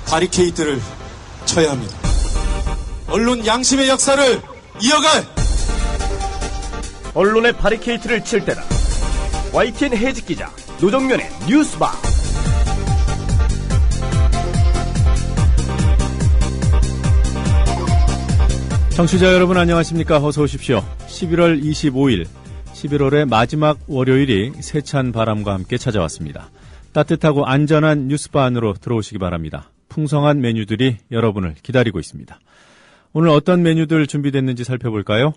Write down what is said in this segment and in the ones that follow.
바리케이트를 쳐야 합니다. 언론 양심의 역사를 이어갈 언론의 바리케이트를 칠 때다. YTN 해직 기자 노정면의 뉴스바. 청취자 여러분 안녕하십니까? 어서 오십시오. 11월 25일, 11월의 마지막 월요일이 세찬 바람과 함께 찾아왔습니다. 따뜻하고 안전한 뉴스바 안으로 들어오시기 바랍니다. 풍성한 메뉴들이 여러분을 기다리고 있습니다. 오늘 어떤 메뉴들 준비됐는지 살펴볼까요?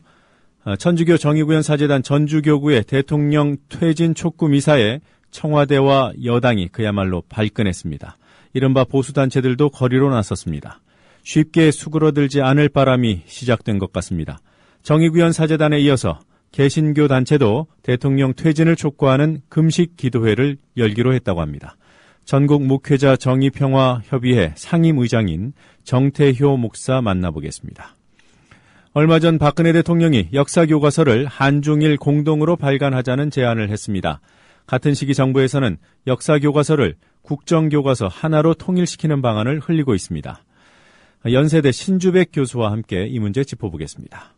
천주교 정의구현 사제단 전주교구의 대통령 퇴진 촉구 미사에 청와대와 여당이 그야말로 발끈했습니다. 이른바 보수단체들도 거리로 나섰습니다. 쉽게 수그러들지 않을 바람이 시작된 것 같습니다. 정의구현 사제단에 이어서 개신교 단체도 대통령 퇴진을 촉구하는 금식 기도회를 열기로 했다고 합니다. 전국 목회자 정의평화협의회 상임의장인 정태효 목사 만나보겠습니다. 얼마 전 박근혜 대통령이 역사교과서를 한중일 공동으로 발간하자는 제안을 했습니다. 같은 시기 정부에서는 역사교과서를 국정교과서 하나로 통일시키는 방안을 흘리고 있습니다. 연세대 신주백 교수와 함께 이 문제 짚어보겠습니다.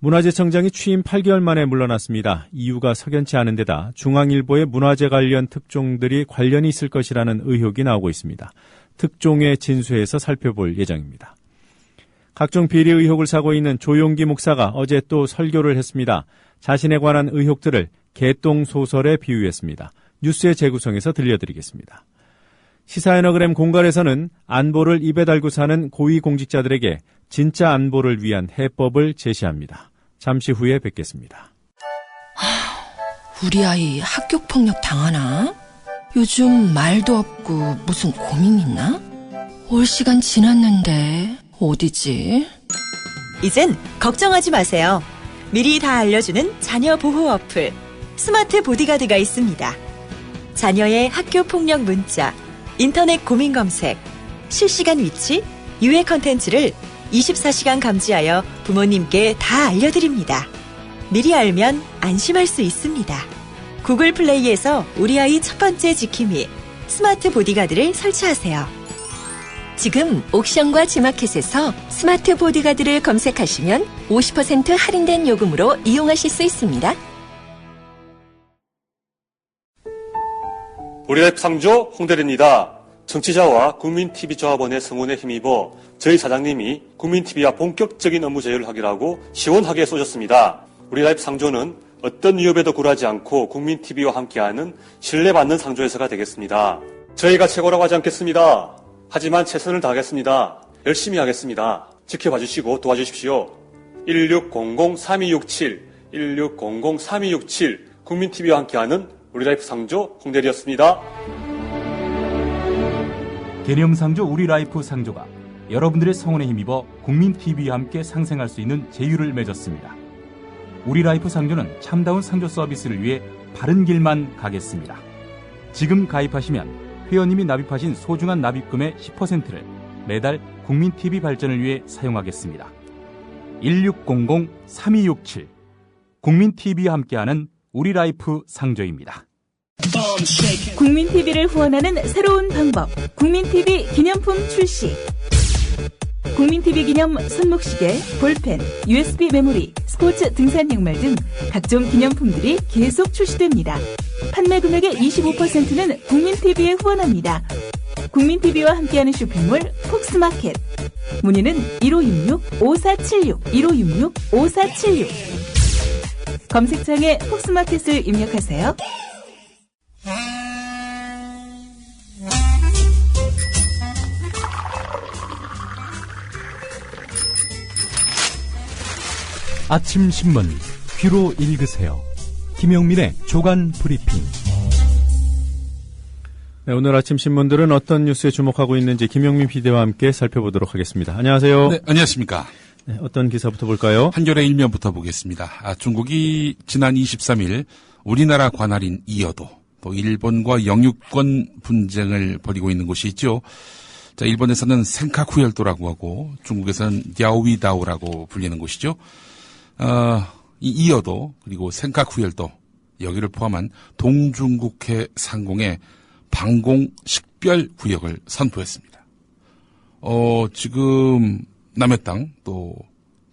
문화재청장이 취임 8개월 만에 물러났습니다. 이유가 석연치 않은 데다 중앙일보의 문화재 관련 특종들이 관련이 있을 것이라는 의혹이 나오고 있습니다. 특종의 진수에서 살펴볼 예정입니다. 각종 비리 의혹을 사고 있는 조용기 목사가 어제 또 설교를 했습니다. 자신에 관한 의혹들을 개똥소설에 비유했습니다. 뉴스의 재구성에서 들려드리겠습니다. 시사애너그램 공갈에서는 안보를 입에 달고 사는 고위공직자들에게 진짜 안보를 위한 해법을 제시합니다. 잠시 후에 뵙겠습니다. 우리 아이 학교폭력 당하나? 요즘 말도 없고 무슨 고민 있나? 올 시간 지났는데 어디지? 이젠 걱정하지 마세요. 미리 다 알려주는 자녀 보호 어플 스마트 보디가드가 있습니다. 자녀의 학교폭력 문자, 인터넷 고민 검색, 실시간 위치, 유해 컨텐츠를 24시간 감지하여 부모님께 다 알려드립니다. 미리 알면 안심할 수 있습니다. 구글 플레이에서 우리 아이 첫 번째 지킴이 스마트 보디가드를 설치하세요. 지금 옥션과 지마켓에서 스마트 보디가드를 검색하시면 50% 할인된 요금으로 이용하실 수 있습니다. 우리라이프 상조 홍대리입니다. 정치자와 국민TV 조합원의 성원에 힘입어 저희 사장님이 국민TV와 본격적인 업무 제휴를 하기로 하고 시원하게 쏘셨습니다. 우리라이프 상조는 어떤 위협에도 굴하지 않고 국민TV와 함께하는 신뢰받는 상조회사가 되겠습니다. 저희가 최고라고 하지 않겠습니다. 하지만 최선을 다하겠습니다. 열심히 하겠습니다. 지켜봐 주시고 도와주십시오. 1600-3267, 1600-3267 국민TV와 함께하는 우리라이프 상조 홍대리였습니다. 개념상조 우리라이프 상조가 여러분들의 성원에 힘입어 국민TV와 함께 상생할 수 있는 제휴를 맺었습니다. 우리라이프 상조는 참다운 상조 서비스를 위해 바른 길만 가겠습니다. 지금 가입하시면 회원님이 납입하신 소중한 납입금의 10%를 매달 국민TV 발전을 위해 사용하겠습니다. 1600-3267 국민TV와 함께하는 우리라이프 상조입니다. 국민TV를 후원하는 새로운 방법, 국민TV 기념품 출시. 국민TV 기념 손목시계, 볼펜, USB 메모리, 스포츠 등산 양말 등 각종 기념품들이 계속 출시됩니다. 판매 금액의 25%는 국민TV에 후원합니다. 국민TV와 함께하는 쇼핑몰 폭스마켓. 문의는 1566-5476, 1566-5476. 검색창에 폭스마켓을 입력하세요. 아침 신문 귀로 읽으세요. 김영민의 조간 브리핑. 네, 오늘 아침 신문들은 어떤 뉴스에 주목하고 있는지 김영민 PD와 함께 살펴보도록 하겠습니다. 안녕하세요. 네, 안녕하십니까. 네, 어떤 기사부터 볼까요? 한겨레 일면부터 보겠습니다. 중국이 지난 23일 우리나라 관할인 이어도 또 일본과 영유권 분쟁을 벌이고 있는 곳이 있죠. 자, 일본에서는 센카쿠열도라고 하고 중국에서는 랴오위다오라고 불리는 곳이죠. 이 이어도 그리고 센카쿠열도 여기를 포함한 동중국해 상공에 방공 식별 구역을 선포했습니다. 지금 남의 땅, 또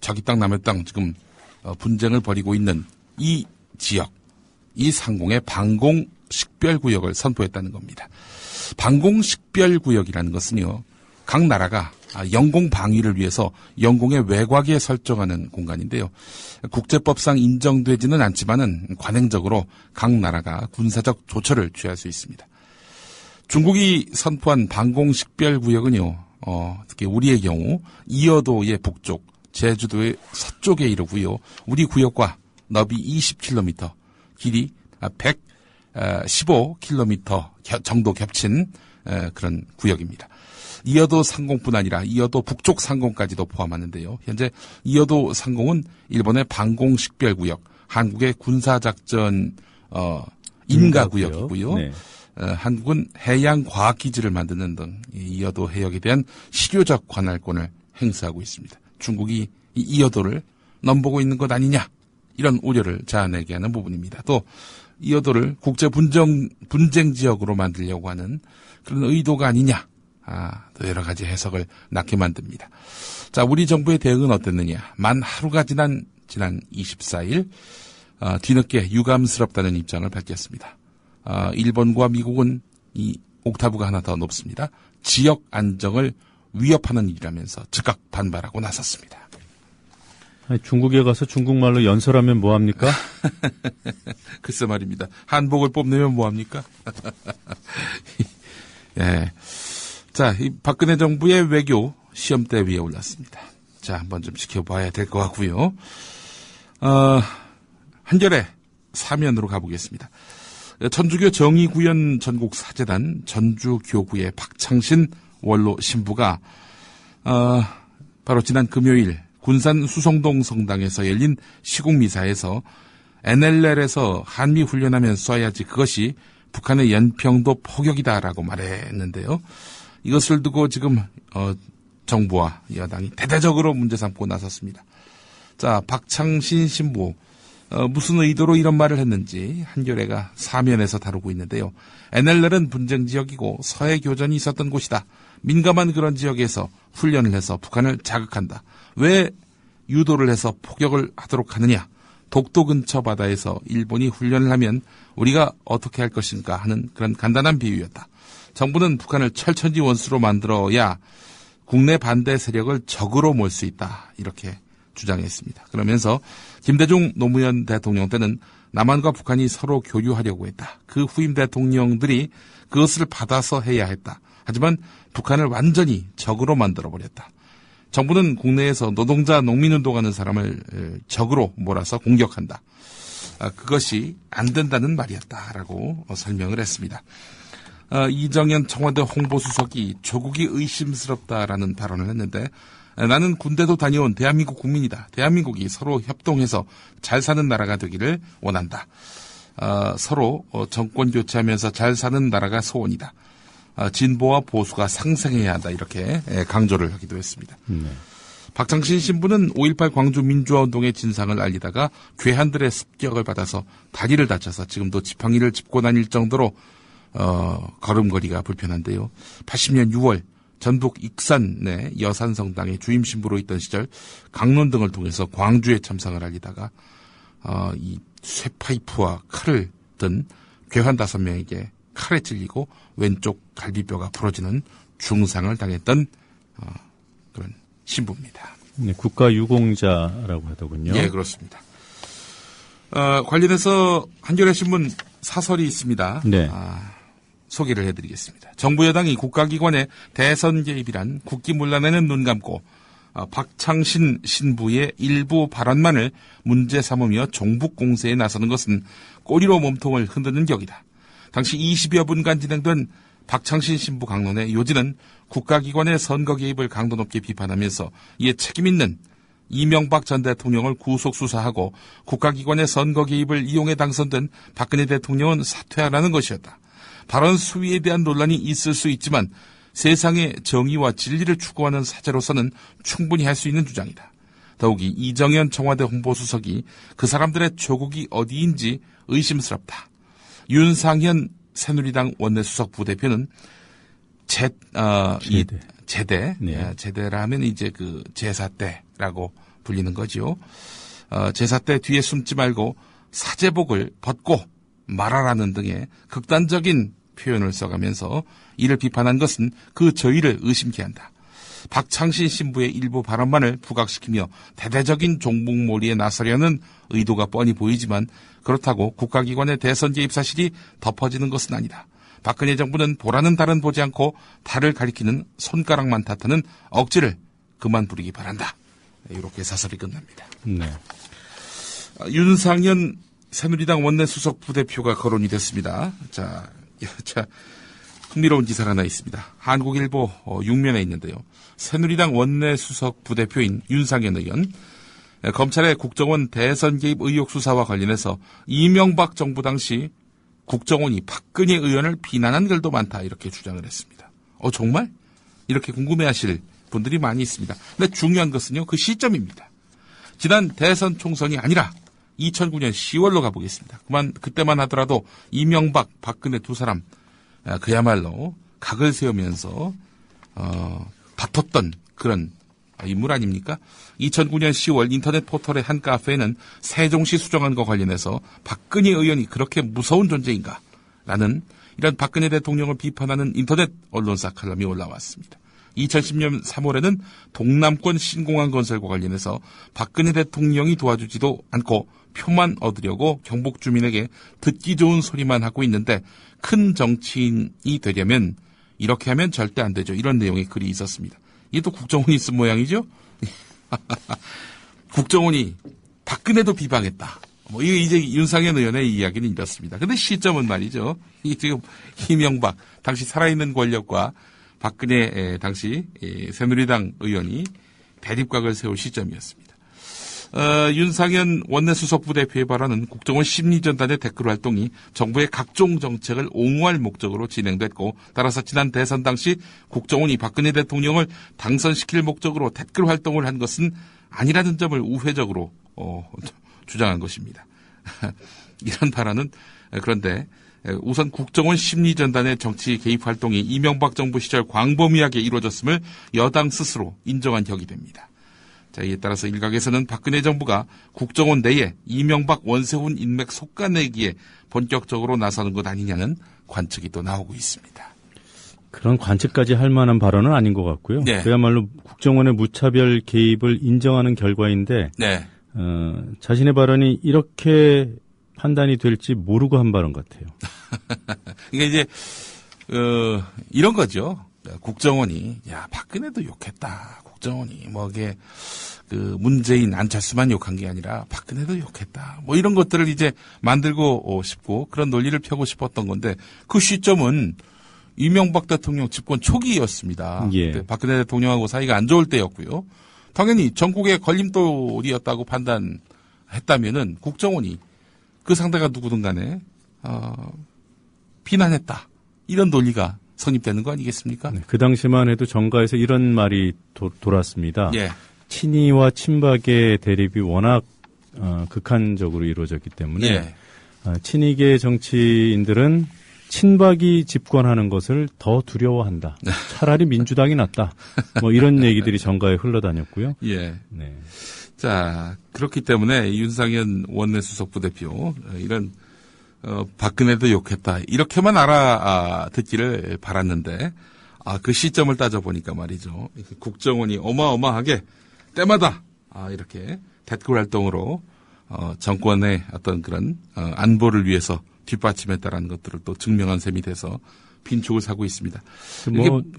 자기 땅 남의 땅 지금 분쟁을 벌이고 있는 이 지역, 이 상공의 방공 식별구역을 선포했다는 겁니다. 방공 식별구역이라는 것은요, 각 나라가 영공 방위를 위해서 영공의 외곽에 설정하는 공간인데요. 국제법상 인정되지는 않지만은 관행적으로 각 나라가 군사적 조처를 취할 수 있습니다. 중국이 선포한 방공 식별구역은요, 특히 우리의 경우 이어도의 북쪽, 제주도의 서쪽에 이르고요. 우리 구역과 너비 20km, 길이 115km 정도 겹친 그런 구역입니다. 이어도 상공뿐 아니라 이어도 북쪽 상공까지도 포함하는데요. 현재 이어도 상공은 일본의 방공 식별구역, 한국의 군사작전 인가구역이고요. 네. 한국은 해양과학기지를 만드는 등 이어도 해역에 대한 실효적 관할권을 행사하고 있습니다. 중국이 이 이어도를 넘보고 있는 것 아니냐, 이런 우려를 자아내게 하는 부분입니다. 또 이어도를 국제 분쟁 지역으로 만들려고 하는 그런 의도가 아니냐, 또 여러 가지 해석을 낳게 만듭니다. 자, 우리 정부의 대응은 어땠느냐? 만 하루가 지난 24일 뒤늦게 유감스럽다는 입장을 밝혔습니다. 일본과 미국은 이 옥타브가 하나 더 높습니다. 지역 안정을 위협하는 일이라면서 즉각 반발하고 나섰습니다. 아니, 중국에 가서 중국말로 연설하면 뭐합니까? 글쎄 말입니다. 한복을 뽐내면 뭐합니까? 예. 자, 이 박근혜 정부의 외교 시험대 위에 올랐습니다. 자, 한번 좀 지켜봐야 될 것 같고요. 한결에 사면으로 가보겠습니다. 천주교 정의구현 전국사재단 전주교구의 박창신 원로 신부가 바로 지난 금요일 군산 수성동 성당에서 열린 시국미사에서 NLL에서 한미훈련하면 쏴야지, 그것이 북한의 연평도 포격이다라고 말했는데요. 이것을 두고 지금 정부와 여당이 대대적으로 문제 삼고 나섰습니다. 자, 박창신 신부 무슨 의도로 이런 말을 했는지 한겨레가 사면에서 다루고 있는데요. NLL은 분쟁 지역이고 서해 교전이 있었던 곳이다. 민감한 그런 지역에서 훈련을 해서 북한을 자극한다. 왜 유도를 해서 포격을 하도록 하느냐. 독도 근처 바다에서 일본이 훈련을 하면 우리가 어떻게 할 것인가 하는 그런 간단한 비유였다. 정부는 북한을 철천지 원수로 만들어야 국내 반대 세력을 적으로 몰 수 있다, 이렇게 주장했습니다. 그러면서 김대중 노무현 대통령 때는 남한과 북한이 서로 교류하려고 했다. 그 후임 대통령들이 그것을 받아서 해야 했다. 하지만 북한을 완전히 적으로 만들어버렸다. 정부는 국내에서 노동자 농민운동하는 사람을 적으로 몰아서 공격한다. 그것이 안 된다는 말이었다라고 설명을 했습니다. 이정현 청와대 홍보수석이 조국이 의심스럽다라는 발언을 했는데, 나는 군대도 다녀온 대한민국 국민이다. 대한민국이 서로 협동해서 잘 사는 나라가 되기를 원한다. 서로 정권 교체하면서 잘 사는 나라가 소원이다. 진보와 보수가 상생해야 한다, 이렇게 강조를 하기도 했습니다. 박창신 신부는 5.18 광주 민주화운동의 진상을 알리다가 괴한들의 습격을 받아서 다리를 다쳐서 지금도 지팡이를 짚고 다닐 정도로 걸음걸이가 불편한데요. 80년 6월 전북 익산의 여산성당의 주임신부로 있던 시절 강론 등을 통해서 광주에 참상을 알리다가 이 쇠파이프와 칼을 든 괴환 5명에게 칼에 찔리고 왼쪽 갈비뼈가 부러지는 중상을 당했던 그런 신부입니다. 네, 국가유공자라고 하더군요. 예, 그렇습니다. 관련해서 한겨레 신문 사설이 있습니다. 네. 소개를 해드리겠습니다. 정부 여당이 국가기관의 대선 개입이란 국기문란에는 눈 감고 박창신 신부의 일부 발언만을 문제 삼으며 종북 공세에 나서는 것은 꼬리로 몸통을 흔드는 격이다. 당시 20여 분간 진행된 박창신 신부 강론에 요지는 국가기관의 선거 개입을 강도 높게 비판하면서 이에 책임있는 이명박 전 대통령을 구속 수사하고 국가기관의 선거 개입을 이용해 당선된 박근혜 대통령은 사퇴하라는 것이었다. 발언 수위에 대한 논란이 있을 수 있지만 세상의 정의와 진리를 추구하는 사제로서는 충분히 할 수 있는 주장이다. 더욱이 이정현 청와대 홍보수석이 그 사람들의 조국이 어디인지 의심스럽다. 윤상현 새누리당 원내수석 부대표는 제대. 네. 제대라 하면 이제 그 제사 때라고 불리는 거죠. 제사 때 뒤에 숨지 말고 사제복을 벗고 말하라는 등의 극단적인 표현을 써가면서 이를 비판한 것은 그 저희를 의심케 한다. 박창신 신부의 일부 발언만을 부각시키며 대대적인 종북몰이에 나서려는 의도가 뻔히 보이지만 그렇다고 국가기관의 대선 개입 사실이 덮어지는 것은 아니다. 박근혜 정부는 보라는 달은 보지 않고 달을 가리키는 손가락만 탓하는 억지를 그만 부리기 바란다. 이렇게 사설이 끝납니다. 네. 윤상현 새누리당 원내수석 부대표가 거론이 됐습니다. 자, 흥미로운 기사가 하나 있습니다. 한국일보 6면에 있는데요. 새누리당 원내수석 부대표인 윤상현 의원, 검찰의 국정원 대선 개입 의혹 수사와 관련해서 이명박 정부 당시 국정원이 박근혜 의원을 비난한 글도 많다 이렇게 주장을 했습니다. 정말? 이렇게 궁금해하실 분들이 많이 있습니다. 근데 중요한 것은요, 그 시점입니다. 지난 대선 총선이 아니라 2009년 10월로 가보겠습니다. 그때만 하더라도 이명박, 박근혜 두 사람 그야말로 각을 세우면서 다퉜던 그런 인물 아닙니까? 2009년 10월 인터넷 포털의 한 카페에는 세종시 수정안과 관련해서 박근혜 의원이 그렇게 무서운 존재인가? 라는 이런 박근혜 대통령을 비판하는 인터넷 언론사 칼럼이 올라왔습니다. 2010년 3월에는 동남권 신공항 건설과 관련해서 박근혜 대통령이 도와주지도 않고 표만 얻으려고 경북 주민에게 듣기 좋은 소리만 하고 있는데 큰 정치인이 되려면 이렇게 하면 절대 안 되죠. 이런 내용의 글이 있었습니다. 이게 또 국정원이 쓴 모양이죠? 국정원이 박근혜도 비방했다. 이게 이제 윤상현 의원의 이야기는 이렇습니다. 근데 시점은 말이죠. 이 지금 이명박, 당시 살아있는 권력과 박근혜 당시 새누리당 의원이 대립각을 세울 시점이었습니다. 윤상현 원내수석 부대표의 발언은 국정원 심리전단의 댓글 활동이 정부의 각종 정책을 옹호할 목적으로 진행됐고 따라서 지난 대선 당시 국정원이 박근혜 대통령을 당선시킬 목적으로 댓글 활동을 한 것은 아니라는 점을 우회적으로 주장한 것입니다. 이런 발언은 그런데 우선 국정원 심리전단의 정치 개입 활동이 이명박 정부 시절 광범위하게 이루어졌음을 여당 스스로 인정한 격이 됩니다. 자, 이에 따라서 일각에서는 박근혜 정부가 국정원 내에 이명박 원세훈 인맥 속가내기에 본격적으로 나서는 것 아니냐는 관측이 또 나오고 있습니다. 그런 관측까지 할 만한 발언은 아닌 것 같고요. 네. 그야말로 국정원의 무차별 개입을 인정하는 결과인데 네. 자신의 발언이 이렇게 판단이 될지 모르고 한 발언 같아요. 그러니까 이제 이런 거죠. 국정원이 박근혜도 욕했다. 국정원이 이게 문재인 안철수만 욕한 게 아니라 박근혜도 욕했다. 이런 것들을 이제 만들고 싶고 그런 논리를 펴고 싶었던 건데 그 시점은 이명박 대통령 집권 초기였습니다. 예. 박근혜 대통령하고 사이가 안 좋을 때였고요. 당연히 전국의 걸림돌이었다고 판단했다면은 국정원이 그 상대가 누구든 간에 비난했다. 이런 논리가 성립되는 거 아니겠습니까? 네, 그 당시만 해도 정가에서 이런 말이 돌았습니다. 예. 친이와 친박의 대립이 워낙 극한적으로 이루어졌기 때문에 예. 친이계 정치인들은 친박이 집권하는 것을 더 두려워한다. 차라리 민주당이 낫다. 이런 얘기들이 정가에 흘러다녔고요. 예. 네. 자, 그렇기 때문에 윤상현 원내수석 부대표 이런 박근혜도 욕했다. 이렇게만 알아듣기를 바랐는데 그 시점을 따져보니까 말이죠. 국정원이 어마어마하게 때마다 이렇게 댓글 활동으로 정권의 어떤 그런 안보를 위해서 뒷받침했다라는 것들을 또 증명한 셈이 돼서 빈축을 사고 있습니다.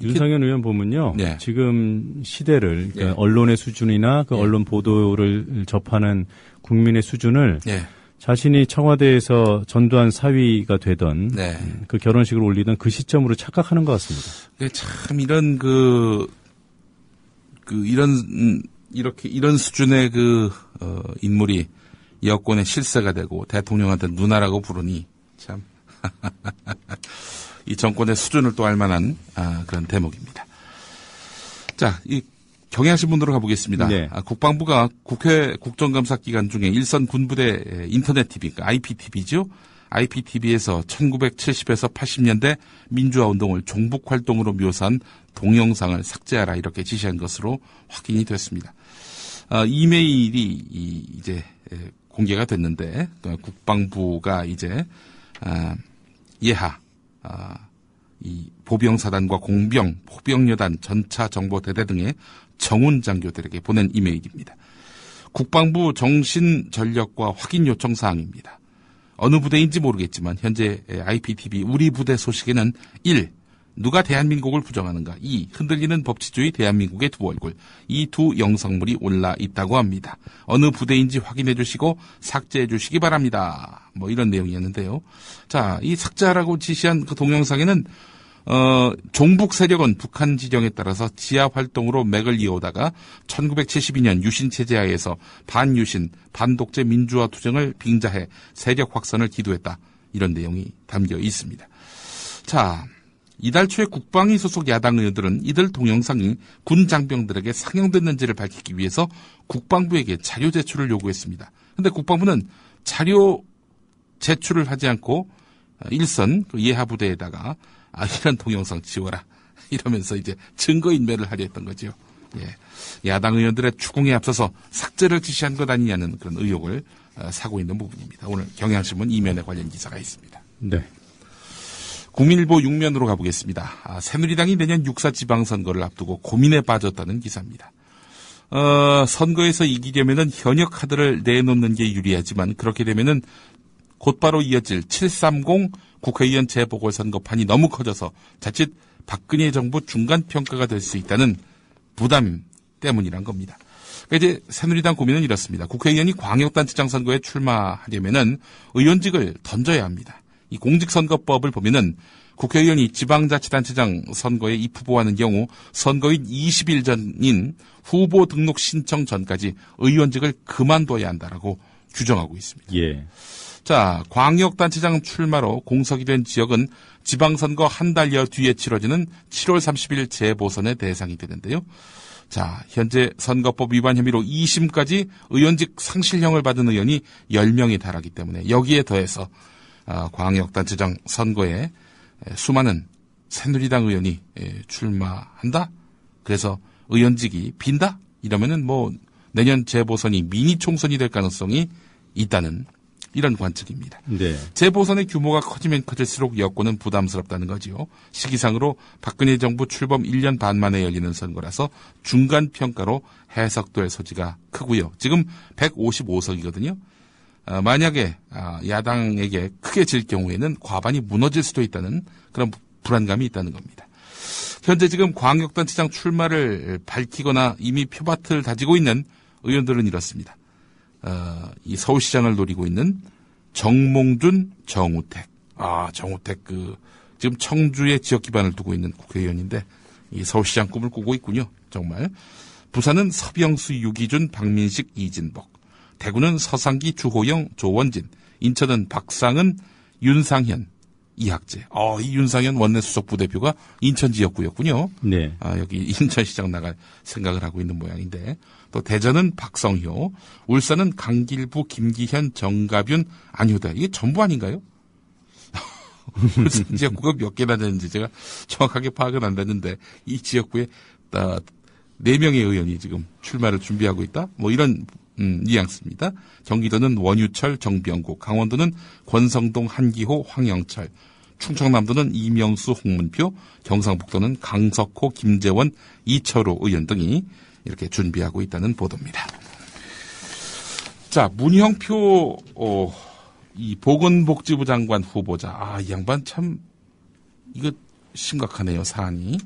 윤상현 의원 보면요. 네. 지금 시대를 그러니까 네. 언론의 수준이나 그 네. 언론 보도를 접하는 국민의 수준을 네. 자신이 청와대에서 전두환 사위가 되던 네. 그 결혼식을 올리던 그 시점으로 착각하는 것 같습니다. 참 이런 이런 수준의 인물이 여권의 실세가 되고 대통령한테 누나라고 부르니 참 이 정권의 수준을 또 알만한 그런 대목입니다. 자, 이 경향신문으로 가보겠습니다. 네. 국방부가 국회 국정감사 기간 중에 일선 군부대 인터넷 TV, 그러니까 IPTV죠. IPTV에서 1970에서 80년대 민주화 운동을 종북 활동으로 묘사한 동영상을 삭제하라 이렇게 지시한 것으로 확인이 됐습니다. 이메일이 이제 공개가 됐는데 국방부가 이제 예하 이 보병사단과 공병, 포병여단, 전차정보대대 등의 정훈 장교들에게 보낸 이메일입니다. 국방부 정신전력과 확인 요청 사항입니다. 어느 부대인지 모르겠지만 현재 IPTV 우리 부대 소식에는 1. 누가 대한민국을 부정하는가? 2. 흔들리는 법치주의 대한민국의 두 얼굴. 이 두 영상물이 올라 있다고 합니다. 어느 부대인지 확인해 주시고 삭제해 주시기 바랍니다. 뭐 이런 내용이었는데요. 자, 이 삭제하라고 지시한 그 동영상에는 종북 세력은 북한 지령에 따라서 지하 활동으로 맥을 이어오다가 1972년 유신 체제하에서 반유신, 반독재 민주화 투쟁을 빙자해 세력 확산을 기도했다. 이런 내용이 담겨 있습니다. 자, 이달 초에 국방위 소속 야당 의원들은 이들 동영상이 군 장병들에게 상영됐는지를 밝히기 위해서 국방부에게 자료 제출을 요구했습니다. 그런데 국방부는 자료 제출을 하지 않고 일선 그 예하부대에다가 이런 동영상 지워라 이러면서 이제 증거인멸을 하려 했던 거죠. 예. 야당 의원들의 추궁에 앞서서 삭제를 지시한 것 아니냐는 그런 의혹을 사고 있는 부분입니다. 오늘 경향신문 이면에 관련 기사가 있습니다. 네. 국민일보 6면으로 가보겠습니다. 새누리당이 내년 6.4 지방선거를 앞두고 고민에 빠졌다는 기사입니다. 선거에서 이기려면은 현역 카드를 내놓는 게 유리하지만 그렇게 되면은 곧바로 이어질 730 국회의원 재보궐선거판이 너무 커져서 자칫 박근혜 정부 중간평가가 될 수 있다는 부담 때문이란 겁니다. 그러니까 이제 새누리당 고민은 이렇습니다. 국회의원이 광역단체장 선거에 출마하려면은 의원직을 던져야 합니다. 이 공직선거법을 보면은 국회의원이 지방자치단체장 선거에 입후보하는 경우 선거인 20일 전인 후보 등록 신청 전까지 의원직을 그만둬야 한다라고 규정하고 있습니다. 예. 자, 광역단체장 출마로 공석이 된 지역은 지방선거 한 달여 뒤에 치러지는 7월 30일 재보선의 대상이 되는데요. 자, 현재 선거법 위반 혐의로 2심까지 의원직 상실형을 받은 의원이 10명이 달하기 때문에 여기에 더해서 광역단체장 선거에 수많은 새누리당 의원이 출마한다? 그래서 의원직이 빈다? 이러면은 뭐 내년 재보선이 미니 총선이 될 가능성이 있다는 이런 관측입니다. 네. 재보선의 규모가 커지면 커질수록 여권은 부담스럽다는 거지요. 시기상으로 박근혜 정부 출범 1년 반 만에 열리는 선거라서 중간평가로 해석될 소지가 크고요. 지금 155석이거든요. 만약에 야당에게 크게 질 경우에는 과반이 무너질 수도 있다는 그런 불안감이 있다는 겁니다. 현재 지금 광역단체장 출마를 밝히거나 이미 표밭을 다지고 있는 의원들은 이렇습니다. 이 서울시장을 노리고 있는 정몽준, 정우택. 정우택 지금 청주에 지역 기반을 두고 있는 국회의원인데 이 서울시장 꿈을 꾸고 있군요. 정말. 부산은 서병수, 유기준, 박민식, 이진복. 대구는 서상기, 주호영, 조원진. 인천은 박상은, 윤상현, 이학재. 이 윤상현 원내 수석 부대표가 인천 지역구였군요. 네. 여기 인천시장 나갈 생각을 하고 있는 모양인데. 또 대전은 박성효, 울산은 강길부, 김기현, 정가균, 안효대. 이게 전부 아닌가요? 울산 지역구가 몇 개나 되는지 제가 정확하게 파악은 안 됐는데 이 지역구에 4명의 의원이 지금 출마를 준비하고 있다. 뭐 이런 뉘앙스입니다. 경기도는 원유철, 정병국, 강원도는 권성동, 한기호, 황영철, 충청남도는 이명수, 홍문표, 경상북도는 강석호, 김재원, 이철호 의원 등이 이렇게 준비하고 있다는 보도입니다. 자, 문형표 이 보건복지부 장관 후보자. 이 양반 참 이거 심각하네요, 사안이.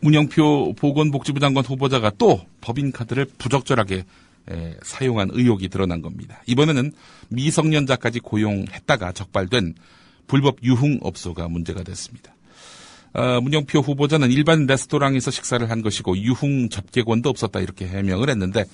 문영표 보건복지부 장관 후보자가 또 법인카드를 부적절하게 사용한 의혹이 드러난 겁니다. 이번에는 미성년자까지 고용했다가 적발된 불법 유흥업소가 문제가 됐습니다. 문영표 후보자는 일반 레스토랑에서 식사를 한 것이고 유흥 접객권도 없었다 이렇게 해명을 했는데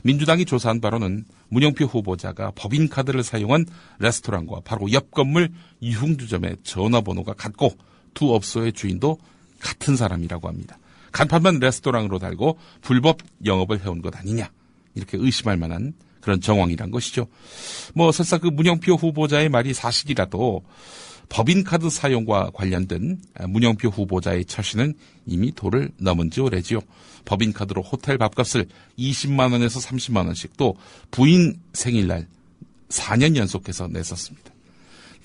민주당이 조사한 바로는 문영표 후보자가 법인카드를 사용한 레스토랑과 바로 옆 건물 유흥주점의 전화번호가 같고 두 업소의 주인도 같은 사람이라고 합니다. 간판만 레스토랑으로 달고 불법 영업을 해온 것 아니냐 이렇게 의심할 만한 그런 정황이란 것이죠. 뭐 설사 그 문영표 후보자의 말이 사실이라도 법인카드 사용과 관련된 문영표 후보자의 처신은 이미 도를 넘은 지 오래지요. 법인카드로 호텔 밥값을 20만 원에서 30만 원씩 또 부인 생일날 4년 연속해서 냈었습니다.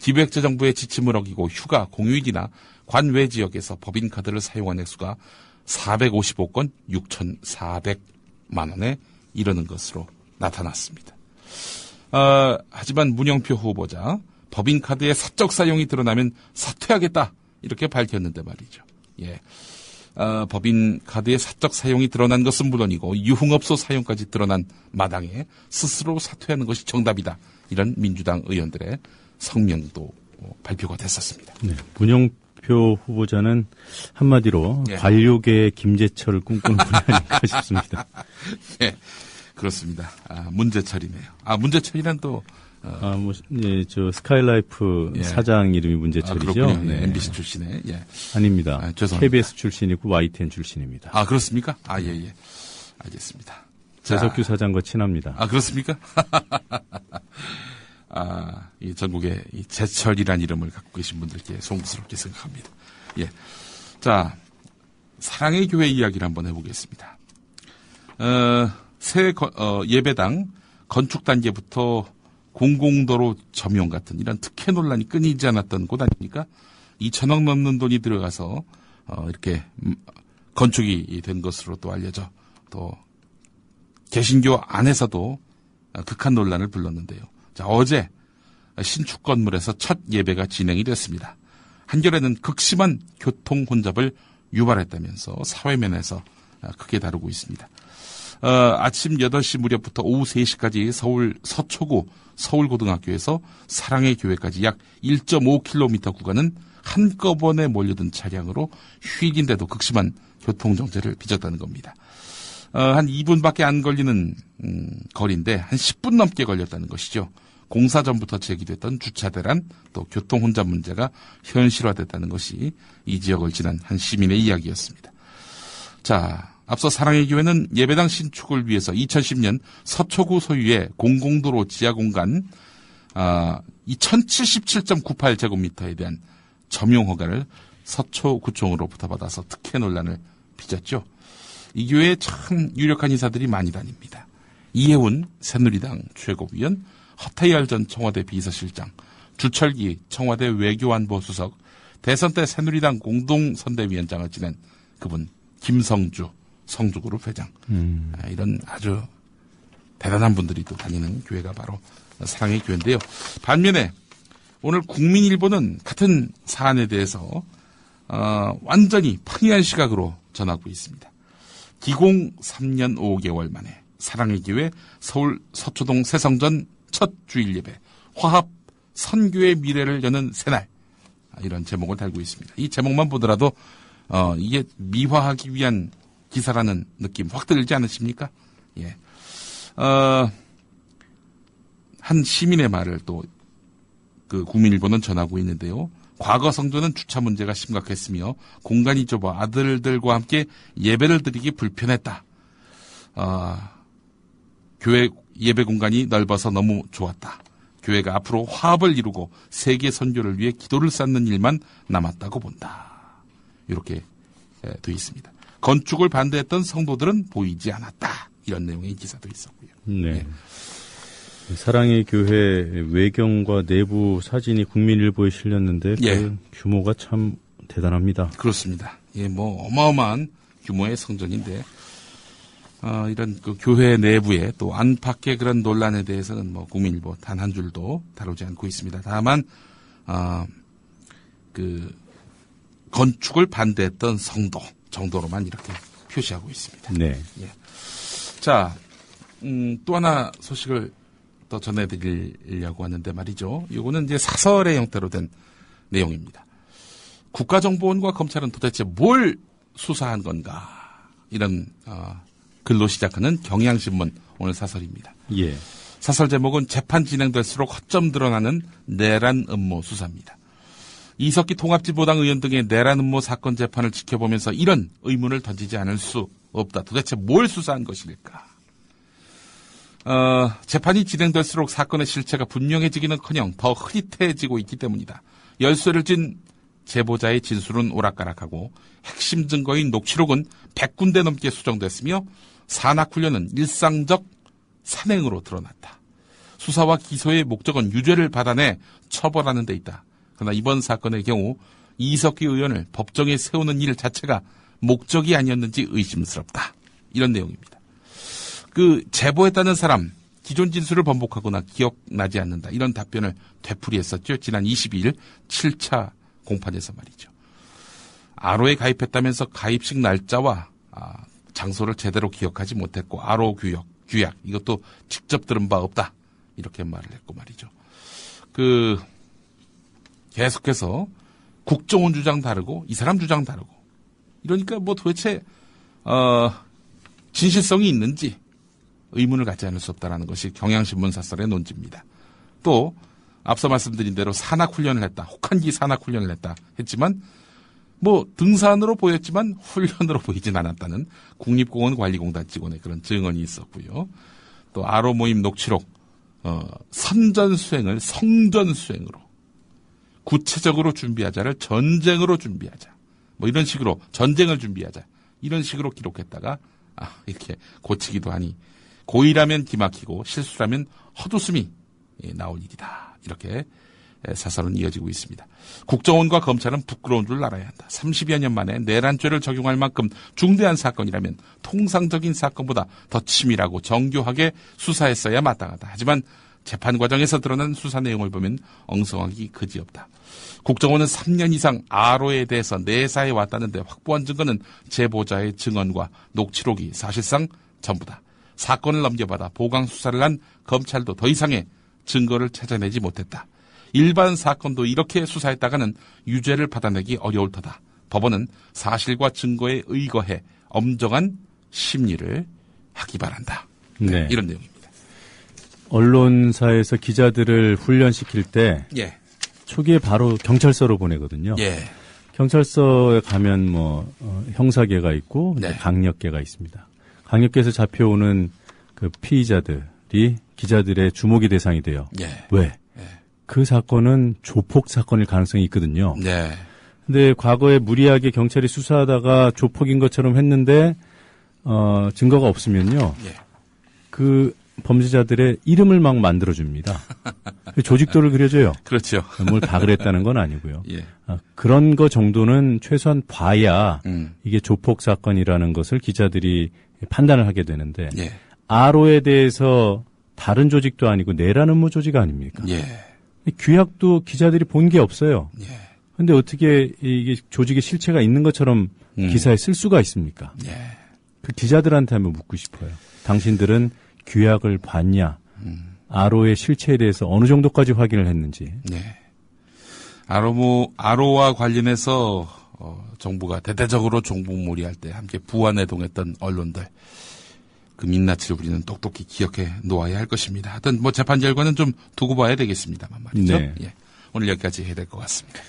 기획재정부의 지침을 어기고 휴가, 공휴일이나 관외 지역에서 법인카드를 사용한 액수가 455건 6,400만 원에 이르는 것으로 나타났습니다. 하지만 문영표 후보자 법인카드의 사적 사용이 드러나면 사퇴하겠다 이렇게 밝혔는데 말이죠. 예, 법인카드의 사적 사용이 드러난 것은 물론이고 유흥업소 사용까지 드러난 마당에 스스로 사퇴하는 것이 정답이다. 이런 민주당 의원들의 성명도 발표가 됐었습니다. 네, 문영표 후보자는 한마디로 예. 관료계의 김재철을 꿈꾸는 분이 아닐까 싶습니다. 예, 그렇습니다. 문재철이네요. 문재철이란 또 저 스카이라이프 예. 사장 이름이 문재철이죠. 그렇군요. 네. MBC 출신의. 예. 아닙니다. 죄송합니다. KBS 출신이고 YTN 출신입니다. 그렇습니까? 예. 알겠습니다. 배석규 사장과 친합니다. 그렇습니까? 이 전국에 이 재철이란 이름을 갖고 계신 분들께 송구스럽게 생각합니다. 예. 자, 사랑의 교회 이야기를 한번 해보겠습니다. 새 예배당 건축 단계부터 공공도로 점용 같은 이런 특혜 논란이 끊이지 않았던 곳 아닙니까? 2천억 넘는 돈이 들어가서 이렇게 건축이 된 것으로 또 알려져 또 개신교 안에서도 극한 논란을 불렀는데요. 자, 어제 신축 건물에서 첫 예배가 진행이 됐습니다. 한겨레는 극심한 교통 혼잡을 유발했다면서 사회면에서 크게 다루고 있습니다. 아침 8시 무렵부터 오후 3시까지 서울 서초구 서울고등학교에서 사랑의 교회까지 약 1.5km 구간은 한꺼번에 몰려든 차량으로 휴일인데도 극심한 교통정체를 빚었다는 겁니다. 한 2분밖에 안 걸리는 거리인데 한 10분 넘게 걸렸다는 것이죠. 공사 전부터 제기됐던 주차 대란 또 교통 혼잡 문제가 현실화됐다는 것이 이 지역을 지난 한 시민의 이야기였습니다. 자, 앞서 사랑의 교회는 예배당 신축을 위해서 2010년 서초구 소유의 공공도로 지하 공간 2077.98제곱미터에 대한 점용 허가를 서초구청으로부터 받아서 특혜 논란을 빚었죠. 이 교회에 참 유력한 인사들이 많이 다닙니다. 이혜훈 새누리당 최고위원, 허태열 전 청와대 비서실장, 주철기 청와대 외교안보수석, 대선 때 새누리당 공동선대위원장을 지낸 그분 김성주 성주그룹 회장. 이런 아주 대단한 분들이 또 다니는 교회가 바로 사랑의 교회인데요. 반면에 오늘 국민일보는 같은 사안에 대해서 완전히 편리한 시각으로 전하고 있습니다. 기공 3년 5개월 만에 사랑의 교회 서울 서초동 새성전 첫 주일 예배 화합 선교의 미래를 여는 새날, 이런 제목을 달고 있습니다. 이 제목만 보더라도 이게 미화하기 위한 기사라는 느낌 확 들지 않으십니까? 예. 한 시민의 말을 또 그 국민일보는 전하고 있는데요. 과거 성전은 주차 문제가 심각했으며 공간이 좁아 아들들과 함께 예배를 드리기 불편했다. 교회 예배 공간이 넓어서 너무 좋았다. 교회가 앞으로 화합을 이루고 세계 선교를 위해 기도를 쌓는 일만 남았다고 본다. 이렇게 되어 있습니다. 건축을 반대했던 성도들은 보이지 않았다. 이런 내용의 기사도 있었고요. 네. 예. 사랑의 교회 외경과 내부 사진이 국민일보에 실렸는데 그 예. 규모가 참 대단합니다. 그렇습니다. 예, 뭐 어마어마한 규모의 성전인데 이런 그 교회 내부의 또 안팎의 그런 논란에 대해서는 뭐 국민일보 단 한 줄도 다루지 않고 있습니다. 다만 그 건축을 반대했던 성도 정도로만 이렇게 표시하고 있습니다. 네. 예. 자, 또 하나 소식을 더 전해드리려고 하는데 말이죠. 이거는 이제 사설의 형태로 된 내용입니다. 국가정보원과 검찰은 도대체 뭘 수사한 건가? 이런 글로 시작하는 경향신문 오늘 사설입니다. 예. 사설 제목은 재판 진행될수록 허점 드러나는 내란 음모 수사입니다. 이석기 통합진보당 의원 등의 내란 음모 사건 재판을 지켜보면서 이런 의문을 던지지 않을 수 없다. 도대체 뭘 수사한 것일까? 재판이 진행될수록 사건의 실체가 분명해지기는커녕 더 흐릿해지고 있기 때문이다. 열쇠를 쥔 제보자의 진술은 오락가락하고 핵심 증거인 녹취록은 100군데 넘게 수정됐으며 산악훈련은 일상적 산행으로 드러났다. 수사와 기소의 목적은 유죄를 받아내 처벌하는 데 있다. 그러나 이번 사건의 경우 이석기 의원을 법정에 세우는 일 자체가 목적이 아니었는지 의심스럽다. 이런 내용입니다. 제보했다는 사람 기존 진술을 번복하거나 기억나지 않는다. 이런 답변을 되풀이했었죠. 지난 22일 7차 공판에서 말이죠. 아로에 가입했다면서 가입식 날짜와 장소를 제대로 기억하지 못했고 아로 규약 이것도 직접 들은 바 없다. 이렇게 말을 했고 말이죠. 계속해서 국정원 주장 다르고 이 사람 주장 다르고 이러니까 뭐 도대체 진실성이 있는지 의문을 갖지 않을 수 없다는 것이 경향신문 사설의 논지입니다. 또 앞서 말씀드린 대로 산악훈련을 했다. 혹한기 산악훈련을 했지만 뭐 등산으로 보였지만 훈련으로 보이진 않았다는 국립공원관리공단 직원의 그런 증언이 있었고요. 또 아로 모임 녹취록 선전수행을 성전수행으로 구체적으로 준비하자를 전쟁으로 준비하자. 뭐 이런 식으로 전쟁을 준비하자. 이런 식으로 기록했다가 이렇게 고치기도 하니 고의라면 기막히고 실수라면 헛웃음이 나올 일이다. 이렇게 사설은 이어지고 있습니다. 국정원과 검찰은 부끄러운 줄 알아야 한다. 30여 년 만에 내란죄를 적용할 만큼 중대한 사건이라면 통상적인 사건보다 더 치밀하고 정교하게 수사했어야 마땅하다. 하지만 재판 과정에서 드러난 수사 내용을 보면 엉성하기 그지없다. 국정원은 3년 이상 아로에 대해서 내사해 왔다는데 확보한 증거는 제보자의 증언과 녹취록이 사실상 전부다. 사건을 넘겨받아 보강 수사를 한 검찰도 더 이상의 증거를 찾아내지 못했다. 일반 사건도 이렇게 수사했다가는 유죄를 받아내기 어려울 터다. 법원은 사실과 증거에 의거해 엄정한 심리를 하기 바란다. 네. 이런 내용입니다. 언론사에서 기자들을 훈련시킬 때 초기에 바로 경찰서로 보내거든요. 경찰서에 가면 형사계가 있고 강력계가 있습니다. 강력계에서 잡혀오는 그 피의자들이 기자들의 주목의 대상이 돼요. 왜? 그 사건은 조폭 사건일 가능성이 있거든요. 근데 과거에 무리하게 경찰이 수사하다가 조폭인 것처럼 했는데 증거가 없으면요. 그 범죄자들의 이름을 막 만들어줍니다. 조직도를 그려줘요. 그렇죠. 뭘 다 그랬다는 건 아니고요. 그런 거 정도는 최소한 봐야 이게 조폭 사건이라는 것을 기자들이 판단을 하게 되는데 아로에 대해서 다른 조직도 아니고 내란 음모 조직 아닙니까? 규약도 기자들이 본 게 없어요. 근데 어떻게 이게 조직의 실체가 있는 것처럼 기사에 쓸 수가 있습니까? 그 기자들한테 한번 묻고 싶어요. 당신들은 규약을 봤냐? 아로의 실체에 대해서 어느 정도까지 확인을 했는지. 아로와 관련해서 정부가 대대적으로 종북몰이할 때 함께 부안해동했던 언론들. 그 민낯을 우리는 똑똑히 기억해 놓아야 할 것입니다. 하여튼 재판 결과는 좀 두고 봐야 되겠습니다만 말이죠. 오늘 여기까지 해야 될 것 같습니다.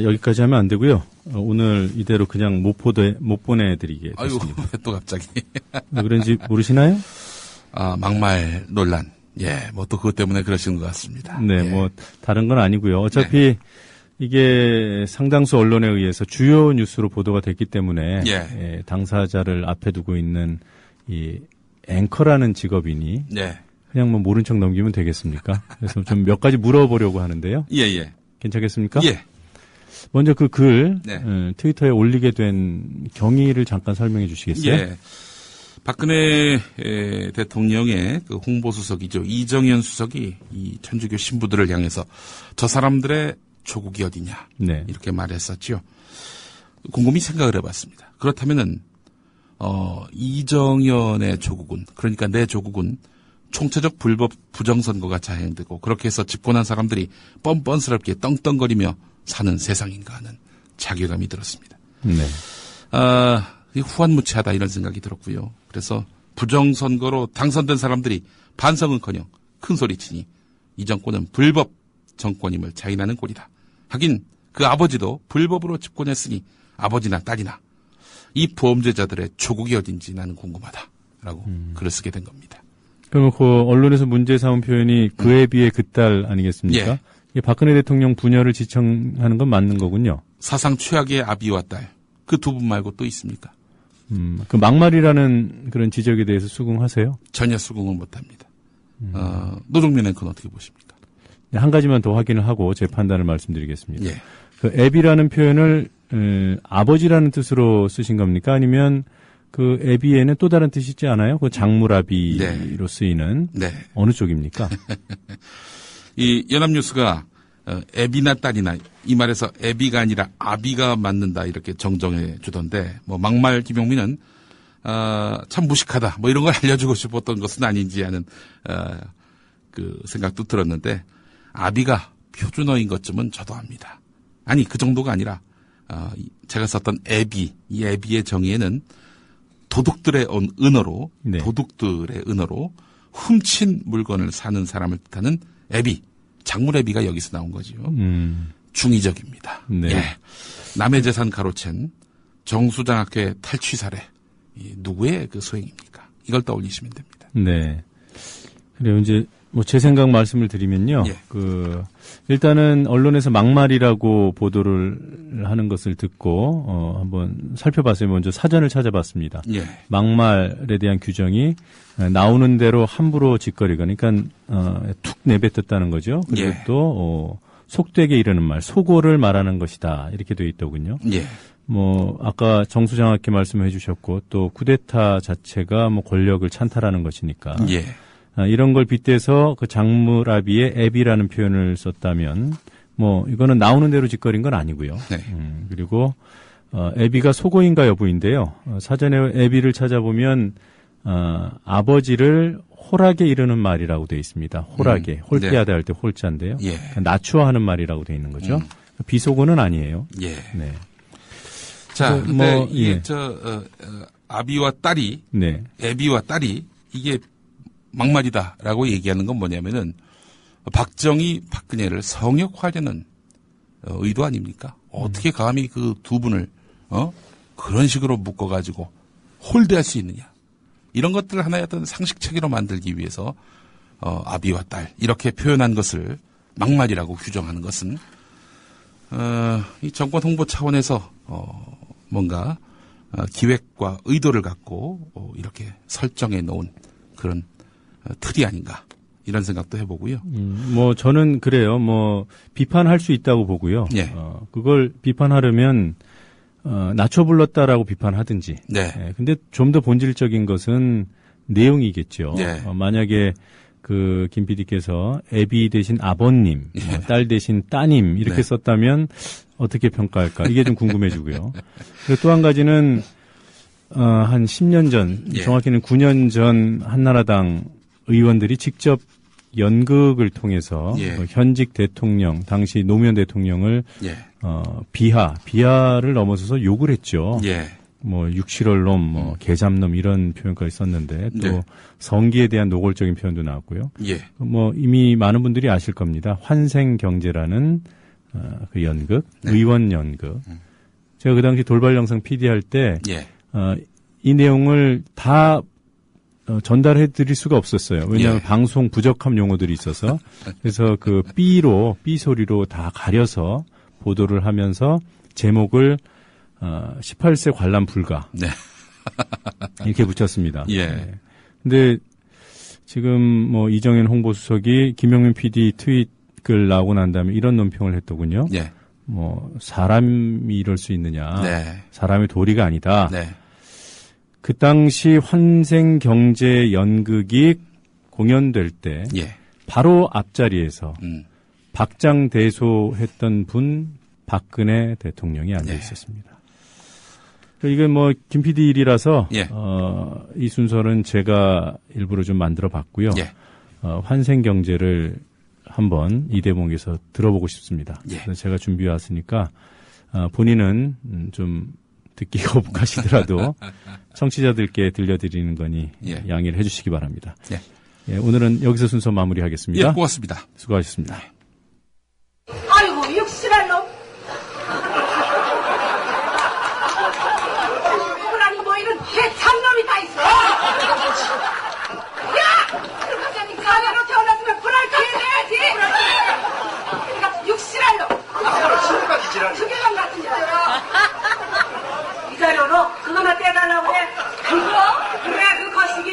여기까지 하면 안 되고요. 오늘 이대로 그냥 못 보내드리게 됐습니다. 아이고, 왜 또 갑자기. 왜 그런지 모르시나요? 막말 논란. 또 그것 때문에 그러시는 것 같습니다. 다른 건 아니고요. 어차피 이게 상당수 언론에 의해서 주요 뉴스로 보도가 됐기 때문에 당사자를 앞에 두고 있는 이 앵커라는 직업이니 그냥 모른 척 넘기면 되겠습니까? 그래서 좀 몇 가지 물어보려고 하는데요. 괜찮겠습니까? 먼저 그 글 트위터에 올리게 된 경위를 잠깐 설명해 주시겠어요? 박근혜 대통령의 그 홍보수석이죠. 이정현 수석이 이 천주교 신부들을 향해서 저 사람들의 조국이 어디냐 이렇게 말했었죠. 곰곰이 생각을 해봤습니다. 그렇다면은 이정현의 조국은, 그러니까 내 조국은 총체적 불법 부정선거가 자행되고 그렇게 해서 집권한 사람들이 뻔뻔스럽게 떵떵거리며 사는 세상인가 하는 자괴감이 들었습니다. 후한무치하다 이런 생각이 들었고요. 그래서 부정선거로 당선된 사람들이 반성은커녕 큰소리치니 이 정권은 불법 정권임을 자인하는 꼴이다. 하긴 그 아버지도 불법으로 집권했으니 아버지나 딸이나 이 범죄자들의 조국이 어딘지 나는 궁금하다라고 글을 쓰게 된 겁니다. 그럼 그 언론에서 문제 삼은 표현이 그에 비해 그딸 아니겠습니까? 예. 이게 박근혜 대통령 분열을 지청하는 건 맞는 거군요. 사상 최악의 아비와 딸. 그 두 분 말고 또 있습니까? 그 막말이라는 그런 지적에 대해서 수긍하세요? 전혀 수긍을 못합니다. 노종면 앵커는 어떻게 보십니까? 네, 한 가지만 더 확인을 하고 제 판단을 말씀드리겠습니다. 예. 그 애비라는 표현을 아버지라는 뜻으로 쓰신 겁니까? 아니면 그 애비에는 또 다른 뜻이 있지 않아요? 그 작물아비로 네. 쓰이는 네. 어느 쪽입니까? 이 연합뉴스가 애비나 딸이나 이 말에서 애비가 아니라 아비가 맞는다 이렇게 정정해 주던데 뭐 막말 김용민은 참 무식하다 뭐 이런 걸 알려주고 싶었던 것은 아닌지 하는 그 생각도 들었는데 아비가 표준어인 것쯤은 저도 압니다. 아니 그 정도가 아니라 제가 썼던 애비 이 애비의 정의에는 도둑들의 은어로 네. 도둑들의 은어로 훔친 물건을 사는 사람을 뜻하는 애비 작물애비가 여기서 나온 거지요. 중의적입니다. 네. 예. 남의 재산 가로챈 정수장학회 탈취 사례 누구의 그 소행입니까? 이걸 떠올리시면 됩니다. 네. 그래요. 이제 뭐 제 생각 말씀을 드리면요. 예. 일단은 언론에서 막말이라고 보도를 하는 것을 듣고 한번 살펴봤어요. 먼저 사전을 찾아봤습니다. 예. 막말에 대한 규정이 나오는 대로 함부로 짓거리가 그러니까 툭 내뱉었다는 거죠. 그리고 예. 또 속되게 이르는 말, 속어를 말하는 것이다. 이렇게 되어 있더군요. 예. 뭐 아까 정수장학회 말씀해 주셨고 또 쿠데타 자체가 뭐 권력을 찬탈하는 것이니까 예. 이런 걸 빗대서 그 작물아비에 애비라는 표현을 썼다면 뭐 이거는 나오는 대로 짓거린 건 아니고요. 네. 그리고 애비가 속어인가 여부인데요. 사전에 애비를 찾아보면 아버지를 홀하게 이르는 말이라고 되어 있습니다. 홀하게 홀대하다 할 때 홀자인데요. 예. 낮추어하는 말이라고 되어 있는 거죠. 비속어는 아니에요. 예. 네. 자, 그, 근데 뭐, 이게 예. 아비와 딸이 네. 애비와 딸이 이게 막말이다라고 얘기하는 건 뭐냐면은 박정희 박근혜를 성역화하려는 의도 아닙니까? 어떻게 감히 그 두 분을 그런 식으로 묶어가지고 홀대할 수 있느냐? 이런 것들 하나의 어떤 상식체계로 만들기 위해서 아비와 딸 이렇게 표현한 것을 막말이라고 규정하는 것은 이 정권 홍보 차원에서 뭔가 기획과 의도를 갖고 이렇게 설정해 놓은 그런 틀이 아닌가 이런 생각도 해보고요. 뭐 저는 그래요. 뭐 비판할 수 있다고 보고요. 예. 그걸 비판하려면 낮춰 불렀다라고 비판하든지. 네. 예, 근데 좀 더 본질적인 것은 내용이겠죠. 예. 만약에 그 김 PD께서 애비 대신 아버님, 예. 딸 대신 따님 이렇게 네. 썼다면 어떻게 평가할까? 이게 좀 궁금해지고요. 그리고 또 한 가지는 한 10년 전, 예. 정확히는 9년 전 한나라당 의원들이 직접 연극을 통해서 예. 현직 대통령, 당시 노무현 대통령을 예. 비하를 넘어서서 욕을 했죠. 예. 뭐 육실얼놈, 뭐 개잡놈 이런 표현까지 썼는데 또 네. 성기에 대한 노골적인 표현도 나왔고요. 예. 뭐 이미 많은 분들이 아실 겁니다. 환생경제라는 그 연극, 네. 의원 연극. 제가 그 당시 돌발 영상 PD 할 때 예. 이 내용을 다 전달해 드릴 수가 없었어요. 왜냐하면 예. 방송 부적합 용어들이 있어서. 그래서 그 삐 소리로 다 가려서 보도를 하면서 제목을 18세 관람 불가. 네. 이렇게 붙였습니다. 예. 네. 근데 지금 뭐 이정현 홍보수석이 김용민 PD 트윗 글 나오고 난 다음에 이런 논평을 했더군요. 예. 뭐 사람이 이럴 수 있느냐. 네. 사람의 도리가 아니다. 네. 그 당시 환생경제 연극이 공연될 때 예. 바로 앞자리에서 음. 박장대소했던 분 박근혜 대통령이 앉아 있었습니다. 이게 뭐 김 PD 일이라서 예. 이 순서는 제가 일부러 좀 만들어 봤고요. 예. 환생경제를 한번 이 대목에서 들어보고 싶습니다. 예. 그래서 제가 준비해 왔으니까 본인은 좀 듣기 거북하시더라도 청취자들께 들려드리는 거니 예. 양해를 해주시기 바랍니다. 예. 예, 오늘은 여기서 순서 마무리하겠습니다. 예, 고맙습니다. 수고하셨습니다. 아이고 육실한 놈. 그러니 뭐 이런 대참놈이 다 있어. 야! 너 그거나 떼달라고 그래. 그거? 그래, 그 거시기.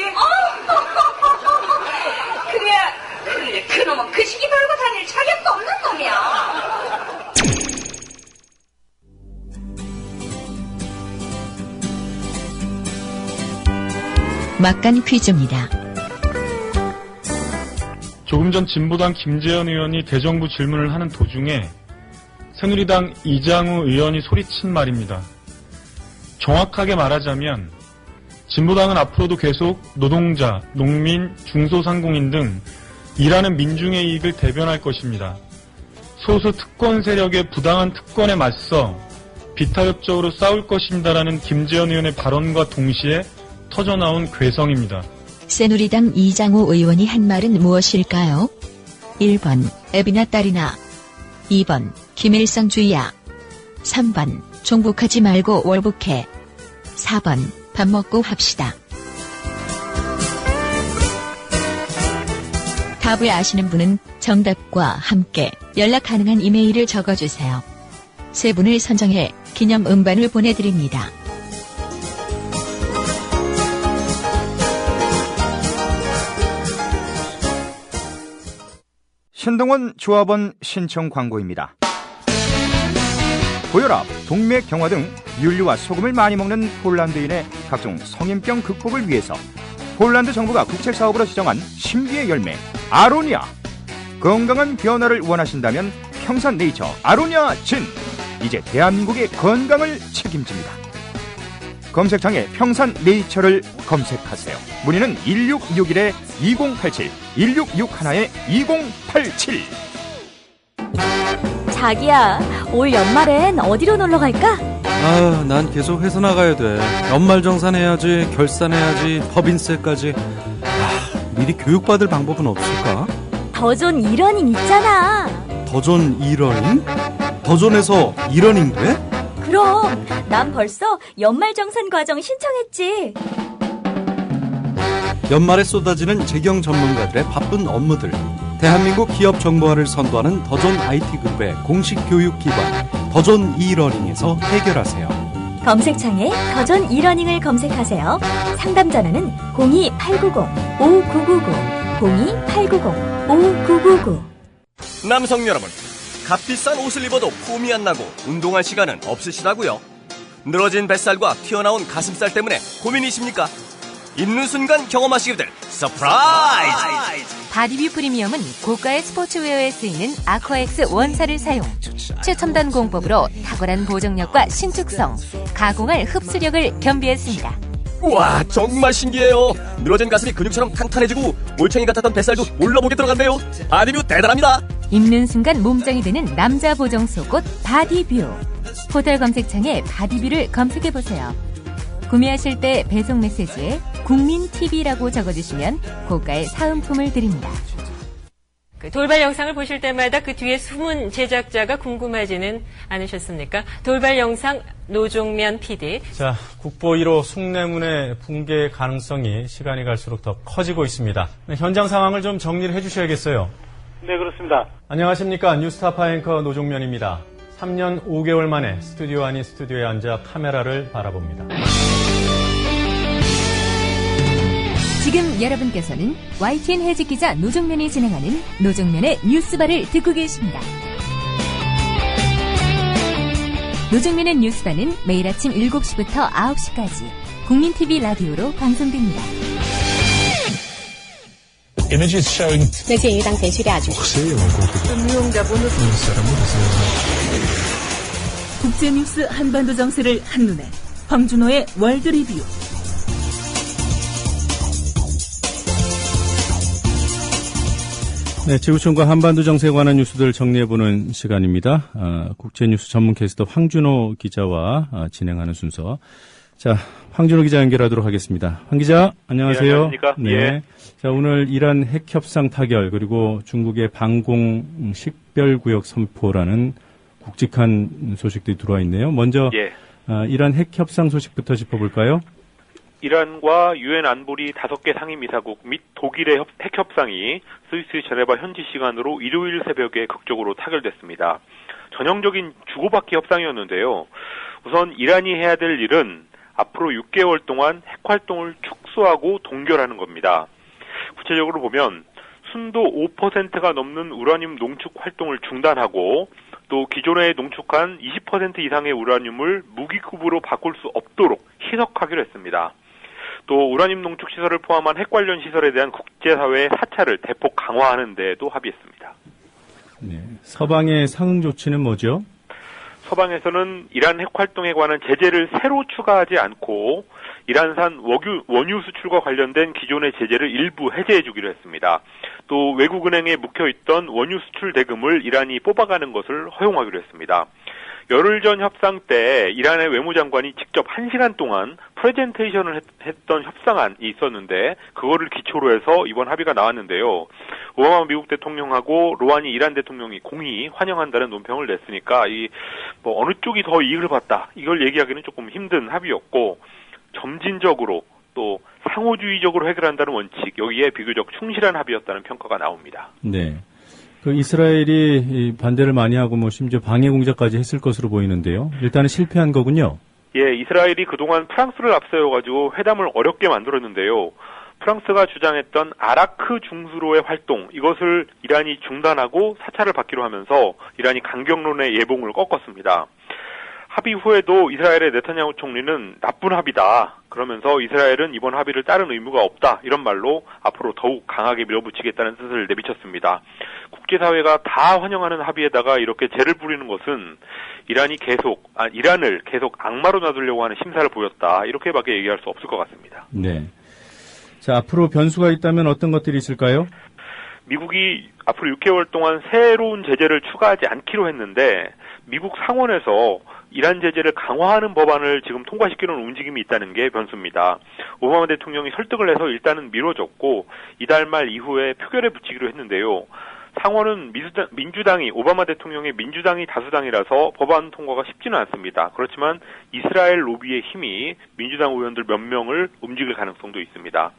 그래, 그놈은 그 시기 걸고 다닐 자격도 없는 놈이야. 막간 퀴즈입니다. 조금 전 진보당 김재현 의원이 대정부 질문을 하는 도중에 새누리당 이장우 의원이 소리친 말입니다. 정확하게 말하자면 진보당은 앞으로도 계속 노동자, 농민, 중소상공인 등 일하는 민중의 이익을 대변할 것입니다. 소수 특권 세력의 부당한 특권에 맞서 비타협적으로 싸울 것입니다라는 김재현 의원의 발언과 동시에 터져나온 괴성입니다. 새누리당 이장우 의원이 한 말은 무엇일까요? 1번 애비나 딸이나 2번 김일성주의야 3번 종북하지 말고 월북해 4번 밥 먹고 합시다. 답을 아시는 분은 정답과 함께 연락 가능한 이메일을 적어주세요. 세 분을 선정해 기념 음반을 보내드립니다. 신동원 조합원 신청 광고입니다. 고혈압, 동맥 경화 등 윤류와 소금을 많이 먹는 폴란드인의 각종 성인병 극복을 위해서 폴란드 정부가 국책사업으로 지정한 신비의 열매 아로니아. 건강한 변화를 원하신다면 평산네이처 아로니아 진. 이제 대한민국의 건강을 책임집니다. 검색창에 평산네이처를 검색하세요. 문의는 1661-2087 1661-2087. 자기야, 올 연말엔 어디로 놀러 갈까? 아, 난 계속 회사 나가야 돼. 연말정산해야지, 결산해야지, 법인세까지. 미리 교육받을 방법은 없을까? 더존 이러닝 있잖아. 더존 이러닝? 더존에서 이러닝 돼? 그럼 난 벌써 연말정산 과정 신청했지. 연말에 쏟아지는 재경 전문가들의 바쁜 업무들. 대한민국 기업 정보화를 선도하는 더존 IT그룹의 공식 교육기관 더존 이러닝에서 해결하세요. 검색창에 더존 이러닝을 검색하세요. 상담 전화는 02-890-5999 02-890-5999. 남성 여러분, 값비싼 옷을 입어도 폼이 안 나고 운동할 시간은 없으시다고요? 늘어진 뱃살과 튀어나온 가슴살 때문에 고민이십니까? 입는 순간 경험하시게 될 서프라이즈! 바디뷰 프리미엄은 고가의 스포츠웨어에 쓰이는 아쿠아엑스 원사를 사용, 최첨단 공법으로 탁월한 보정력과 신축성, 가공할 흡수력을 겸비했습니다. 우와, 정말 신기해요. 늘어진 가슴이 근육처럼 탄탄해지고 올챙이 같았던 뱃살도 올라보게 들어간대요. 바디뷰 대단합니다. 입는 순간 몸짱이 되는 남자 보정 속옷 바디뷰. 포털 검색창에 바디뷰를 검색해보세요. 구매하실 때 배송 메시지에 국민TV라고 적어주시면 고가의 사은품을 드립니다. 그 돌발 영상을 보실 때마다 그 뒤에 숨은 제작자가 궁금하지는 않으셨습니까? 돌발 영상 노종면 PD. 자, 국보 1호 숭례문의 붕괴 가능성이 시간이 갈수록 더 커지고 있습니다. 현장 상황을 좀 정리를 해주셔야겠어요. 네, 그렇습니다. 안녕하십니까. 뉴스타파 앵커 노종면입니다. 3년 5개월 만에 스튜디오 아닌 스튜디오에 앉아 카메라를 바라봅니다. 지금 여러분께서는 YTN 해직 기자 노종면이 진행하는 노종면의 뉴스바를 듣고 계십니다. 노종면의 뉴스바는 매일 아침 7시부터 9시까지 국민TV 라디오로 방송됩니다.最近一档连续俩剧。 국제뉴스 한반도 정세를 한눈에 황준호의 월드 리뷰. 네, 지구촌과 한반도 정세에 관한 뉴스들 정리해보는 시간입니다. 국제뉴스 전문 캐스터 황준호 기자와 진행하는 순서. 자, 황준호 기자 연결하도록 하겠습니다. 황 기자, 안녕하세요. 네, 안녕하십니까? 네. 예. 자, 오늘 이란 핵협상 타결 그리고 중국의 방공 식별구역 선포라는 굵직한 소식들이 들어와 있네요. 먼저 이란 핵협상 소식부터 짚어볼까요? 이란과 유엔 안보리 5개 상임이사국 및 독일의 핵협상이 스위스 제네바 현지 시간으로 일요일 새벽에 극적으로 타결됐습니다. 전형적인 주고받기 협상이었는데요. 우선 이란이 해야 될 일은 앞으로 6개월 동안 핵활동을 축소하고 동결하는 겁니다. 구체적으로 보면 순도 5%가 넘는 우라늄 농축 활동을 중단하고 또 기존에 농축한 20% 이상의 우라늄을 무기급으로 바꿀 수 없도록 희석하기로 했습니다. 또 우라늄 농축 시설을 포함한 핵 관련 시설에 대한 국제사회의 사찰을 대폭 강화하는 데에도 합의했습니다. 네. 서방의 상응 조치는 뭐죠? 서방에서는 이란 핵 활동에 관한 제재를 새로 추가하지 않고 이란산 원유 수출과 관련된 기존의 제재를 일부 해제해 주기로 했습니다. 또 외국은행에 묵혀있던 원유 수출 대금을 이란이 뽑아가는 것을 허용하기로 했습니다. 열흘 전 협상 때 이란의 외무장관이 직접 1시간 동안 프레젠테이션을 했던 협상안이 있었는데 그거를 기초로 해서 이번 합의가 나왔는데요. 오바마 미국 대통령하고 로하니 이란 대통령이 공히 환영한다는 논평을 냈으니까 어느 쪽이 더 이익을 봤다 이걸 얘기하기는 조금 힘든 합의였고 점진적으로 또 상호주의적으로 해결한다는 원칙 여기에 비교적 충실한 합의였다는 평가가 나옵니다. 네. 그 이스라엘이 반대를 많이 하고 심지어 방해 공작까지 했을 것으로 보이는데요. 일단은 실패한 거군요. 예, 이스라엘이 그동안 프랑스를 앞세워가지고 회담을 어렵게 만들었는데요. 프랑스가 주장했던 아라크 중수로의 활동 이것을 이란이 중단하고 사찰을 받기로 하면서 이란이 강경론의 예봉을 꺾었습니다. 합의 후에도 이스라엘의 네타냐후 총리는 나쁜 합의다. 그러면서 이스라엘은 이번 합의를 따른 의무가 없다. 이런 말로 앞으로 더욱 강하게 밀어붙이겠다는 뜻을 내비쳤습니다. 국제사회가 다 환영하는 합의에다가 이렇게 재를 부리는 것은 이란을 계속 악마로 놔두려고 하는 심사를 보였다. 이렇게밖에 얘기할 수 없을 것 같습니다. 네. 자, 앞으로 변수가 있다면 어떤 것들이 있을까요? 미국이 앞으로 6개월 동안 새로운 제재를 추가하지 않기로 했는데 미국 상원에서 이란 제재를 강화하는 법안을 지금 통과시키는 움직임이 있다는 게 변수입니다. 오바마 대통령이 설득을 해서 일단은 미뤄졌고 이달 말 이후에 표결에 붙이기로 했는데요. 상원은 민주당이 오바마 대통령의 민주당이 다수당이라서 법안 통과가 쉽지는 않습니다. 그렇지만 이스라엘 로비의 힘이 민주당 의원들 몇 명을 움직일 가능성도 있습니다.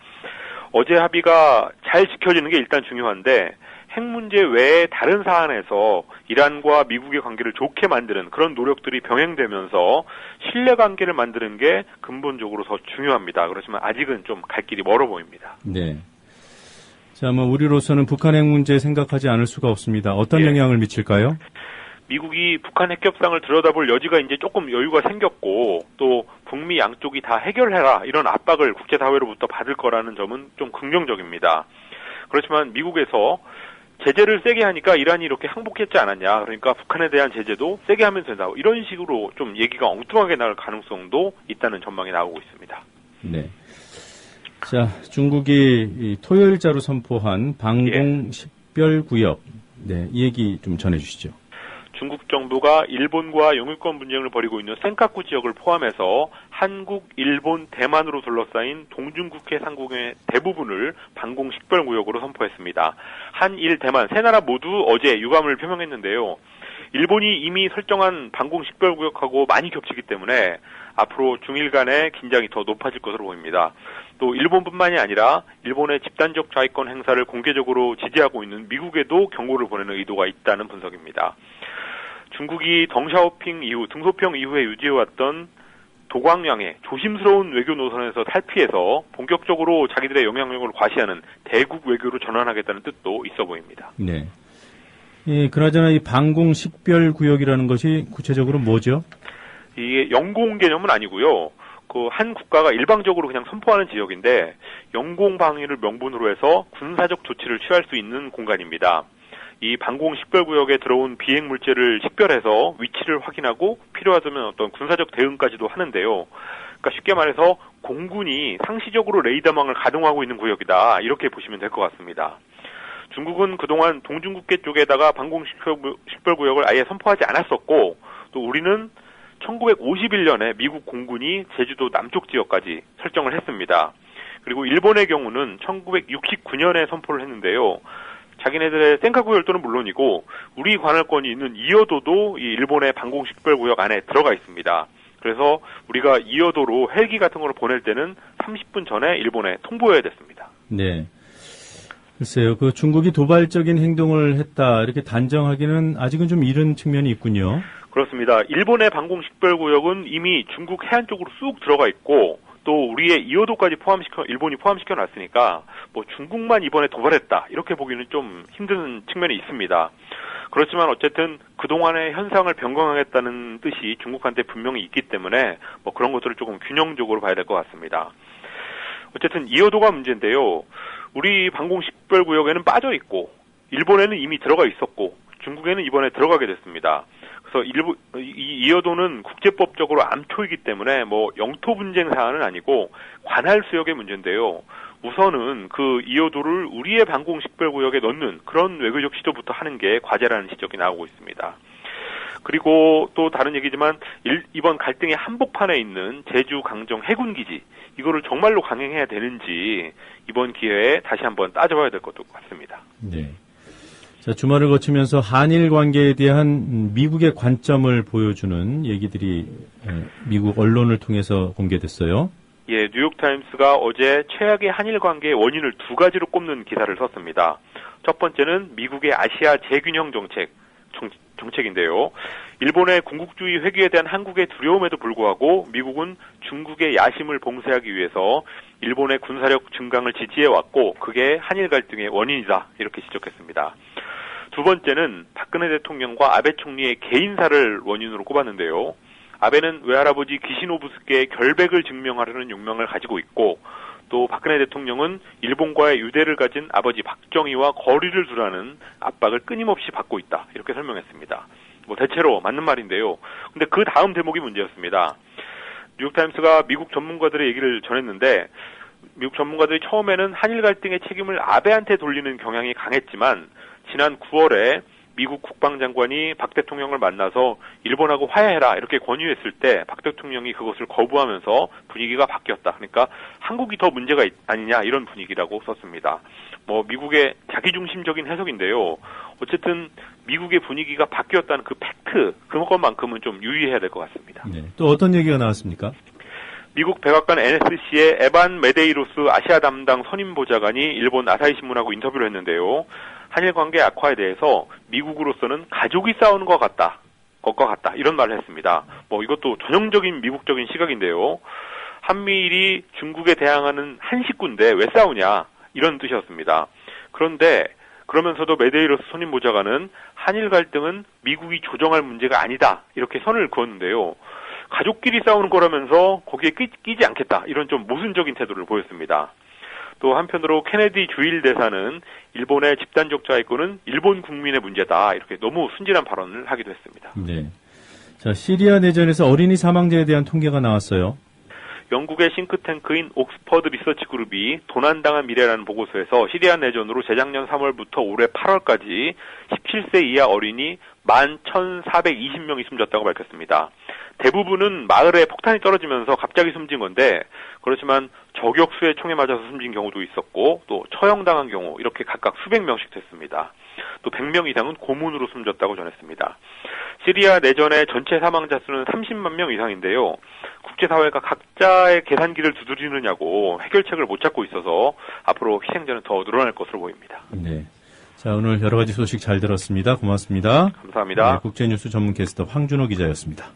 어제 합의가 잘 지켜지는 게 일단 중요한데 핵 문제 외에 다른 사안에서 이란과 미국의 관계를 좋게 만드는 그런 노력들이 병행되면서 신뢰관계를 만드는 게 근본적으로 더 중요합니다. 그렇지만 아직은 좀 갈 길이 멀어 보입니다. 네. 자, 우리로서는 북한 핵 문제 생각하지 않을 수가 없습니다. 어떤 영향을 미칠까요? 미국이 북한 핵 협상을 들여다볼 여지가 이제 조금 여유가 생겼고 또 북미 양쪽이 다 해결해라 이런 압박을 국제사회로부터 받을 거라는 점은 좀 긍정적입니다. 그렇지만 미국에서 제재를 세게 하니까 이란이 이렇게 항복했지 않았냐. 그러니까 북한에 대한 제재도 세게 하면 된다. 이런 식으로 좀 얘기가 엉뚱하게 나올 가능성도 있다는 전망이 나오고 있습니다. 네. 자, 중국이 토요일자로 선포한 방공 식별구역. 네, 이 얘기 좀 전해주시죠. 중국 정부가 일본과 영유권 분쟁을 벌이고 있는 센카쿠 지역을 포함해서 한국, 일본, 대만으로 둘러싸인 동중국해 상공의 대부분을 방공 식별구역으로 선포했습니다. 한일, 대만 세 나라 모두 어제 유감을 표명했는데요. 일본이 이미 설정한 방공 식별구역하고 많이 겹치기 때문에 앞으로 중일 간의 긴장이 더 높아질 것으로 보입니다. 또 일본뿐만이 아니라 일본의 집단적 자위권 행사를 공개적으로 지지하고 있는 미국에도 경고를 보내는 의도가 있다는 분석입니다. 중국이 덩샤오핑 이후 등소평 이후에 유지해왔던 도광양의 조심스러운 외교 노선에서 탈피해서 본격적으로 자기들의 영향력을 과시하는 대국 외교로 전환하겠다는 뜻도 있어 보입니다. 네. 그나저나 이 방공 식별 구역이라는 것이 구체적으로 뭐죠? 이게 영공 개념은 아니고요. 그 한 국가가 일방적으로 그냥 선포하는 지역인데 영공 방위를 명분으로 해서 군사적 조치를 취할 수 있는 공간입니다. 이 방공 식별구역에 들어온 비행 물체를 식별해서 위치를 확인하고 필요하다면 어떤 군사적 대응까지도 하는데요. 그러니까 쉽게 말해서 공군이 상시적으로 레이더망을 가동하고 있는 구역이다. 이렇게 보시면 될 것 같습니다. 중국은 그동안 동중국해 쪽에다가 방공 식별구역을 아예 선포하지 않았었고 또 우리는 1951년에 미국 공군이 제주도 남쪽 지역까지 설정을 했습니다. 그리고 일본의 경우는 1969년에 선포를 했는데요. 자기네들의 센카쿠 열도는 물론이고 우리 관할권이 있는 이어도도 이 일본의 방공 식별구역 안에 들어가 있습니다. 그래서 우리가 이어도로 헬기 같은 걸 보낼 때는 30분 전에 일본에 통보해야 됐습니다. 네. 글쎄요, 중국이 도발적인 행동을 했다 이렇게 단정하기는 아직은 좀 이른 측면이 있군요. 그렇습니다. 일본의 방공식별구역은 이미 중국 해안 쪽으로 쑥 들어가 있고 또 우리의 이어도까지 일본이 포함시켜 놨으니까 뭐 중국만 이번에 도발했다 이렇게 보기는 좀 힘든 측면이 있습니다. 그렇지만 어쨌든 그동안의 현상을 변경하겠다는 뜻이 중국한테 분명히 있기 때문에 뭐 그런 것들을 조금 균형적으로 봐야 될 것 같습니다. 어쨌든 이어도가 문제인데요. 우리 방공식별구역에는 빠져 있고 일본에는 이미 들어가 있었고 중국에는 이번에 들어가게 됐습니다. 그래서 이 이어도는 국제법적으로 암초이기 때문에 뭐 영토 분쟁 사안은 아니고 관할 수역의 문제인데요. 우선은 그 이어도를 우리의 방공식별구역에 넣는 그런 외교적 시도부터 하는 게 과제라는 지적이 나오고 있습니다. 그리고 또 다른 얘기지만 이번 갈등의 한복판에 있는 제주 강정 해군기지 이거를 정말로 강행해야 되는지 이번 기회에 다시 한번 따져봐야 될 것도 같습니다. 네. 자, 주말을 거치면서 한일 관계에 대한 미국의 관점을 보여주는 얘기들이 미국 언론을 통해서 공개됐어요. 예, 뉴욕타임스가 어제 최악의 한일 관계의 원인을 두 가지로 꼽는 기사를 썼습니다. 첫 번째는 미국의 아시아 재균형 정책인데요. 일본의 군국주의 회귀에 대한 한국의 두려움에도 불구하고 미국은 중국의 야심을 봉쇄하기 위해서 일본의 군사력 증강을 지지해왔고 그게 한일 갈등의 원인이다 이렇게 지적했습니다. 두 번째는 박근혜 대통령과 아베 총리의 개인사를 원인으로 꼽았는데요. 아베는 외할아버지 기시노부스케의 결백을 증명하려는 욕망을 가지고 있고 또 박근혜 대통령은 일본과의 유대를 가진 아버지 박정희와 거리를 두라는 압박을 끊임없이 받고 있다. 이렇게 설명했습니다. 뭐 대체로 맞는 말인데요. 근데 그 다음 대목이 문제였습니다. 뉴욕타임스가 미국 전문가들의 얘기를 전했는데 미국 전문가들이 처음에는 한일 갈등의 책임을 아베한테 돌리는 경향이 강했지만 지난 9월에 미국 국방장관이 박 대통령을 만나서 일본하고 화해해라 이렇게 권유했을 때 박 대통령이 그것을 거부하면서 분위기가 바뀌었다. 그러니까 한국이 더 문제가 아니냐 이런 분위기라고 썼습니다. 뭐 미국의 자기중심적인 해석인데요. 어쨌든 미국의 분위기가 바뀌었다는 그 팩트 그것만큼은 좀 유의해야 될 것 같습니다. 네. 또 어떤 얘기가 나왔습니까? 미국 백악관 NSC의 에반 메데이로스 아시아 담당 선임보좌관이 일본 아사히신문하고 인터뷰를 했는데요. 한일 관계 악화에 대해서 미국으로서는 가족이 싸우는 것과 같다 이런 말을 했습니다. 뭐 이것도 전형적인 미국적인 시각인데요. 한미일이 중국에 대항하는 한 식구인데 왜 싸우냐 이런 뜻이었습니다. 그런데 그러면서도 메데이로스 선임보좌관은 한일 갈등은 미국이 조정할 문제가 아니다 이렇게 선을 그었는데요. 가족끼리 싸우는 거라면서 거기에 끼지 않겠다 이런 좀 모순적인 태도를 보였습니다. 또 한편으로 케네디 주일 대사는 일본의 집단적 자위권은 일본 국민의 문제다 이렇게 너무 순진한 발언을 하기도 했습니다. 네. 자, 시리아 내전에서 어린이 사망자에 대한 통계가 나왔어요. 영국의 싱크탱크인 옥스퍼드 리서치 그룹이 도난당한 미래라는 보고서에서 시리아 내전으로 재작년 3월부터 올해 8월까지 17세 이하 어린이 11,420명이 숨졌다고 밝혔습니다. 대부분은 마을에 폭탄이 떨어지면서 갑자기 숨진 건데 그렇지만 저격수의 총에 맞아서 숨진 경우도 있었고 또 처형당한 경우 이렇게 각각 수백 명씩 됐습니다. 또 100명 이상은 고문으로 숨졌다고 전했습니다. 시리아 내전의 전체 사망자 수는 30만 명 이상인데요. 국제사회가 각자의 계산기를 두드리느냐고 해결책을 못 찾고 있어서 앞으로 희생자는 더 늘어날 것으로 보입니다. 네. 자, 오늘 여러 가지 소식 잘 들었습니다. 고맙습니다. 감사합니다. 네, 국제뉴스 전문 캐스터 황준호 기자였습니다.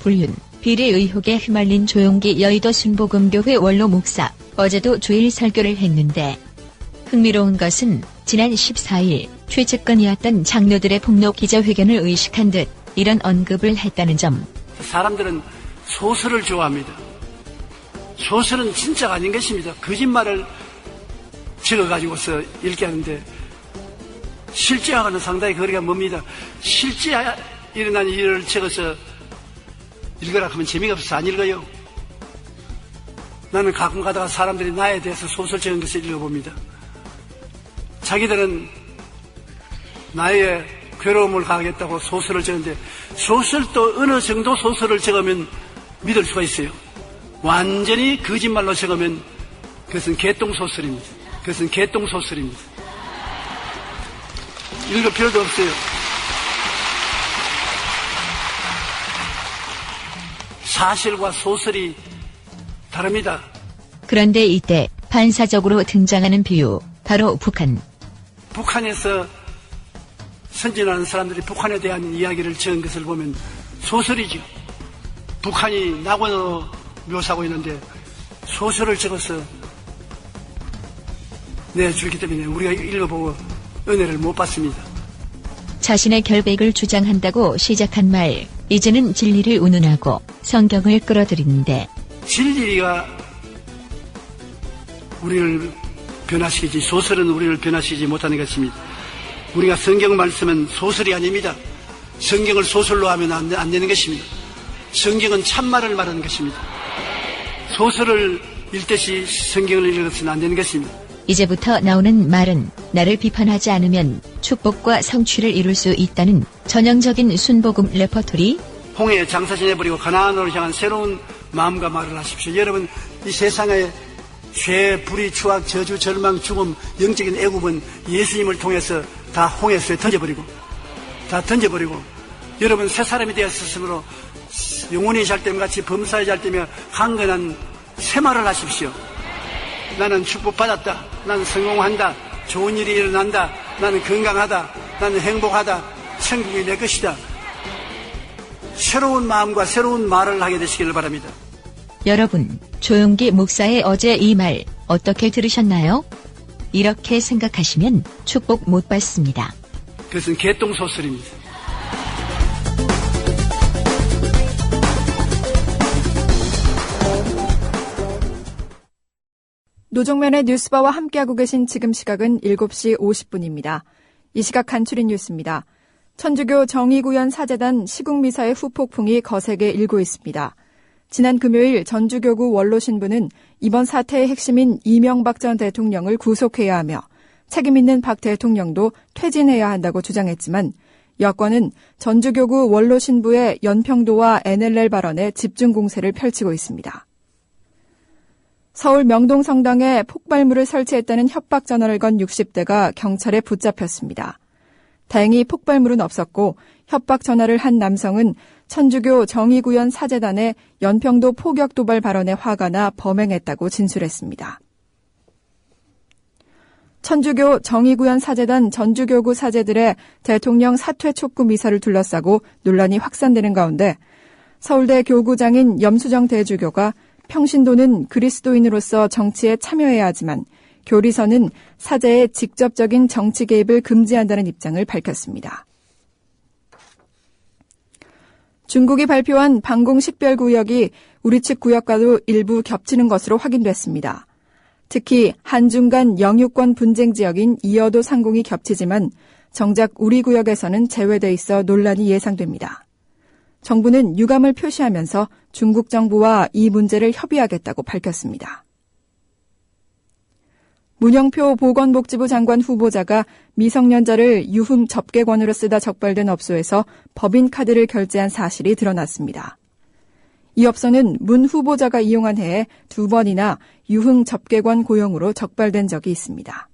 불륜, 비리 의혹에 휘말린 조용기 여의도 순복음교회 원로 목사, 어제도 주일 설교를 했는데 흥미로운 것은 지난 14일 최측근이었던 장로들의 폭로 기자회견을 의식한 듯 이런 언급을 했다는 점. 사람들은 소설을 좋아합니다. 소설은 진짜가 아닌 것입니다. 거짓말을 적어가지고서 읽게 하는데 실제하고는 상당히 거리가 멉니다. 실제 일어난 일을 적어서 읽으라 하면 재미가 없어서 안 읽어요. 나는 가끔 가다가 사람들이 나에 대해서 소설 적은 것을 읽어봅니다. 자기들은 나의 괴로움을 가하겠다고 소설을 적는데 소설도 어느 정도 소설을 적으면 믿을 수가 있어요. 완전히 거짓말로 적으면 그것은 개똥소설입니다. 그것은 개똥소설입니다. 읽을 필요도 없어요. 사실과 소설이 다릅니다. 그런데 이때 반사적으로 등장하는 비유, 바로 북한. 북한에서 선진하는 사람들이 북한에 대한 이야기를 적은 것을 보면 소설이죠. 북한이 낙원으로 묘사하고 있는데 소설을 적어서 내주기 때문에 우리가 읽어보고 은혜를 못 받습니다. 자신의 결백을 주장한다고 시작한 말, 이제는 진리를 운운하고 성경을 끌어들이는데 진리가 우리를 변화시키지 소설은 우리를 변화시키지 못하는 것입니다. 우리가 성경 말씀은 소설이 아닙니다. 성경을 소설로 하면 안 되는 것입니다. 성경은 참말을 말하는 것입니다. 소설을 읽듯이 성경을 읽어서는 안 되는 것입니다. 이제부터 나오는 말은 나를 비판하지 않으면 축복과 성취를 이룰 수 있다는 전형적인 순복음 레퍼토리. 홍해 장사 지내버리고 가나안으로 향한 새로운 마음과 말을 하십시오. 여러분, 이 세상에 죄, 불의, 추악, 저주, 절망, 죽음, 영적인 애굽은 예수님을 통해서 다 홍해수에 던져버리고 여러분 새 사람이 되었으므로 영혼이 잘됨 같이 범사에 잘되며 강건한 새말을 하십시오. 나는 축복받았다. 나는 성공한다. 좋은 일이 일어난다. 나는 건강하다. 나는 행복하다. 천국이 내 것이다. 새로운 마음과 새로운 말을 하게 되시기를 바랍니다. 여러분, 조용기 목사의 어제 이 말 어떻게 들으셨나요? 이렇게 생각하시면 축복 못 받습니다. 그것은 개똥소설입니다. 노종면의 뉴스바와 함께하고 계신 지금 시각은 7시 50분입니다. 이 시각 간추린 뉴스입니다. 천주교 정의구현 사제단 시국미사의 후폭풍이 거세게 일고 있습니다. 지난 금요일 전주교구 원로신부는 이번 사태의 핵심인 이명박 전 대통령을 구속해야 하며 책임있는 박 대통령도 퇴진해야 한다고 주장했지만 여권은 전주교구 원로신부의 연평도와 NLL 발언에 집중 공세를 펼치고 있습니다. 서울 명동성당에 폭발물을 설치했다는 협박 전화를 건 60대가 경찰에 붙잡혔습니다. 다행히 폭발물은 없었고 협박 전화를 한 남성은 천주교 정의구현 사제단의 연평도 포격 도발 발언에 화가 나 범행했다고 진술했습니다. 천주교 정의구현 사제단 전주교구 사제들의 대통령 사퇴 촉구 미사를 둘러싸고 논란이 확산되는 가운데 서울대 교구장인 염수정 대주교가 평신도는 그리스도인으로서 정치에 참여해야 하지만 교리서는 사제의 직접적인 정치 개입을 금지한다는 입장을 밝혔습니다. 중국이 발표한 방공식별구역이 우리 측 구역과도 일부 겹치는 것으로 확인됐습니다. 특히 한중 간 영유권 분쟁 지역인 이어도 상공이 겹치지만 정작 우리 구역에서는 제외돼 있어 논란이 예상됩니다. 정부는 유감을 표시하면서 중국 정부와 이 문제를 협의하겠다고 밝혔습니다. 문영표 보건복지부 장관 후보자가 미성년자를 유흥 접객원으로 쓰다 적발된 업소에서 법인카드를 결제한 사실이 드러났습니다. 이 업소는 문 후보자가 이용한 해에 2번이나 유흥 접객원 고용으로 적발된 적이 있습니다.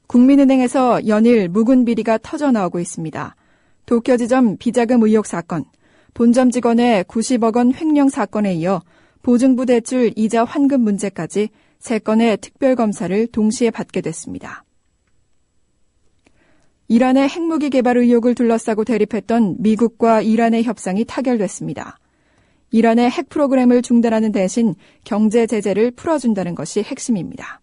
국민은행에서 연일 묵은 비리가 터져나오고 있습니다. 도쿄지점 비자금 의혹 사건, 본점 직원의 90억 원 횡령 사건에 이어 보증부 대출 이자 환급 문제까지 3건의 특별검사를 동시에 받게 됐습니다. 이란의 핵무기 개발 의혹을 둘러싸고 대립했던 미국과 이란의 협상이 타결됐습니다. 이란의 핵 프로그램을 중단하는 대신 경제 제재를 풀어준다는 것이 핵심입니다.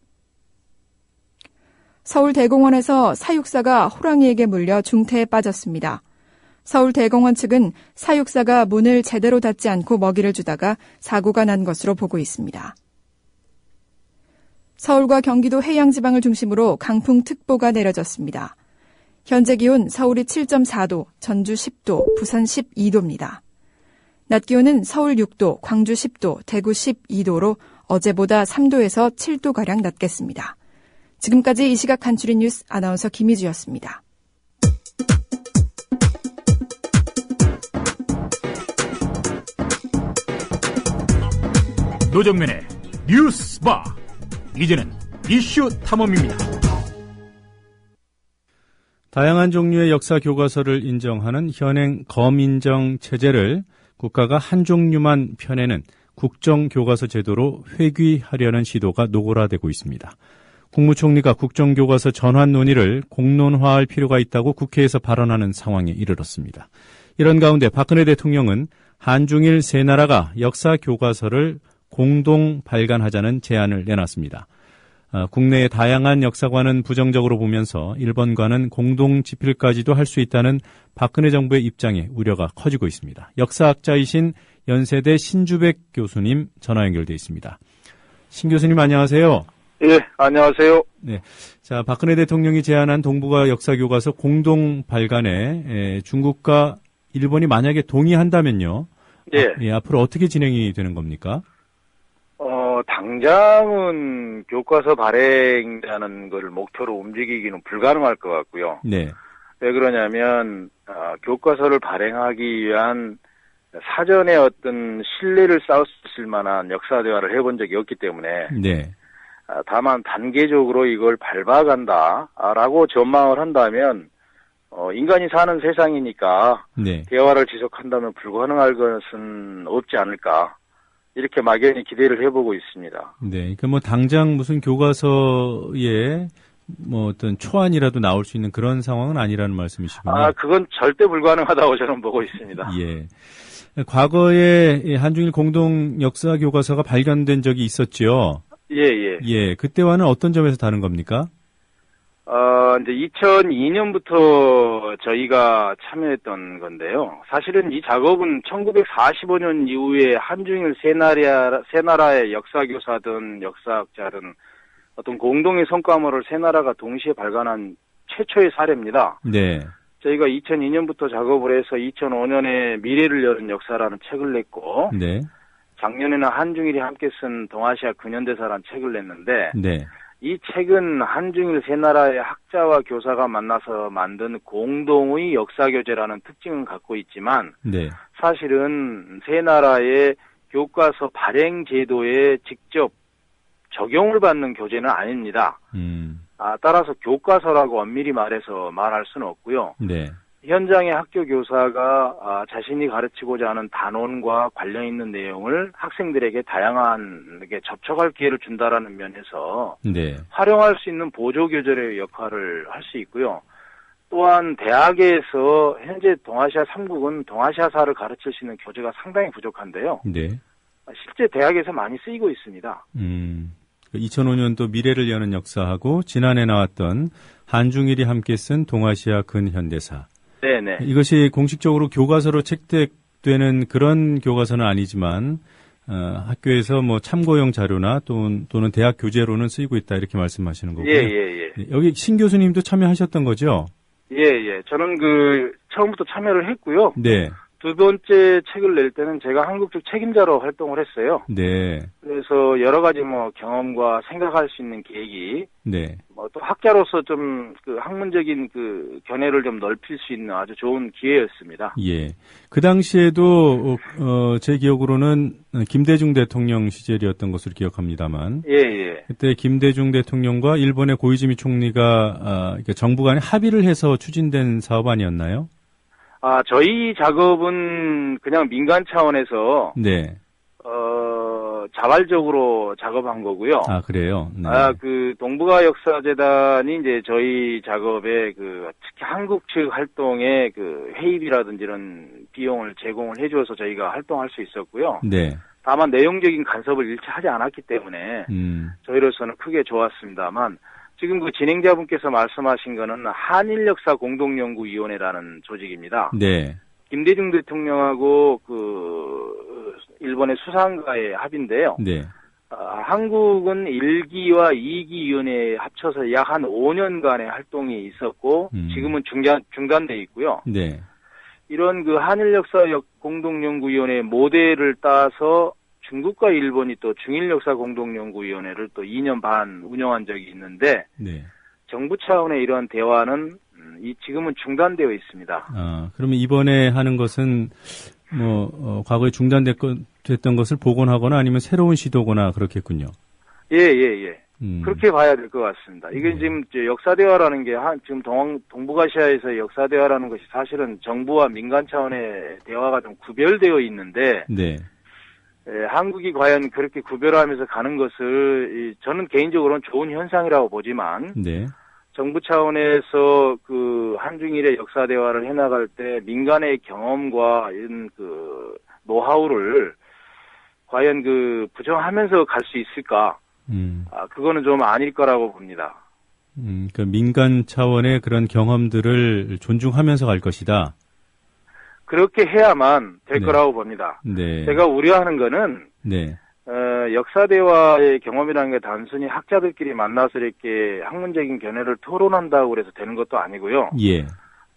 서울대공원에서 사육사가 호랑이에게 물려 중태에 빠졌습니다. 서울대공원 측은 사육사가 문을 제대로 닫지 않고 먹이를 주다가 사고가 난 것으로 보고 있습니다. 서울과 경기도 해양지방을 중심으로 강풍특보가 내려졌습니다. 현재 기온 서울이 7.4도, 전주 10도, 부산 12도입니다. 낮 기온은 서울 6도, 광주 10도, 대구 12도로 어제보다 3도에서 7도가량 낮겠습니다. 지금까지 이 시각 간추린 뉴스 아나운서 김희주였습니다. 노정면의 뉴스바. 이제는 이슈 탐험입니다. 다양한 종류의 역사 교과서를 인정하는 현행 검인정 체제를 국가가 한 종류만 펴내는 국정교과서 제도로 회귀하려는 시도가 노골화되고 있습니다. 국무총리가 국정교과서 전환 논의를 공론화할 필요가 있다고 국회에서 발언하는 상황에 이르렀습니다. 이런 가운데 박근혜 대통령은 한중일 세 나라가 역사 교과서를 공동 발간하자는 제안을 내놨습니다. 국내의 다양한 역사관은 부정적으로 보면서 일본과는 공동 집필까지도 할 수 있다는 박근혜 정부의 입장에 우려가 커지고 있습니다. 역사학자이신 연세대 신주백 교수님 전화 연결돼 있습니다. 신 교수님 안녕하세요. 예, 안녕하세요. 네, 자 박근혜 대통령이 제안한 동북아 역사교과서 공동 발간에 중국과 일본이 만약에 동의한다면요. 예. 앞으로 어떻게 진행이 되는 겁니까? 당장은 교과서 발행하는 걸 목표로 움직이기는 불가능할 것 같고요. 네. 왜 그러냐면 교과서를 발행하기 위한 사전에 어떤 신뢰를 쌓을 수 있을 만한 역사 대화를 해본 적이 없기 때문에 네. 다만 단계적으로 이걸 밟아간다라고 전망을 한다면 인간이 사는 세상이니까 네. 대화를 지속한다면 불가능할 것은 없지 않을까. 이렇게 막연히 기대를 해보고 있습니다. 네, 그러니까 뭐 당장 무슨 교과서에 뭐 어떤 초안이라도 나올 수 있는 그런 상황은 아니라는 말씀이시군요. 그건 절대 불가능하다고 저는 보고 있습니다. 예. 과거에 한중일 공동 역사 교과서가 발견된 적이 있었죠. 예. 예, 그때와는 어떤 점에서 다른 겁니까? 이제 2002년부터 저희가 참여했던 건데요. 사실은 이 작업은 1945년 이후에 한중일 세 나라의 역사교사든 역사학자든 어떤 공동의 성과물을 세 나라가 동시에 발간한 최초의 사례입니다. 네. 저희가 2002년부터 작업을 해서 2005년에 미래를 여는 역사라는 책을 냈고, 네. 작년에는 한중일이 함께 쓴 동아시아 근현대사라는 책을 냈는데, 네. 이 책은 한중일 세 나라의 학자와 교사가 만나서 만든 공동의 역사교재라는 특징은 갖고 있지만 네. 사실은 세 나라의 교과서 발행 제도에 직접 적용을 받는 교재는 아닙니다. 따라서 교과서라고 엄밀히 말해서 말할 수는 없고요. 네. 현장의 학교 교사가 자신이 가르치고자 하는 단원과 관련 있는 내용을 학생들에게 다양하게 접촉할 기회를 준다라는 면에서 네. 활용할 수 있는 보조교재의 역할을 할 수 있고요. 또한 대학에서 현재 동아시아 3국은 동아시아사를 가르칠 수 있는 교재가 상당히 부족한데요. 네. 실제 대학에서 많이 쓰이고 있습니다. 2005년도 미래를 여는 역사하고 지난해 나왔던 한중일이 함께 쓴 동아시아 근현대사. 네네. 이것이 공식적으로 교과서로 채택되는 그런 교과서는 아니지만 학교에서 뭐 참고용 자료나 또는 대학 교재로는 쓰이고 있다 이렇게 말씀하시는 거고요. 예. 여기 신 교수님도 참여하셨던 거죠? 예. 저는 처음부터 참여를 했고요. 네. 두 번째 책을 낼 때는 제가 한국 쪽 책임자로 활동을 했어요. 네. 그래서 여러 가지 경험과 생각할 수 있는 계획이 네. 또 학자로서 좀 학문적인 견해를 좀 넓힐 수 있는 아주 좋은 기회였습니다. 예. 그 당시에도 제 기억으로는 김대중 대통령 시절이었던 것으로 기억합니다만. 예. 그때 김대중 대통령과 일본의 고이즈미 총리가 정부 간에 합의를 해서 추진된 사업 아니었나요? 저희 작업은 그냥 민간 차원에서 네. 자발적으로 작업한 거고요. 그래요? 네. 동북아 역사재단이 이제 저희 작업에 특히 한국 측 활동에 회의비라든지 이런 비용을 제공을 해줘서 저희가 활동할 수 있었고요. 네. 다만 내용적인 간섭을 일체 하지 않았기 때문에 저희로서는 크게 좋았습니다만 지금 진행자분께서 말씀하신 거는 한일역사공동연구위원회라는 조직입니다. 네. 김대중 대통령하고 일본의 수상가의 합의인데요. 네. 한국은 1기와 2기 위원회에 합쳐서 약 한 5년간의 활동이 있었고 지금은 중단돼 있고요. 네. 이런 한일역사공동연구위원회 모델을 따서 중국과 일본이 또 중일역사공동연구위원회를 또 2년 반 운영한 적이 있는데 네. 정부 차원의 이러한 대화는 지금은 중단되어 있습니다. 그러면 이번에 하는 것은 과거에 중단됐던 것을 복원하거나 아니면 새로운 시도거나 그렇겠군요. 예. 그렇게 봐야 될 것 같습니다. 이게 지금 역사대화라는 게 지금 동북아시아에서 역사대화라는 것이 사실은 정부와 민간 차원의 대화가 좀 구별되어 있는데 네. 한국이 과연 그렇게 구별하면서 가는 것을 저는 개인적으로는 좋은 현상이라고 보지만 네. 정부 차원에서 그 한중일의 역사 대화를 해나갈 때 민간의 경험과 이런 그 노하우를 과연 그 부정하면서 갈 수 있을까? 그거는 좀 아닐 거라고 봅니다. 그 민간 차원의 그런 경험들을 존중하면서 갈 것이다. 그렇게 해야만 될 네. 거라고 봅니다. 네. 제가 우려하는 거는 네. 역사 대화의 경험이라는 게 단순히 학자들끼리 만나서 이렇게 학문적인 견해를 토론한다고 그래서 되는 것도 아니고요. 예.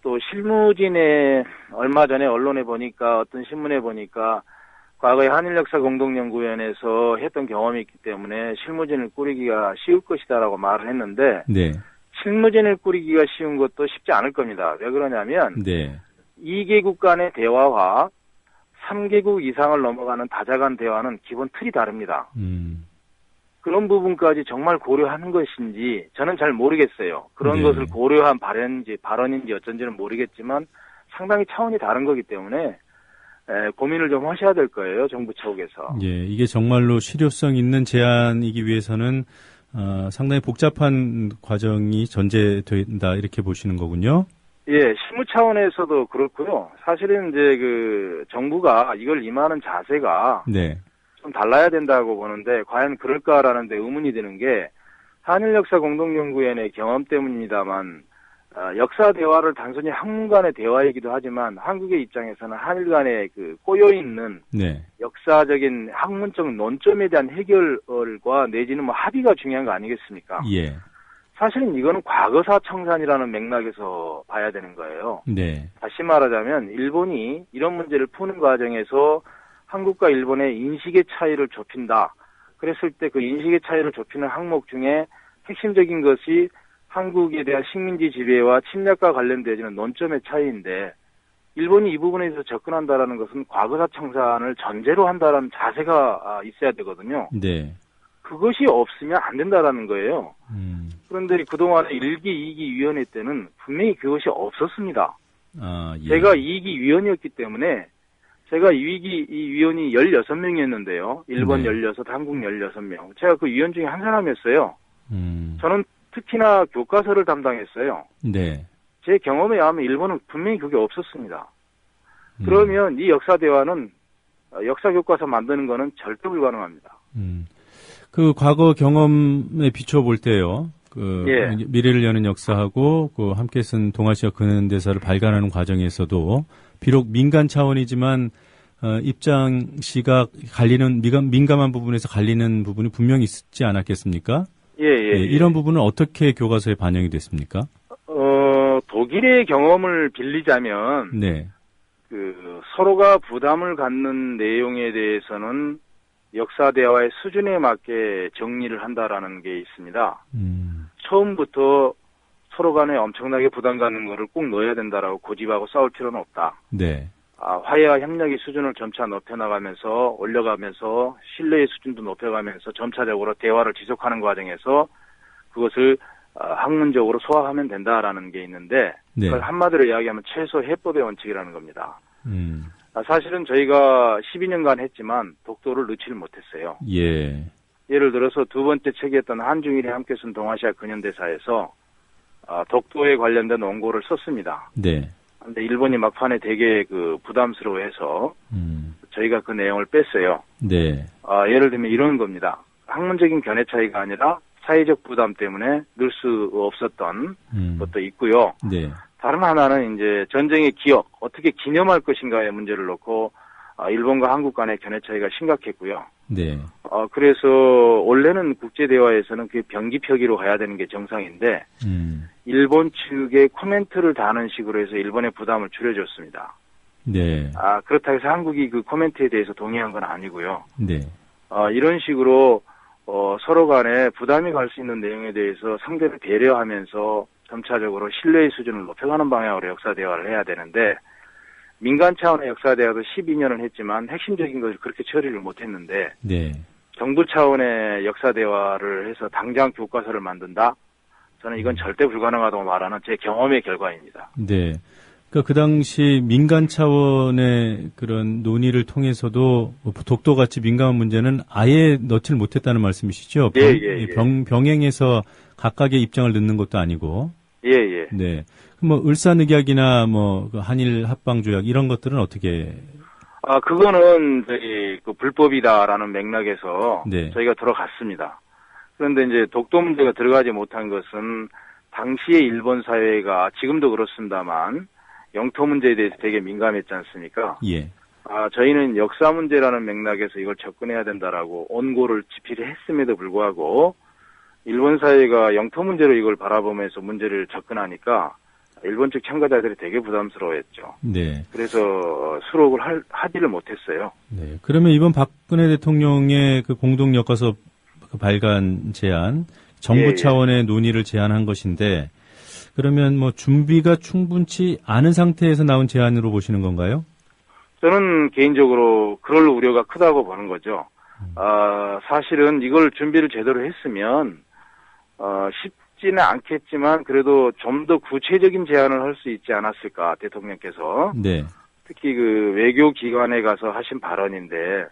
또 실무진에 얼마 전에 언론에 보니까 어떤 신문에 보니까 과거에 한일역사공동연구원에서 했던 경험이 있기 때문에 실무진을 꾸리기가 쉬울 것이다라고 말을 했는데 네. 실무진을 꾸리기가 쉬운 것도 쉽지 않을 겁니다. 왜 그러냐면 네. 2개국 간의 대화와 3개국 이상을 넘어가는 다자간 대화는 기본 틀이 다릅니다. 그런 부분까지 정말 고려하는 것인지 저는 잘 모르겠어요. 그런 네. 것을 고려한 발언인지 어쩐지는 모르겠지만 상당히 차원이 다른 거기 때문에 고민을 좀 하셔야 될 거예요. 정부 측에서. 예, 이게 정말로 실효성 있는 제안이기 위해서는 상당히 복잡한 과정이 전제된다 이렇게 보시는 거군요. 예, 실무 차원에서도 그렇고요. 사실은 이제 그 정부가 이걸 임하는 자세가 네. 좀 달라야 된다고 보는데 과연 그럴까라는 데 의문이 드는 게 한일역사공동연구원의 경험 때문입니다만 역사 대화를 단순히 학문 간의 대화이기도 하지만 한국의 입장에서는 한일 간의 그 꼬여있는 네. 역사적인 학문적 논점에 대한 해결과 내지는 뭐 합의가 중요한 거 아니겠습니까? 예. 사실은 이거는 과거사 청산이라는 맥락에서 봐야 되는 거예요. 네. 다시 말하자면 일본이 이런 문제를 푸는 과정에서 한국과 일본의 인식의 차이를 좁힌다. 그랬을 때 그 인식의 차이를 좁히는 항목 중에 핵심적인 것이 한국에 대한 식민지 지배와 침략과 관련되어지는 논점의 차이인데 일본이 이 부분에 대해서 접근한다라는 것은 과거사 청산을 전제로 한다라는 자세가 있어야 되거든요. 네. 그것이 없으면 안 된다라는 거예요. 그런데 그동안에 1기, 2기 위원회 때는 분명히 그것이 없었습니다. 예. 제가 2기 위원이었기 때문에 제가 2기 위원이 16명이었는데요. 일본 네. 16, 한국 16명. 제가 그 위원 중에 한 사람이었어요. 저는 특히나 교과서를 담당했어요. 네. 제 경험에 의하면 일본은 분명히 그게 없었습니다. 그러면 이 역사 대화는 역사 교과서 만드는 거는 절대 불가능합니다. 그 과거 경험에 비춰볼 때요. 예. 미래를 여는 역사하고 그 함께 쓴 동아시아 근현대사를 발간하는 과정에서도 비록 민간 차원이지만 입장 시각 갈리는 민감한 부분에서 갈리는 부분이 분명히 있지 않았겠습니까? 예. 이런 부분은 어떻게 교과서에 반영이 됐습니까? 독일의 경험을 빌리자면 네. 그 서로가 부담을 갖는 내용에 대해서는 역사 대화의 수준에 맞게 정리를 한다라는 게 있습니다. 처음부터 서로 간에 엄청나게 부담 갖는 거를 꼭 넣어야 된다라고 고집하고 싸울 필요는 없다. 네. 화해와 협력의 수준을 점차 높여나가면서 올려가면서 신뢰의 수준도 높여가면서 점차적으로 대화를 지속하는 과정에서 그것을 학문적으로 소화하면 된다라는 게 있는데 네. 그걸 한마디로 이야기하면 최소 해법의 원칙이라는 겁니다. 사실은 저희가 12년간 했지만 독도를 넣지를 못했어요. 예. 예를 들어서 두 번째 책이었던 한중일이 함께 쓴 동아시아 근현대사에서 독도에 관련된 원고를 썼습니다. 네. 근데 일본이 막판에 되게 그 부담스러워해서 저희가 그 내용을 뺐어요. 네. 예를 들면 이런 겁니다. 학문적인 견해 차이가 아니라 사회적 부담 때문에 넣을 수 없었던 것도 있고요. 네. 다른 하나는 이제 전쟁의 기억, 어떻게 기념할 것인가의 문제를 놓고 일본과 한국 간의 견해 차이가 심각했고요. 네. 그래서 원래는 국제대화에서는 그게 병기표기로 가야 되는 게 정상인데 일본 측의 코멘트를 다하는 식으로 해서 일본의 부담을 줄여줬습니다. 네. 그렇다고 해서 한국이 그 코멘트에 대해서 동의한 건 아니고요. 네. 이런 식으로 서로 간에 부담이 갈 수 있는 내용에 대해서 상대를 배려하면서 점차적으로 신뢰의 수준을 높여가는 방향으로 역사 대화를 해야 되는데 민간 차원의 역사 대화도 12년을 했지만 핵심적인 것을 그렇게 처리를 못했는데 네. 정부 차원의 역사 대화를 해서 당장 교과서를 만든다? 저는 이건 절대 불가능하다고 말하는 제 경험의 결과입니다. 네. 그러니까 그 당시 민간 차원의 그런 논의를 통해서도 독도같이 민감한 문제는 아예 넣지를 못했다는 말씀이시죠? 병행해서 각각의 입장을 넣는 것도 아니고. 예. 네. 뭐 울산의약이나 뭐 한일 합방조약 이런 것들은 어떻게? 그거는 저희 그 불법이다라는 맥락에서 네. 저희가 들어갔습니다. 그런데 이제 독도 문제가 들어가지 못한 것은 당시의 일본 사회가 지금도 그렇습니다만 영토 문제에 대해서 되게 민감했지 않습니까? 예. 저희는 역사 문제라는 맥락에서 이걸 접근해야 된다라고 원고를 집필을 했음에도 불구하고 일본 사회가 영토 문제로 이걸 바라보면서 문제를 접근하니까 일본 측 참가자들이 되게 부담스러워했죠. 네. 그래서 수록을 하지를 못했어요. 네. 그러면 이번 박근혜 대통령의 그 공동 역가서 그 발간 제안, 정부 차원의 논의를 제안한 것인데, 그러면 뭐 준비가 충분치 않은 상태에서 나온 제안으로 보시는 건가요? 저는 개인적으로 그럴 우려가 크다고 보는 거죠. 사실은 이걸 준비를 제대로 했으면 쉽지는 않겠지만 그래도 좀 더 구체적인 제안을 할 수 있지 않았을까, 대통령께서. 네. 특히 그 외교기관에 가서 하신 발언인데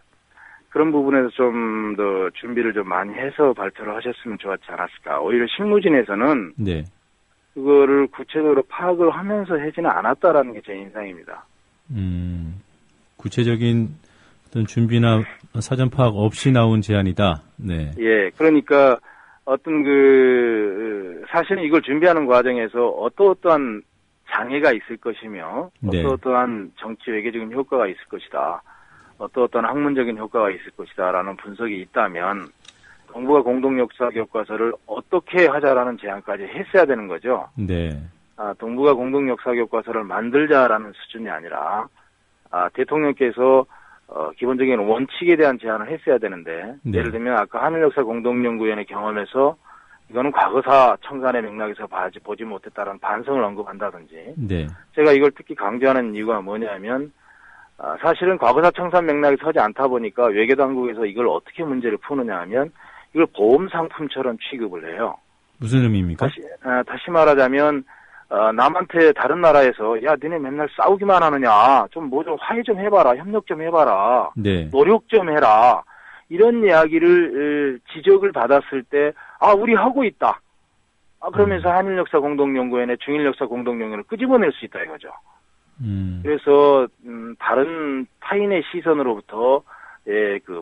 그런 부분에서 좀 더 준비를 좀 많이 해서 발표를 하셨으면 좋았지 않았을까. 오히려 실무진에서는 네. 그거를 구체적으로 파악을 하면서 하지는 않았다라는 게 제 인상입니다. 구체적인 어떤 준비나 사전 파악 없이 나온 제안이다. 네. 예, 그러니까 어떤 사실은 이걸 준비하는 과정에서 어떠한 장애가 있을 것이며 네. 어떠한 정치 외교적인 효과가 있을 것이다. 어떠한 학문적인 효과가 있을 것이다라는 분석이 있다면 정부가 공동역사 교과서를 어떻게 하자라는 제안까지 했어야 되는 거죠. 네. 동북아 공동역사 교과서를 만들자라는 수준이 아니라 대통령께서 기본적인 원칙에 대한 제안을 했어야 되는데 네. 예를 들면 아까 한일역사 공동연구위원회 경험에서 이거는 과거사 청산의 맥락에서 보지 못했다는 반성을 언급한다든지 네. 제가 이걸 특히 강조하는 이유가 뭐냐면 사실은 과거사 청산 맥락이 서지 않다 보니까 외교당국에서 이걸 어떻게 문제를 푸느냐 하면 이걸 보험상품처럼 취급을 해요. 무슨 의미입니까? 다시 말하자면 남한테 다른 나라에서 야 니네 맨날 싸우기만 하느냐 좀 뭐 좀 화해 좀 해봐라 협력 좀 해봐라 네. 노력 좀 해라 이런 이야기를 지적을 받았을 때 우리 하고 있다 그러면서 한일역사 공동연구원의 중일역사 공동연구원을 끄집어낼 수 있다 이거죠. 그래서 다른 타인의 시선으로부터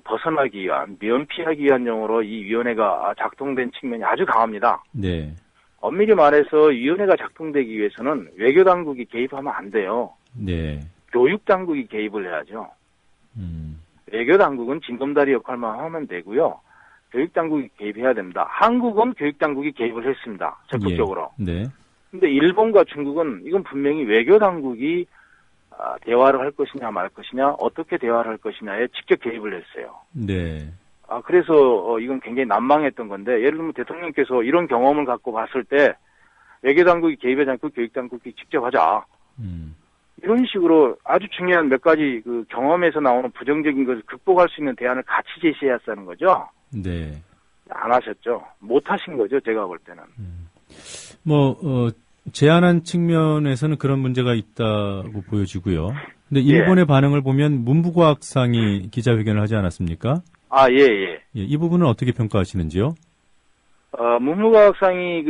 벗어나기 위한 면피하기 위한 용어로 이 위원회가 작동된 측면이 아주 강합니다. 네. 엄밀히 말해서 위원회가 작동되기 위해서는 외교당국이 개입하면 안 돼요. 네. 교육당국이 개입을 해야죠. 외교당국은 징검다리 역할만 하면 되고요. 교육당국이 개입해야 됩니다. 한국은 교육당국이 개입을 했습니다. 적극적으로. 예. 네. 근데 일본과 중국은 이건 분명히 외교당국이 대화를 할 것이냐 말 것이냐 어떻게 대화를 할 것이냐에 직접 개입을 했어요. 네. 그래서 이건 굉장히 난망했던 건데 예를 들면 대통령께서 이런 경험을 갖고 봤을 때 외교당국이 개입하지 않고 교육당국이 직접 하자. 이런 식으로 아주 중요한 몇 가지 그 경험에서 나오는 부정적인 것을 극복할 수 있는 대안을 같이 제시했다는 거죠. 네. 안 하셨죠. 못 하신 거죠. 제가 볼 때는. 제안한 측면에서는 그런 문제가 있다고 보여지고요. 근데 일본의 반응을 보면 문부과학상이 기자회견을 하지 않았습니까? 예. 이 부분은 어떻게 평가하시는지요? 문부과학상이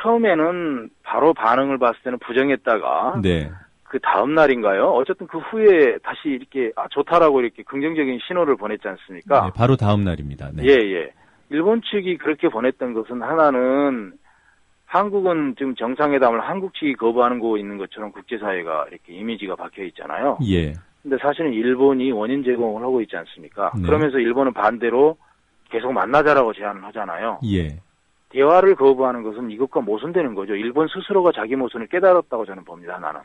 처음에는 바로 반응을 봤을 때는 부정했다가 네. 그 다음 날인가요? 어쨌든 그 후에 다시 이렇게 좋다라고 이렇게 긍정적인 신호를 보냈지 않습니까? 네, 바로 다음 날입니다. 네. 예. 일본 측이 그렇게 보냈던 것은 하나는 한국은 지금 정상회담을 한국 측이 거부하는 거 있는 것처럼 국제사회가 이렇게 이미지가 박혀 있잖아요. 예. 근데 사실은 일본이 원인 제공을 하고 있지 않습니까? 네. 그러면서 일본은 반대로 계속 만나자라고 제안을 하잖아요. 예. 대화를 거부하는 것은 이것과 모순되는 거죠. 일본 스스로가 자기 모순을 깨달았다고 저는 봅니다, 나는.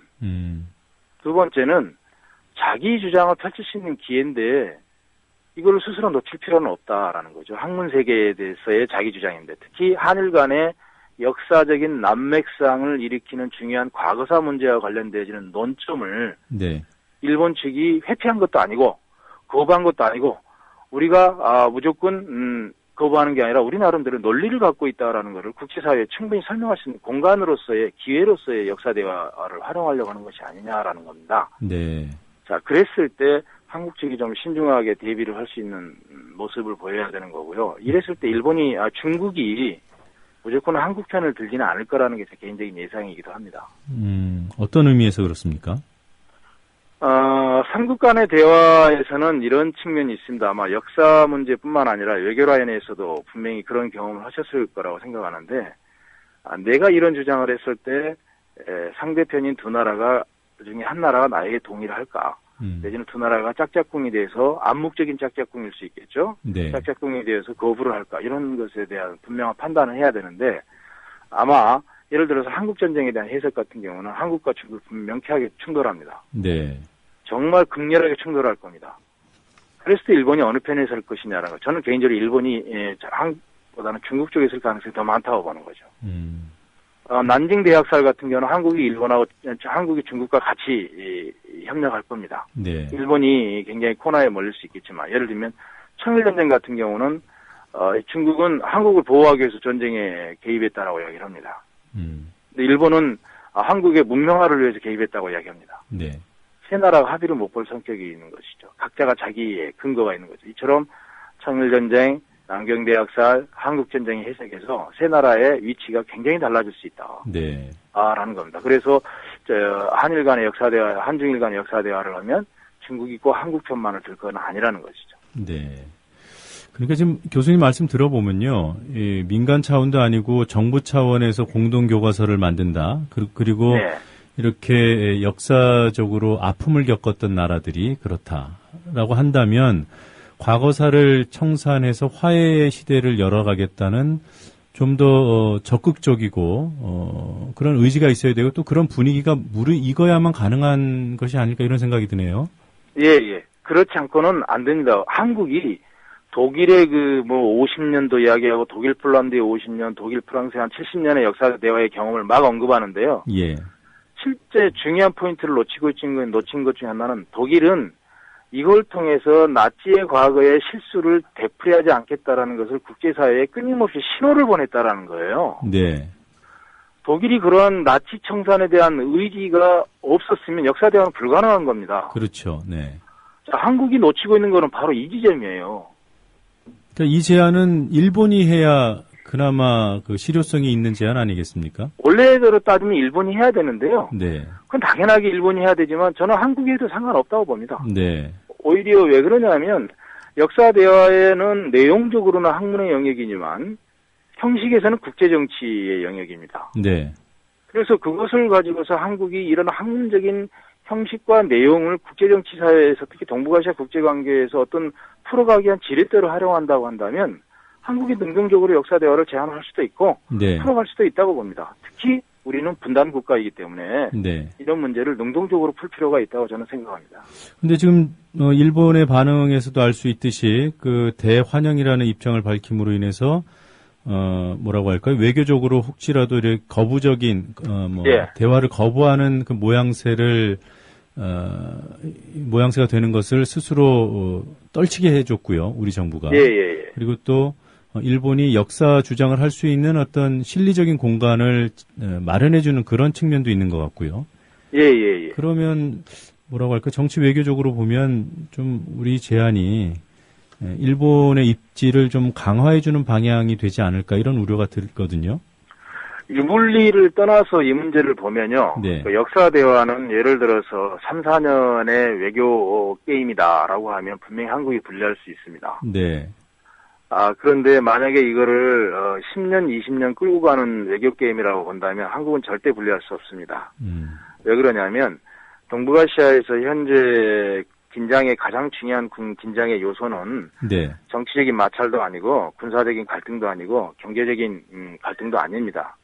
두 번째는 자기 주장을 펼칠 수 있는 기회인데 이걸 스스로 놓칠 필요는 없다라는 거죠. 학문 세계에 대해서의 자기 주장인데 특히 한일 간의 역사적인 난맥상을 일으키는 중요한 과거사 문제와 관련되어지는 논점을 네. 일본 측이 회피한 것도 아니고 거부한 것도 아니고 우리가 무조건 거부하는 게 아니라 우리 나름대로 논리를 갖고 있다라는 것을 국제사회에 충분히 설명할 수 있는 공간으로서의 기회로서의 역사 대화를 활용하려고 하는 것이 아니냐라는 겁니다. 네. 자, 그랬을 때 한국 측이 좀 신중하게 대비를 할 수 있는 모습을 보여야 되는 거고요. 이랬을 때 중국이 무조건 한국 편을 들지는 않을 거라는 게 제 개인적인 예상이기도 합니다. 어떤 의미에서 그렇습니까? 삼국 간의 대화에서는 이런 측면이 있습니다. 아마 역사 문제뿐만 아니라 외교 라인에서도 분명히 그런 경험을 하셨을 거라고 생각하는데, 내가 이런 주장을 했을 때 상대편인 두 나라가 중에 한 나라가 나에게 동의를 할까? 내지는 두 나라가 짝짝꿍이 돼서 암묵적인 짝짝꿍일 수 있겠죠. 네. 짝짝꿍에 대해서 거부를 할까? 이런 것에 대한 분명한 판단을 해야 되는데, 아마 예를 들어서 한국전쟁에 대한 해석 같은 경우는 한국과 중국이 명쾌하게 충돌합니다. 네. 정말 극렬하게 충돌할 겁니다. 그랬을 때 일본이 어느 편에 설 것이냐라는 거. 저는 개인적으로 일본이 한국보다는 중국 쪽에 있을 가능성이 더 많다고 보는 거죠. 난징 대학살 같은 경우는 한국이 중국과 같이 협력할 겁니다. 네. 일본이 굉장히 코너에 몰릴 수 있겠지만, 예를 들면 청일전쟁 같은 경우는 중국은 한국을 보호하기 위해서 전쟁에 개입했다라고 이야기를 합니다. 근데 일본은 한국의 문명화를 위해서 개입했다고 이야기합니다. 네. 세 나라가 합의를 못 볼 성격이 있는 것이죠. 각자가 자기의 근거가 있는 거죠. 이처럼 청일전쟁, 남경대학살, 한국전쟁의 해석에서 세 나라의 위치가 굉장히 달라질 수 있다. 네. 라는 겁니다. 그래서 한일 간의 역사 대화, 한중일 간의 역사 대화를 하면 중국이 꼭 한국 편만을 들 건 아니라는 것이죠. 네. 그러니까 지금 교수님 말씀 들어보면요, 민간 차원도 아니고 정부 차원에서 공동 교과서를 만든다. 그리고 네. 이렇게 역사적으로 아픔을 겪었던 나라들이 그렇다라고 한다면 과거사를 청산해서 화해의 시대를 열어가겠다는 좀 더 적극적이고 그런 의지가 있어야 되고 또 그런 분위기가 무르익어야만 가능한 것이 아닐까 이런 생각이 드네요. 예. 그렇지 않고는 안 됩니다. 한국이 독일의 50년도 이야기하고 독일 폴란드의 50년, 독일 프랑스의 한 70년의 역사 대화의 경험을 막 언급하는데요. 예. 실제 중요한 포인트를 놓친 것 중에 하나는 독일은 이걸 통해서 나치의 과거의 실수를 되풀이하지 않겠다라는 것을 국제사회에 끊임없이 신호를 보냈다라는 거예요. 네. 독일이 그러한 나치 청산에 대한 의지가 없었으면 역사 대화는 불가능한 겁니다. 그렇죠. 네. 자, 한국이 놓치고 있는 거는 바로 이 지점이에요. 그러니까 이 제안은 일본이 해야 그나마 그 실효성이 있는 제안 아니겠습니까? 원래대로 따지면 일본이 해야 되는데요. 네. 그건 당연하게 일본이 해야 되지만 저는 한국이 해도 상관없다고 봅니다. 네. 오히려 왜 그러냐면 역사 대화에는 내용적으로는 학문의 영역이지만 형식에서는 국제정치의 영역입니다. 네. 그래서 그것을 가지고서 한국이 이런 학문적인 형식과 내용을 국제정치 사회에서 특히 동북아시아 국제관계에서 어떤 풀어가기 위한 지렛대로 활용한다고 한다면 한국이 능동적으로 역사 대화를 제안할 수도 있고 네. 풀어갈 수도 있다고 봅니다. 특히 우리는 분단 국가이기 때문에 네. 이런 문제를 능동적으로 풀 필요가 있다고 저는 생각합니다. 근데 지금 일본의 반응에서도 알 수 있듯이 그 대환영이라는 입장을 밝힘으로 인해서 뭐라고 할까요? 외교적으로 혹시라도 이렇게 거부적인 예. 대화를 거부하는 그 모양새가 되는 것을 스스로 떨치게 해줬고요. 우리 정부가. 예. 그리고 또 일본이 역사 주장을 할 수 있는 어떤 실리적인 공간을 마련해주는 그런 측면도 있는 것 같고요. 예. 그러면 뭐라고 할까? 정치 외교적으로 보면 좀 우리 제안이 일본의 입지를 좀 강화해주는 방향이 되지 않을까 이런 우려가 들거든요. 유불리를 떠나서 이 문제를 보면요. 네. 그 역사 대화는 예를 들어서 3, 4년의 외교 게임이다라고 하면 분명히 한국이 불리할 수 있습니다. 네. 그런데 만약에 이거를 10년, 20년 끌고 가는 외교 게임이라고 본다면 한국은 절대 불리할 수 없습니다. 왜 그러냐면 동북아시아에서 현재 긴장의 가장 중요한 긴장의 요소는 네. 정치적인 마찰도 아니고 군사적인 갈등도 아니고 경제적인 갈등도 아닙니다.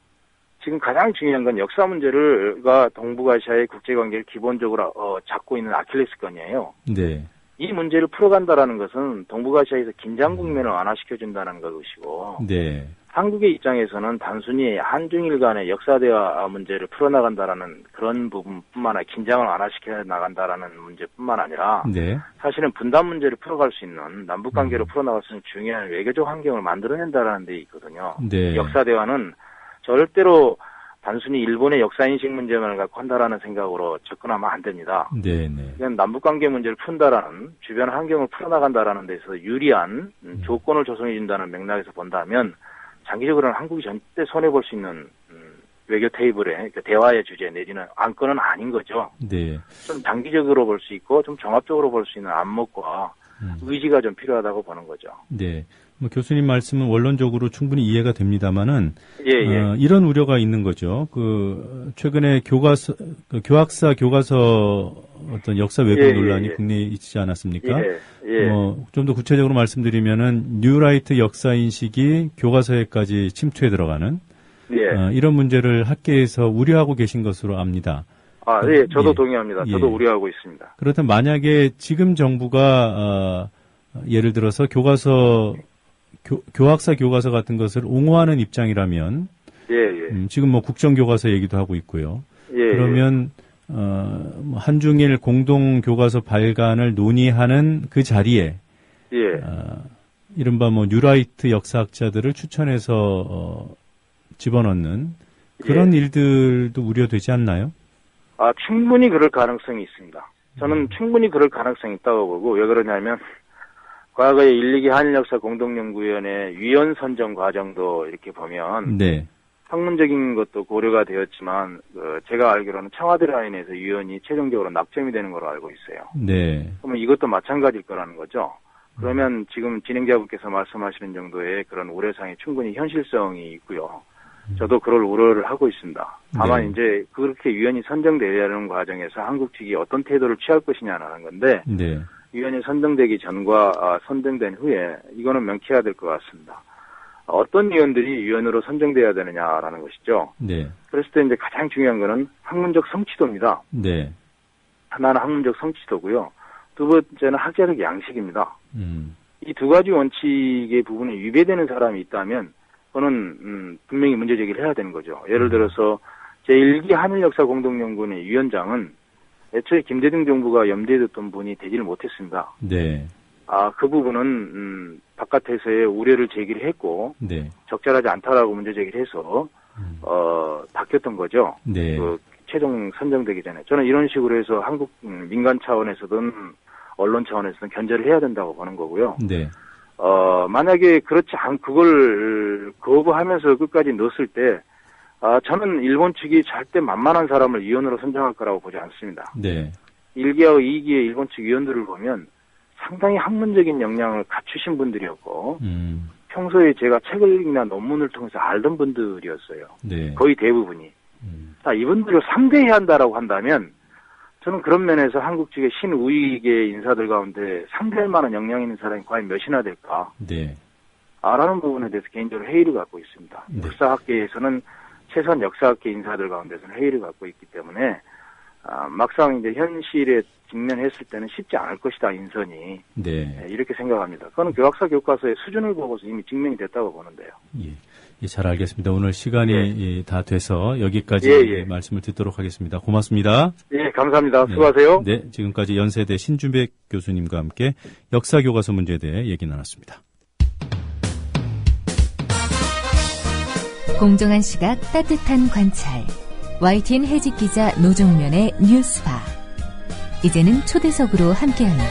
지금 가장 중요한 건 역사 문제가 동북아시아의 국제관계를 기본적으로 잡고 있는 아킬레스건이에요. 네. 이 문제를 풀어간다라는 것은 동북아시아에서 긴장 국면을 완화시켜준다는 것이고 네. 한국의 입장에서는 단순히 한중일 간의 역사대화 문제를 풀어나간다라는 그런 부분뿐만 아니라 긴장을 완화시켜 나간다라는 문제뿐만 아니라 네. 사실은 분단 문제를 풀어갈 수 있는 남북관계를 풀어나갈 수 있는 중요한 외교적 환경을 만들어낸다라는 데 있거든요. 네. 역사대화는 절대로 단순히 일본의 역사인식 문제만을 갖고 한다라는 생각으로 접근하면 안 됩니다. 네, 네. 그냥 남북관계 문제를 푼다라는 주변 환경을 풀어나간다라는 데서 유리한 조건을 조성해 준다는 맥락에서 본다면 장기적으로는 한국이 절대 손해볼 수 있는 외교 테이블에 그러니까 대화의 주제 내지는 안건은 아닌 거죠. 네. 좀 장기적으로 볼 수 있고 좀 종합적으로 볼 수 있는 안목과 의지가 좀 필요하다고 보는 거죠. 네. 뭐 교수님 말씀은 원론적으로 충분히 이해가 됩니다만은 예. 이런 우려가 있는 거죠. 최근에 교학사 교과서 어떤 역사 왜곡 논란이 국내에 있지 않았습니까? 예. 좀 더 구체적으로 말씀드리면은 뉴라이트 역사 인식이 교과서에까지 침투해 들어가는 이런 문제를 학계에서 우려하고 계신 것으로 압니다. 예, 저도 동의합니다. 저도 우려하고 있습니다. 그렇다면 만약에 지금 정부가 예를 들어서 교학사 교과서 같은 것을 옹호하는 입장이라면, 지금 뭐 국정교과서 얘기도 하고 있고요. 그러면 한중일 공동 교과서 발간을 논의하는 그 자리에, 이른바 뭐 뉴라이트 역사학자들을 추천해서 집어넣는 그런 일들도 우려되지 않나요? 충분히 그럴 가능성이 있습니다. 저는 충분히 그럴 가능성이 있다고 보고, 왜 그러냐면, 과거에 1, 2기 한일역사 공동연구위원회 위원 선정 과정도 이렇게 보면, 학문적인 것도 고려가 되었지만, 제가 알기로는 청와대 라인에서 위원이 최종적으로 낙점이 되는 걸로 알고 있어요. 그러면 이것도 마찬가지일 거라는 거죠. 그러면 지금 진행자분께서 말씀하시는 정도의 그런 우려사항이 충분히 현실성이 있고요. 저도 그럴 우려를 하고 있습니다. 다만 이제 그렇게 위원이 선정되려는 과정에서 한국 측이 어떤 태도를 취할 것이냐라는 건데 위원이 선정되기 전과 선정된 후에 이거는 명쾌해야 될 것 같습니다. 어떤 위원들이 위원으로 선정돼야 되느냐라는 것이죠. 그랬을 때 이제 가장 중요한 거는 학문적 성취도입니다. 하나는 학문적 성취도고요. 두 번째는 학자적 양식입니다. 이 두 가지 원칙의 부분에 위배되는 사람이 있다면 그거는 분명히 문제 제기를 해야 되는 거죠. 예를 들어서 제1기 한일역사공동연구원의 위원장은 애초에 김대중 정부가 염두에 뒀던 분이 되지를 못했습니다. 그 부분은 바깥에서의 우려를 제기를 했고 적절하지 않다라고 문제 제기를 해서 바뀌었던 거죠. 그 최종 선정되기 전에 저는 이런 식으로 해서 한국 민간 차원에서든 언론 차원에서든 견제를 해야 된다고 보는 거고요. 만약에 그렇지 그걸 거부하면서 끝까지 넣었을 때, 저는 일본 측이 절대 만만한 사람을 위원으로 선정할 거라고 보지 않습니다. 1기하고 2기의 일본 측 위원들을 보면 상당히 학문적인 역량을 갖추신 분들이었고, 평소에 제가 책이나 논문을 통해서 알던 분들이었어요. 거의 대부분이. 이분들을 상대해야 한다라고 한다면, 저는 그런 면에서 한국 측의 신우익의 인사들 가운데 상대할 만한 역량 있는 사람이 과연 몇이나 될까? 라는 부분에 대해서 개인적으로 회의를 갖고 있습니다. 역사학계에서는 최소한 역사학계 인사들 가운데서는 회의를 갖고 있기 때문에 막상 이제 현실에 직면했을 때는 쉽지 않을 것이다, 인선이. 이렇게 생각합니다. 그건 교학사 교과서의 수준을 보고서 이미 증명이 됐다고 보는데요. 잘 알겠습니다. 오늘 시간이 다 돼서 여기까지 말씀을 듣도록 하겠습니다. 고맙습니다. 감사합니다. 수고하세요. 지금까지 연세대 신준백 교수님과 함께 역사교과서 문제에 대해 얘기 나눴습니다. 공정한 시각, 따뜻한 관찰. YTN 해직 기자 노종면의 뉴스바. 이제는 초대석으로 함께합니다.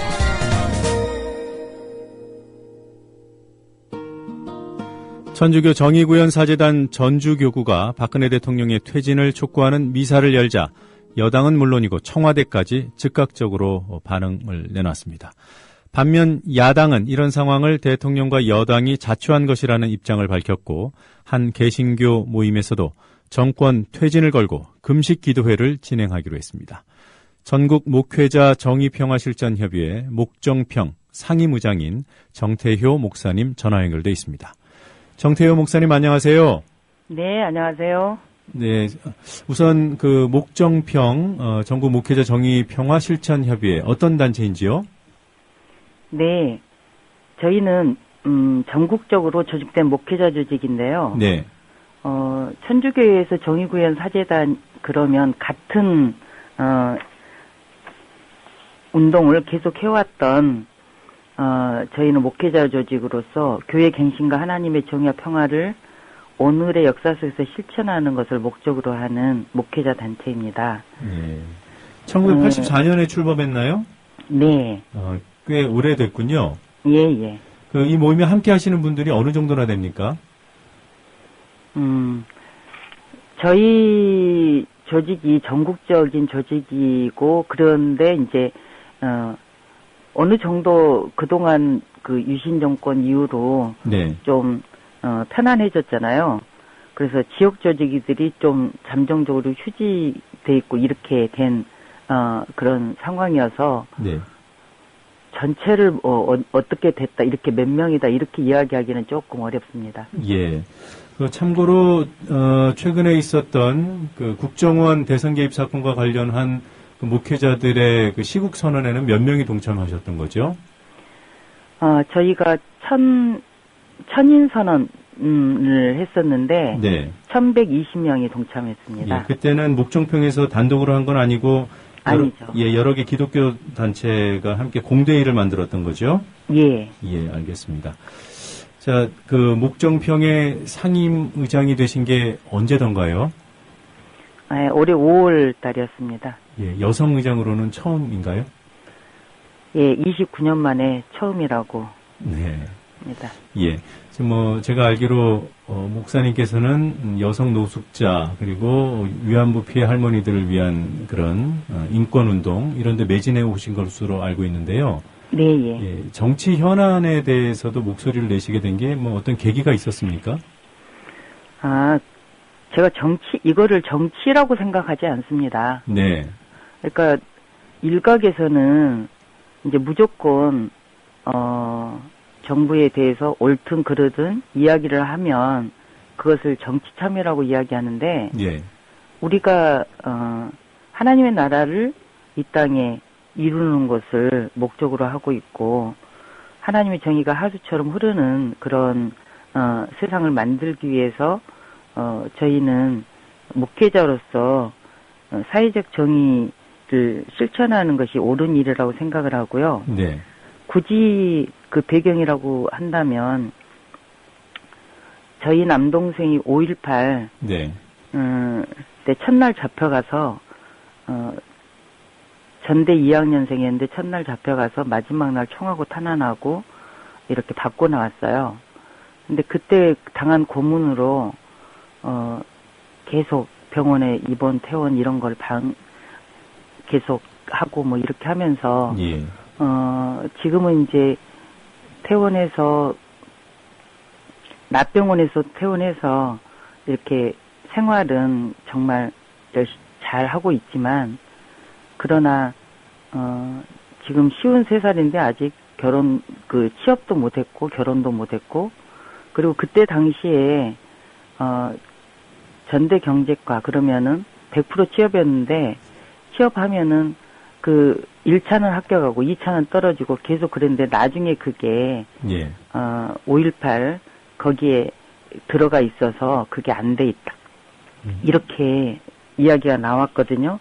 천주교 정의구현 사재단 전주교구가 박근혜 대통령의 퇴진을 촉구하는 미사를 열자 여당은 물론이고 청와대까지 즉각적으로 반응을 내놨습니다. 반면 야당은 이런 상황을 대통령과 여당이 자초한 것이라는 입장을 밝혔고 한 개신교 모임에서도 정권 퇴진을 걸고 금식 기도회를 진행하기로 했습니다. 전국 목회자 정의평화실전협의회 목정평 상임의장인 정태효 목사님 전화 연결돼 있습니다. 정태효 목사님 안녕하세요. 네, 안녕하세요. 네, 우선 그 목정평 전국 목회자 정의평화실천협의회 어떤 단체인지요? 네, 저희는 전국적으로 조직된 목회자 조직인데요. 네. 천주교회에서 정의구현 사제단 그러면 같은 운동을 계속 해왔던 저희는 목회자 조직으로서 교회 갱신과 하나님의 정의와 평화를 오늘의 역사 속에서 실천하는 것을 목적으로 하는 목회자 단체입니다. 네. 1984년에 출범했나요? 네. 꽤 오래됐군요. 예. 이 모임에 함께 하시는 분들이 어느 정도나 됩니까? 저희 조직이 전국적인 조직이고, 그런데 이제, 어느 정도 그동안 그 유신 정권 이후로 네. 좀, 편안해졌잖아요. 그래서 지역 조직들이 좀 잠정적으로 휴지돼 있고, 이렇게 된, 그런 상황이어서, 네. 전체를 어떻게 됐다, 이렇게 몇 명이다, 이렇게 이야기하기는 조금 어렵습니다. 예. 참고로 최근에 있었던 그 국정원 대선 개입 사건과 관련한 그 목회자들의 그 시국 선언에는 몇 명이 동참하셨던 거죠? 저희가 천인 선언을 했었는데 네. 1120명이 동참했습니다. 예, 그때는 목정평에서 단독으로 한 건 아니고 아니죠. 여러 개 기독교 단체가 함께 공대회를 만들었던 거죠? 예. 예, 알겠습니다. 자, 그 목정평의 상임 의장이 되신 게 언제던가요? 올해 5월 달이었습니다. 예, 여성 의장으로는 처음인가요? 예, 29년 만에 처음이라고. 네. 입니다. 예. 제가 알기로 목사님께서는 여성 노숙자 그리고 위안부 피해 할머니들을 위한 그런 인권 운동 이런 데 매진해 오신 것으로 알고 있는데요. 네, 예. 예. 정치 현안에 대해서도 목소리를 내시게 된 게 어떤 계기가 있었습니까? 제가 이거를 정치라고 생각하지 않습니다. 네. 그러니까 일각에서는 이제 무조건 정부에 대해서 옳든 그르든 이야기를 하면 그것을 정치 참여라고 이야기하는데 예. 우리가 하나님의 나라를 이 땅에 이루는 것을 목적으로 하고 있고 하나님의 정의가 하수처럼 흐르는 그런 세상을 만들기 위해서 저희는 목회자로서 사회적 정의를 실천하는 것이 옳은 일이라고 생각을 하고요. 네. 굳이 그 배경이라고 한다면 저희 남동생이 5.18 네. 때 첫날 잡혀가서 전대 2학년생이었는데 첫날 잡혀가서 마지막 날 총하고 탄환하고 이렇게 받고 나왔어요. 근데 그때 당한 고문으로 계속 병원에 입원, 퇴원 이런 걸 계속 하고 이렇게 하면서 예. 지금은 이제 퇴원해서 납병원에서 퇴원해서 이렇게 생활은 정말 잘 하고 있지만 그러나 지금 53살인데 아직 취업도 못했고 결혼도 못했고 그리고 그때 당시에 전대 경제과 그러면은 100% 취업이었는데 취업하면은 1차는 합격하고 2차는 떨어지고 계속 그랬는데 나중에 그게 예. 5.18 거기에 들어가 있어서 그게 안 돼 있다. 이렇게 이야기가 나왔거든요.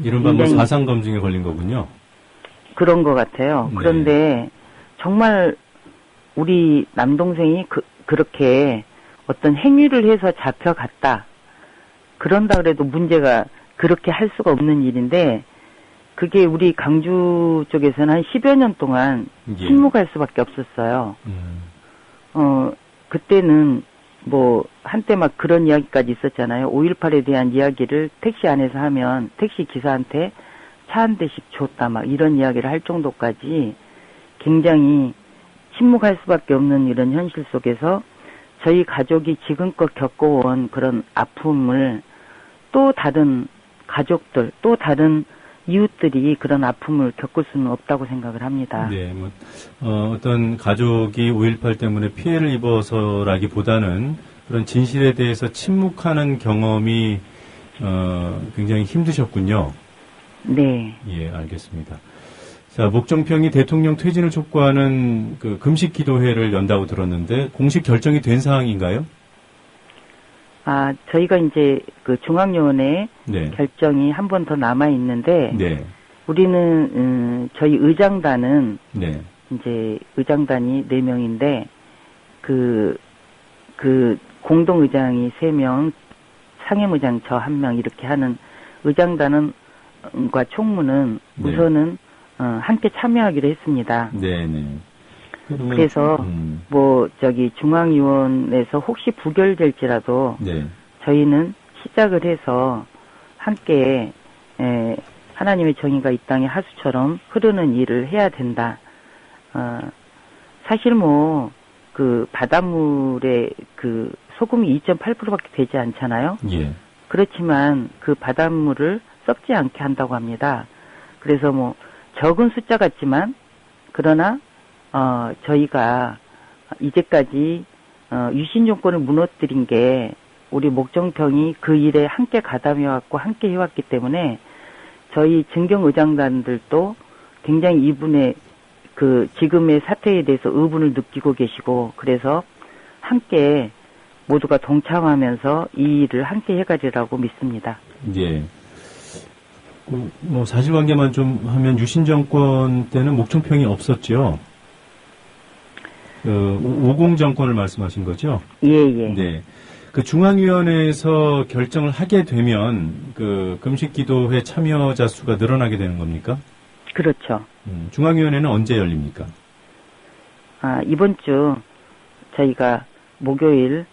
이른바 사상 검증에 걸린 거군요. 그런 것 같아요. 네. 그런데 정말 우리 남동생이 그렇게 어떤 행위를 해서 잡혀갔다. 그런다 그래도 문제가 그렇게 할 수가 없는 일인데 그게 우리 강주 쪽에서는 한 10여 년 동안 침묵할 수밖에 없었어요. 그때는 한때 막 그런 이야기까지 있었잖아요. 5.18에 대한 이야기를 택시 안에서 하면 택시 기사한테 차 한 대씩 줬다 막 이런 이야기를 할 정도까지 굉장히 침묵할 수밖에 없는 이런 현실 속에서 저희 가족이 지금껏 겪어온 그런 아픔을 또 다른 가족들, 또 다른 이웃들이 그런 아픔을 겪을 수는 없다고 생각을 합니다. 네, 어떤 가족이 5.18 때문에 피해를 입어서라기보다는 그런 진실에 대해서 침묵하는 경험이 굉장히 힘드셨군요. 네. 예, 알겠습니다. 자, 목정평이 대통령 퇴진을 촉구하는 그 금식 기도회를 연다고 들었는데 공식 결정이 된 상황인가요? 저희가 이제 그 중앙위원회 네. 결정이 한 번 더 남아 있는데 네. 우리는 저희 의장단은 네. 이제 의장단이 4명인데 그 공동의장이 3명, 상임의장 저 1명 이렇게 하는 의장단과 총무는 네. 우선은 함께 참여하기로 했습니다. 네네. 그래서 중앙위원회에서 혹시 부결될지라도 네. 저희는 시작을 해서 함께 하나님의 정의가 이 땅의 하수처럼 흐르는 일을 해야 된다. 사실 그 바닷물에 그 소금이 2.8%밖에 되지 않잖아요. 예. 그렇지만 그 바닷물을 썩지 않게 한다고 합니다. 그래서 적은 숫자 같지만 그러나 저희가 이제까지 유신 정권을 무너뜨린 게 우리 목정평이 그 일에 함께 가담해왔고 함께 해왔기 때문에 저희 증경의장단들도 굉장히 이분의 그 지금의 사태에 대해서 의분을 느끼고 계시고 그래서 함께 모두가 동참하면서 이 일을 함께 해가리라고 믿습니다. 예. 사실관계만 좀 하면 유신 정권 때는 목정평이 없었죠. 50 정권을 말씀하신 거죠? 예. 네. 그 중앙위원회에서 결정을 하게 되면 그 금식기도회 참여자 수가 늘어나게 되는 겁니까? 그렇죠. 중앙위원회는 언제 열립니까? 이번 주 저희가 목요일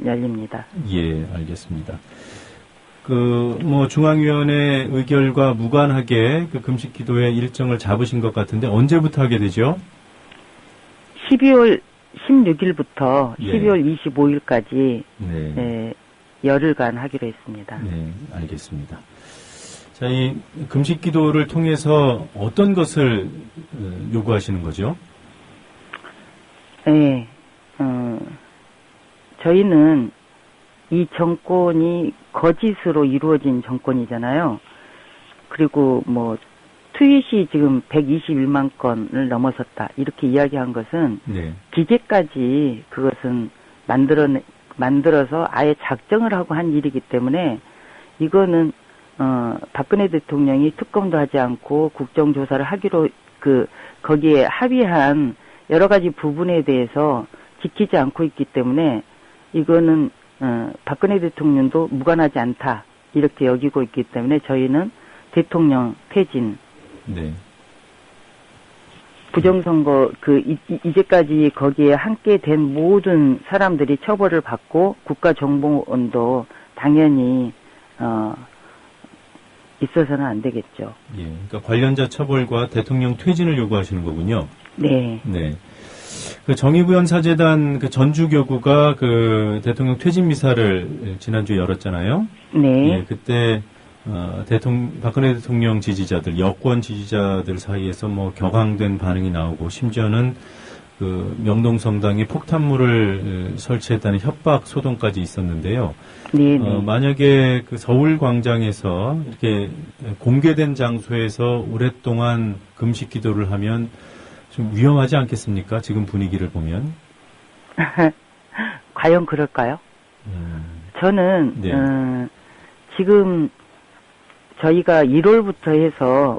열립니다. 예, 알겠습니다. 중앙위원회 의결과 무관하게 그 금식기도회 일정을 잡으신 것 같은데 언제부터 하게 되죠? 12월 16일부터 네. 12월 25일까지 네. 열흘간 하기로 했습니다. 네, 알겠습니다. 자, 이 금식기도를 통해서 어떤 것을 요구하시는 거죠? 네, 저희는 이 정권이 거짓으로 이루어진 정권이잖아요. 그리고 트윗이 지금 121만 건을 넘어섰다. 이렇게 이야기한 것은 네. 기계까지 그것은 만들어서 아예 작정을 하고 한 일이기 때문에 이거는 박근혜 대통령이 특검도 하지 않고 국정조사를 하기로 거기에 합의한 여러 가지 부분에 대해서 지키지 않고 있기 때문에 이거는 박근혜 대통령도 무관하지 않다 이렇게 여기고 있기 때문에 저희는 대통령 퇴진, 네. 부정선거 이제까지 거기에 함께 된 모든 사람들이 처벌을 받고 국가정보원도 당연히 있어서는 안 되겠죠. 예, 그러니까 관련자 처벌과 대통령 퇴진을 요구하시는 거군요. 네. 네. 그 정의구현 사재단 그 전주교구가 그 대통령 퇴진 미사를 지난주에 열었잖아요. 네. 예, 그때 박근혜 대통령 지지자들, 여권 지지자들 사이에서 격앙된 반응이 나오고 심지어는 그 명동성당에 폭탄물을 설치했다는 협박 소동까지 있었는데요. 네. 만약에 그 서울 광장에서 이렇게 공개된 장소에서 오랫동안 금식 기도를 하면 좀 위험하지 않겠습니까? 지금 분위기를 보면. 과연 그럴까요? 저는 네. 지금 저희가 1월부터 해서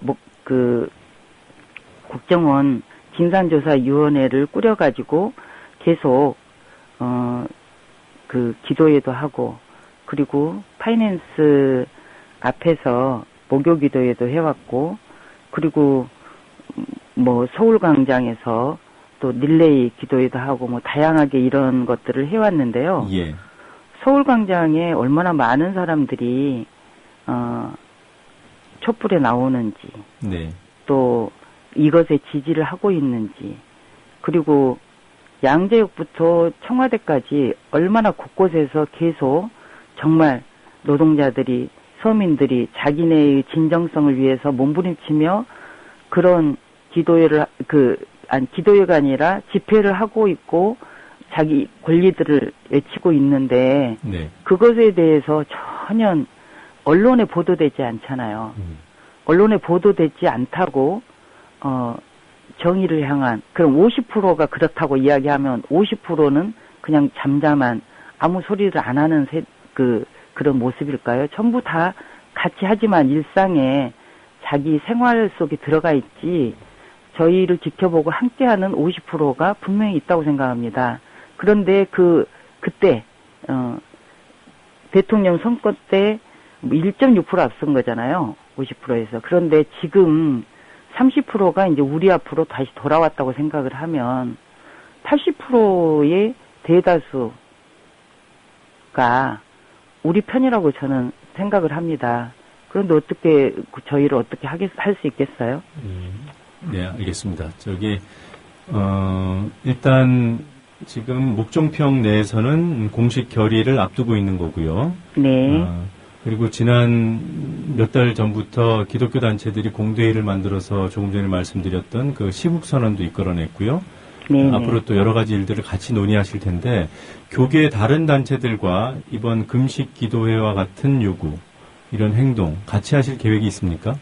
국정원 진상조사위원회를 꾸려가지고 계속 기도회도 하고 그리고 파이낸스 앞에서 목요기도회도 해왔고 그리고 서울광장에서 또 릴레이 기도회도 하고 다양하게 이런 것들을 해왔는데요. 예. 서울광장에 얼마나 많은 사람들이 촛불에 나오는지 네. 또 이것에 지지를 하고 있는지 그리고 양재역부터 청와대까지 얼마나 곳곳에서 계속 정말 노동자들이 서민들이 자기네의 진정성을 위해서 몸부림치며 그런 기도회가 아니라 집회를 하고 있고 자기 권리들을 외치고 있는데 네. 그것에 대해서 전혀 언론에 보도되지 않잖아요. 언론에 보도되지 않다고 정의를 향한, 그럼 50%가 그렇다고 이야기하면 50%는 그냥 잠잠한, 아무 소리를 안 하는 그런 모습일까요? 전부 다 같이 하지만 일상에 자기 생활 속에 들어가 있지, 저희를 지켜보고 함께하는 50%가 분명히 있다고 생각합니다. 그런데 그때, 대통령 선거 때 1.6% 앞선 거잖아요. 50%에서. 그런데 지금 30%가 이제 우리 앞으로 다시 돌아왔다고 생각을 하면 80%의 대다수가 우리 편이라고 저는 생각을 합니다. 그런데 어떻게 저희를 어떻게 할 수 있겠어요? 네, 알겠습니다. 일단 지금 목종평 내에서는 공식 결의를 앞두고 있는 거고요. 네. 그리고 지난 몇 달 전부터 기독교 단체들이 공대회를 만들어서 조금 전에 말씀드렸던 그 시국선언도 이끌어냈고요. 네. 앞으로 또 여러 가지 일들을 같이 논의하실 텐데, 교계 다른 단체들과 이번 금식 기도회와 같은 요구, 이런 행동 같이 하실 계획이 있습니까?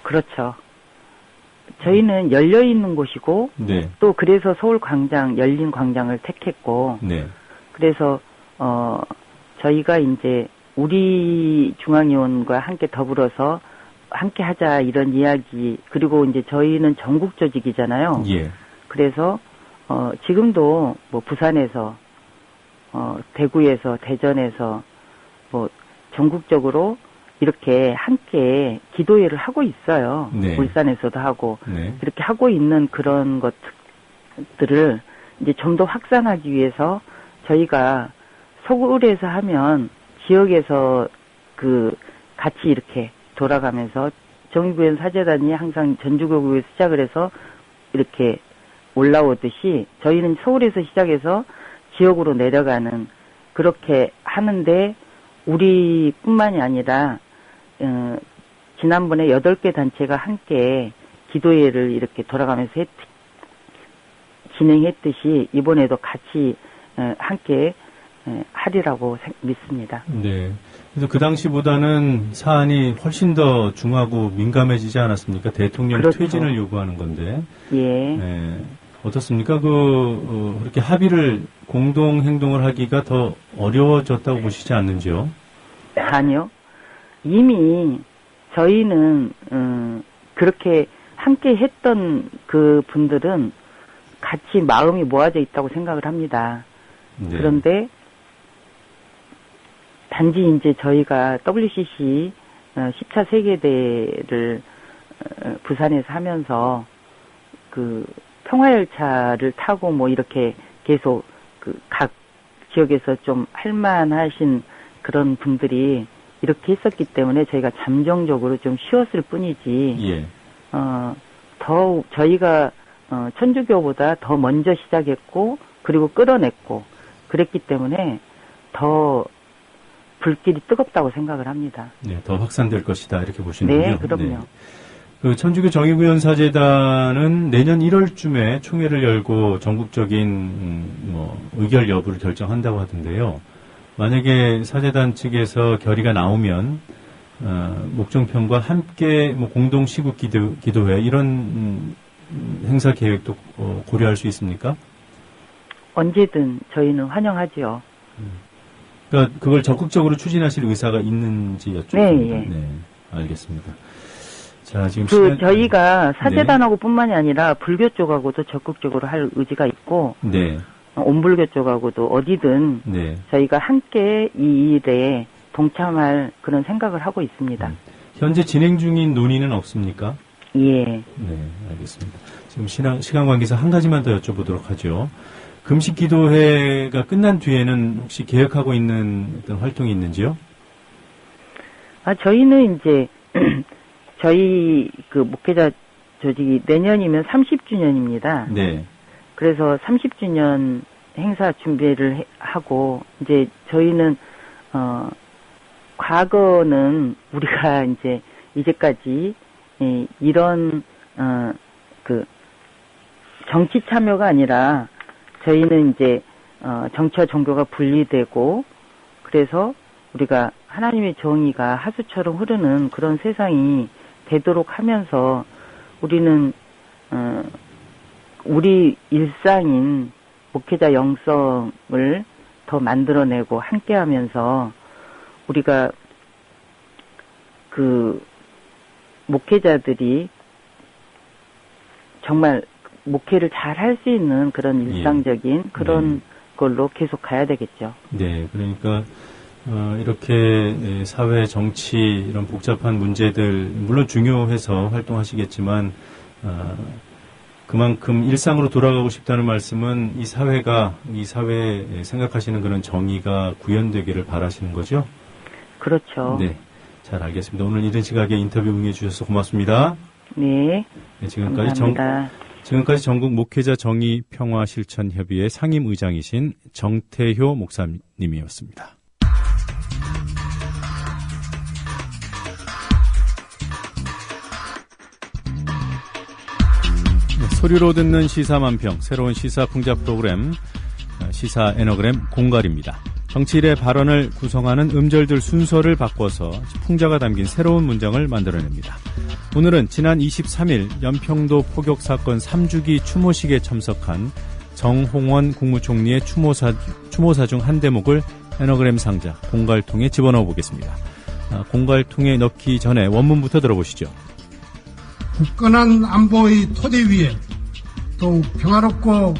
그렇죠. 저희는 열려 있는 곳이고, 네. 또 그래서 서울 광장, 열린 광장을 택했고, 네. 그래서 저희가 이제 우리 중앙위원과 함께 더불어서 함께 하자 이런 이야기, 그리고 이제 저희는 전국 조직이잖아요. 예. 그래서 지금도 뭐 부산에서 대구에서, 대전에서 뭐 전국적으로 이렇게 함께 기도회를 하고 있어요. 네. 울산에서도 하고. 네. 이렇게 하고 있는 그런 것들을 이제 좀 더 확산하기 위해서 저희가 서울에서 하면 지역에서 같이 이렇게 돌아가면서 정의구현 사재단이 항상 전주교구에 시작을 해서 이렇게 올라오듯이 저희는 서울에서 시작해서 지역으로 내려가는, 그렇게 하는데 우리뿐만이 아니라 지난번에 8개 단체가 함께 기도회를 이렇게 돌아가면서 진행했듯이 이번에도 같이 함께 하리라고 믿습니다. 네. 그래서 그 당시보다는 사안이 훨씬 더 중하고 민감해지지 않았습니까? 대통령 그렇죠. 퇴진을 요구하는 건데. 예. 네. 어떻습니까? 그렇게 합의를, 공동 행동을 하기가 더 어려워졌다고 보시지 않는지요? 아니요. 이미 저희는 그렇게 함께 했던 그 분들은 같이 마음이 모아져 있다고 생각을 합니다. 네. 그런데 단지 이제 저희가 WCC 10차 세계대회를 부산에서 하면서 평화열차를 타고 뭐 이렇게 계속 각 지역에서 좀 할만하신 그런 분들이 이렇게 했었기 때문에 저희가 잠정적으로 좀 쉬었을 뿐이지. 예. 더 저희가 천주교보다 더 먼저 시작했고 그리고 끌어냈고 그랬기 때문에 더 불길이 뜨겁다고 생각을 합니다. 네, 더 확산될 것이다 이렇게 보시는군요. 네, 그럼요. 네. 천주교 정의구현 사재단은 내년 1월쯤에 총회를 열고 전국적인 의결 여부를 결정한다고 하던데요. 만약에 사재단 측에서 결의가 나오면 목종편과 함께 공동 시국 기도회 이런 행사 계획도 고려할 수 있습니까? 언제든 저희는 환영하지요. 그러니까 그걸 적극적으로 추진하실 의사가 있는지 여쭙습니다. 네, 예. 네, 알겠습니다. 자, 지금 저희가 사재단하고 뿐만이 아니라 불교 쪽하고도 적극적으로 할 의지가 있고, 네. 온불교 쪽하고도 어디든 네. 저희가 함께 이 일에 동참할 그런 생각을 하고 있습니다. 현재 진행 중인 논의는 없습니까? 예. 네, 알겠습니다. 지금 시간 관계상 한 가지만 더 여쭤보도록 하죠. 금식 기도회가 끝난 뒤에는 혹시 계획하고 있는 어떤 활동이 있는지요? 저희는 이제 저희 목회자 조직이 내년이면 30주년입니다. 네. 그래서 30주년 행사 준비를 하고 이제 저희는 과거는 우리가 이제까지 이런 정치 참여가 아니라 저희는 이제 정치와 종교가 분리되고 그래서 우리가 하나님의 정의가 하수처럼 흐르는 그런 세상이 되도록 하면서 우리는 우리 일상인 목회자 영성을 더 만들어내고 함께하면서 우리가 그 목회자들이 정말 목회를 잘 할 수 있는 그런 일상적인 그런 걸로 계속 가야 되겠죠. 네, 그러니까 이렇게 사회, 정치 이런 복잡한 문제들 물론 중요해서 활동하시겠지만 그만큼 일상으로 돌아가고 싶다는 말씀은 이 사회에 생각하시는 그런 정의가 구현되기를 바라시는 거죠? 그렇죠. 네, 잘 알겠습니다. 오늘 이른 시각에 인터뷰 응해 주셔서 고맙습니다. 네, 지금까지 전국 목회자 정의 평화 실천 협의회 상임 의장이신 정태효 목사님이었습니다. 소리로 듣는 시사만평, 새로운 시사 풍자 프로그램 시사 에너그램 공갈입니다. 정치인의 발언을 구성하는 음절들 순서를 바꿔서 풍자가 담긴 새로운 문장을 만들어냅니다. 오늘은 지난 23일 연평도 포격 사건 3주기 추모식에 참석한 정홍원 국무총리의 추모사 중 한 대목을 에너그램 상자 공갈통에 집어넣어 보겠습니다. 공갈통에 넣기 전에 원문부터 들어보시죠. 굳건한 안보의 토대 위에 더욱 평화롭고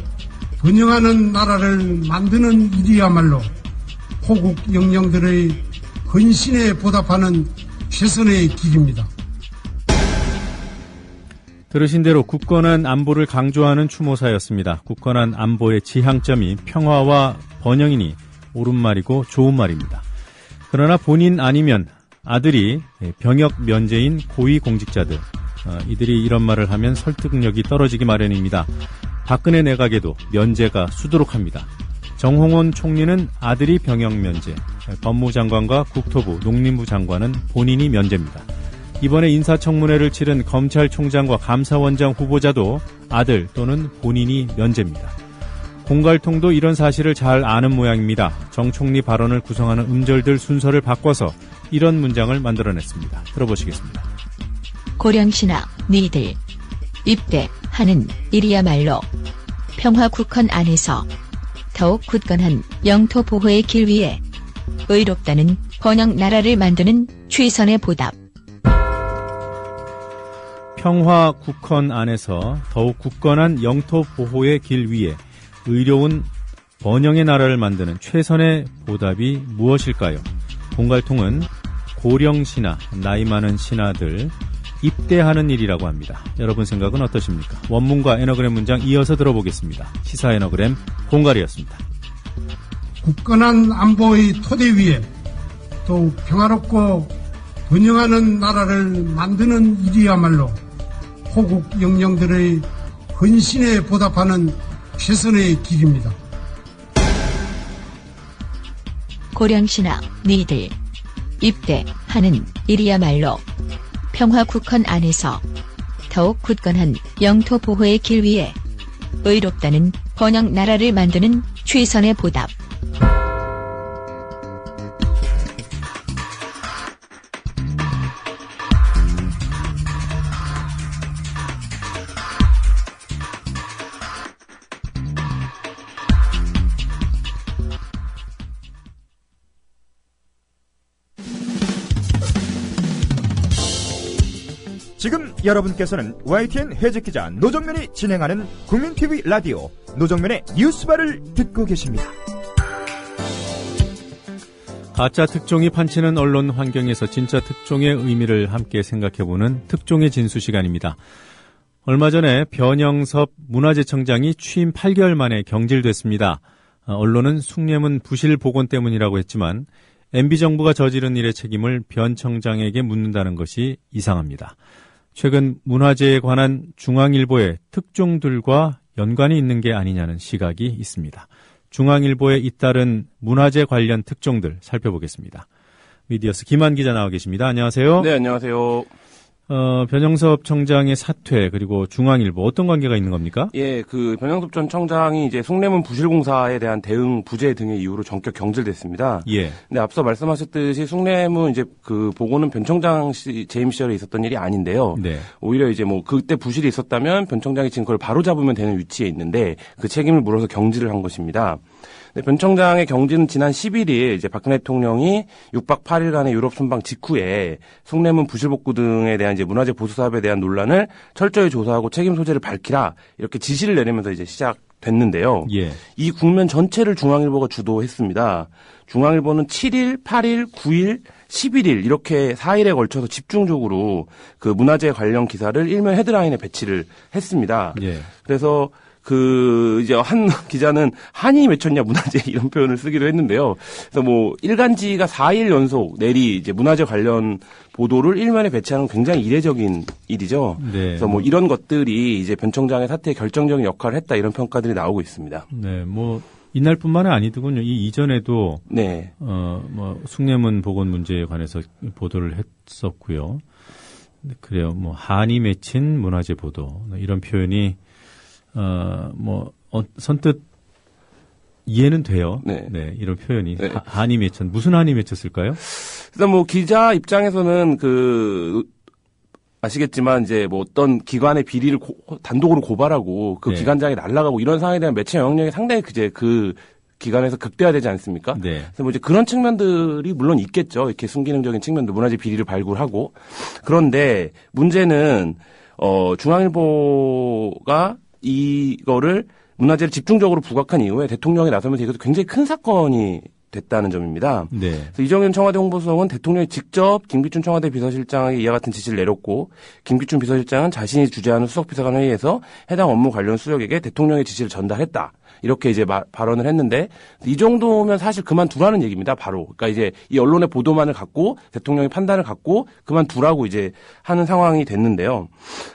번영하는 나라를 만드는 일이야말로 호국 영령들의 헌신에 보답하는 최선의 길입니다. 들으신 대로 굳건한 안보를 강조하는 추모사였습니다. 굳건한 안보의 지향점이 평화와 번영이니 옳은 말이고 좋은 말입니다. 그러나 본인 아니면 아들이 병역 면제인 고위공직자들, 이들이 이런 말을 하면 설득력이 떨어지기 마련입니다. 박근혜 내각에도 면제가 수두룩합니다. 정홍원 총리는 아들이 병역 면제, 법무장관과 국토부, 농림부 장관은 본인이 면제입니다. 이번에 인사청문회를 치른 검찰총장과 감사원장 후보자도 아들 또는 본인이 면제입니다. 공갈통도 이런 사실을 잘 아는 모양입니다. 정 총리 발언을 구성하는 음절들 순서를 바꿔서 이런 문장을 만들어냈습니다. 들어보시겠습니다. 고령신하 니들 입대하는 일이야말로 평화 국헌 안에서 더욱 굳건한 영토 보호의 길 위에 의롭다는 번영 나라를 만드는 최선의 보답. 평화 국헌 안에서 더욱 굳건한 영토 보호의 길 위에 의로운 번영의 나라를 만드는 최선의 보답이 무엇일까요? 공갈통은 고령신하, 나이 많은 신하들 입대하는 일이라고 합니다. 여러분 생각은 어떠십니까? 원문과 에너그램 문장 이어서 들어보겠습니다. 시사 에너그램 공갈이었습니다. 굳건한 안보의 토대 위에 더욱 평화롭고 번영하는 나라를 만드는 일이야말로 호국 영령들의 헌신에 보답하는 최선의 길입니다. 고령신하 니들 입대하는 일이야말로 평화 국헌 안에서 더욱 굳건한 영토 보호의 길 위에 의롭다는 번영 나라를 만드는 최선의 보답. 지금 여러분께서는 YTN 해직기자 노정면이 진행하는 국민TV 라디오 노정면의 뉴스바를 듣고 계십니다. 가짜 특종이 판치는 언론 환경에서 진짜 특종의 의미를 함께 생각해보는 특종의 진수 시간입니다. 얼마 전에 변영섭 문화재청장이 취임 8개월 만에 경질됐습니다. 언론은 숭례문 부실 복원 때문이라고 했지만 MB정부가 저지른 일의 책임을 변 청장에게 묻는다는 것이 이상합니다. 최근 문화재에 관한 중앙일보의 특종들과 연관이 있는 게 아니냐는 시각이 있습니다. 중앙일보에 잇따른 문화재 관련 특종들 살펴보겠습니다. 미디어스 김한 기자 나와 계십니다. 안녕하세요. 네, 안녕하세요. 변영섭 청장의 사퇴 그리고 중앙일보 어떤 관계가 있는 겁니까? 예, 그 변영섭 전 청장이 이제 숭례문 부실공사에 대한 대응 부재 등의 이유로 전격 경질됐습니다. 예. 근데 앞서 말씀하셨듯이 숭례문 이제 그 보고는 변 청장 재임 시절에 있었던 일이 아닌데요. 네. 오히려 이제 뭐 그때 부실이 있었다면 변 청장이 지금 그걸 바로 잡으면 되는 위치에 있는데 그 책임을 물어서 경질을 한 것입니다. 변 청장의 경질은 지난 11일 이제 박근혜 대통령이 6박 8일간의 유럽 순방 직후에 숭례문 부실복구 등에 대한 이제 문화재 보수 사업에 대한 논란을 철저히 조사하고 책임 소재를 밝히라 이렇게 지시를 내리면서 이제 시작됐는데요. 예. 이 국면 전체를 중앙일보가 주도했습니다. 중앙일보는 7일, 8일, 9일, 11일 이렇게 4일에 걸쳐서 집중적으로 그 문화재 관련 기사를 일면 헤드라인에 배치를 했습니다. 예. 그래서 이제 한 기자는 한이 맺혔냐 문화재 이런 표현을 쓰기도 했는데요. 그래서 뭐 일간지가 4일 연속 내리 이제 문화재 관련 보도를 일면에 배치하는 굉장히 이례적인 일이죠. 네. 그래서 뭐 이런 것들이 이제 변 청장의 사태에 결정적인 역할을 했다 이런 평가들이 나오고 있습니다. 네, 뭐 이날뿐만이 아니더군요. 이 이전에도 네. 뭐 숭례문 복원 문제에 관해서 보도를 했었고요. 그래요. 뭐 한이 맺힌 문화재 보도 이런 표현이 선뜻 이해는 돼요. 네. 네, 이런 표현이. 네. 한이 맺혔, 무슨 한이 맺혔을까요? 그래서 뭐 기자 입장에서는 아시겠지만 이제 뭐 어떤 기관의 비리를 단독으로 고발하고 그 네. 기관장이 날아가고 이런 상황에 대한 매체 영향력이 상당히 그 기관에서 극대화되지 않습니까? 네. 그래서 뭐 이제 그런 측면들이 물론 있겠죠. 이렇게 순기능적인 측면도 문화재 비리를 발굴하고. 그런데 문제는, 중앙일보가 이거를 문화재를 집중적으로 부각한 이후에 대통령이 나서면서 이것도 굉장히 큰 사건이 됐다는 점입니다. 네. 그래서 이정현 청와대 홍보수석은 대통령이 직접 김기춘 청와대 비서실장에게 이와 같은 지시를 내렸고 김기춘 비서실장은 자신이 주재하는 수석비서관 회의에서 해당 업무 관련 수석에게 대통령의 지시를 전달했다. 이렇게 이제 발언을 했는데 이 정도면 사실 그만두라는 얘기입니다. 바로. 그러니까 이제 이 언론의 보도만을 갖고 대통령의 판단을 갖고 그만두라고 이제 하는 상황이 됐는데요.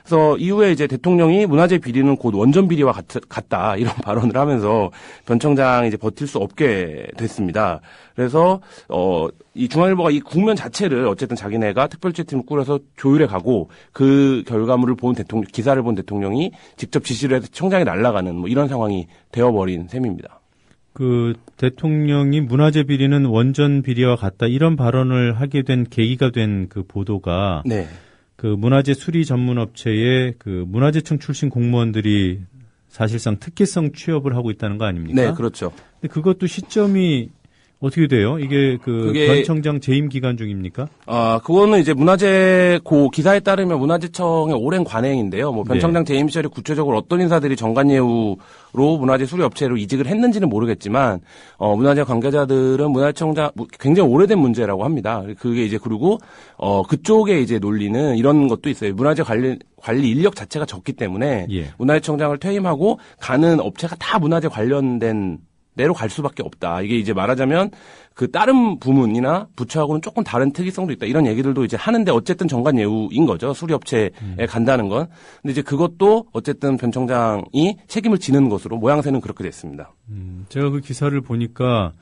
그래서 이후에 이제 대통령이 문화재 비리는 곧 원전 비리와 같다 이런 발언을 하면서 변 청장이 이제 버틸 수 없게 됐습니다. 그래서 이 중앙일보가 이 국면 자체를 어쨌든 자기네가 특별지팀을 꾸려서 조율해 가고 그 결과물을 본 기사를 본 대통령이 직접 지시를 해서 청장이 날아가는 뭐 이런 상황이 되어버린 셈입니다. 그 대통령이 문화재 비리는 원전 비리와 같다 이런 발언을 하게 된 계기가 된 그 보도가 네. 그 문화재 수리 전문 업체의 그 문화재청 출신 공무원들이 사실상 특기성 취업을 하고 있다는 거 아닙니까? 네, 그렇죠. 근데 그것도 시점이 어떻게 돼요? 이게 변 청장 재임 기간 중입니까? 그거는 이제 기사에 따르면 문화재청의 오랜 관행인데요. 뭐 변 청장 재임 시절에 구체적으로 어떤 인사들이 정관예우로 문화재 수리 업체로 이직을 했는지는 모르겠지만, 문화재 관계자들은 문화재청장 굉장히 오래된 문제라고 합니다. 그게 이제 그리고, 그쪽에 이제 논리는 이런 것도 있어요. 문화재 관리 인력 자체가 적기 때문에 문화재청장을 퇴임하고 가는 업체가 다 문화재 관련된 내로 갈 수밖에 없다. 이게 이제 말하자면 그 다른 부문이나 부처하고는 조금 다른 특이성도 있다. 이런 얘기들도 이제 하는데 어쨌든 정관예우인 거죠. 수리업체에 간다는 건. 근데 이제 그것도 어쨌든 변 청장이 책임을 지는 것으로 모양새는 그렇게 됐습니다. 제가 그 기사를 보니까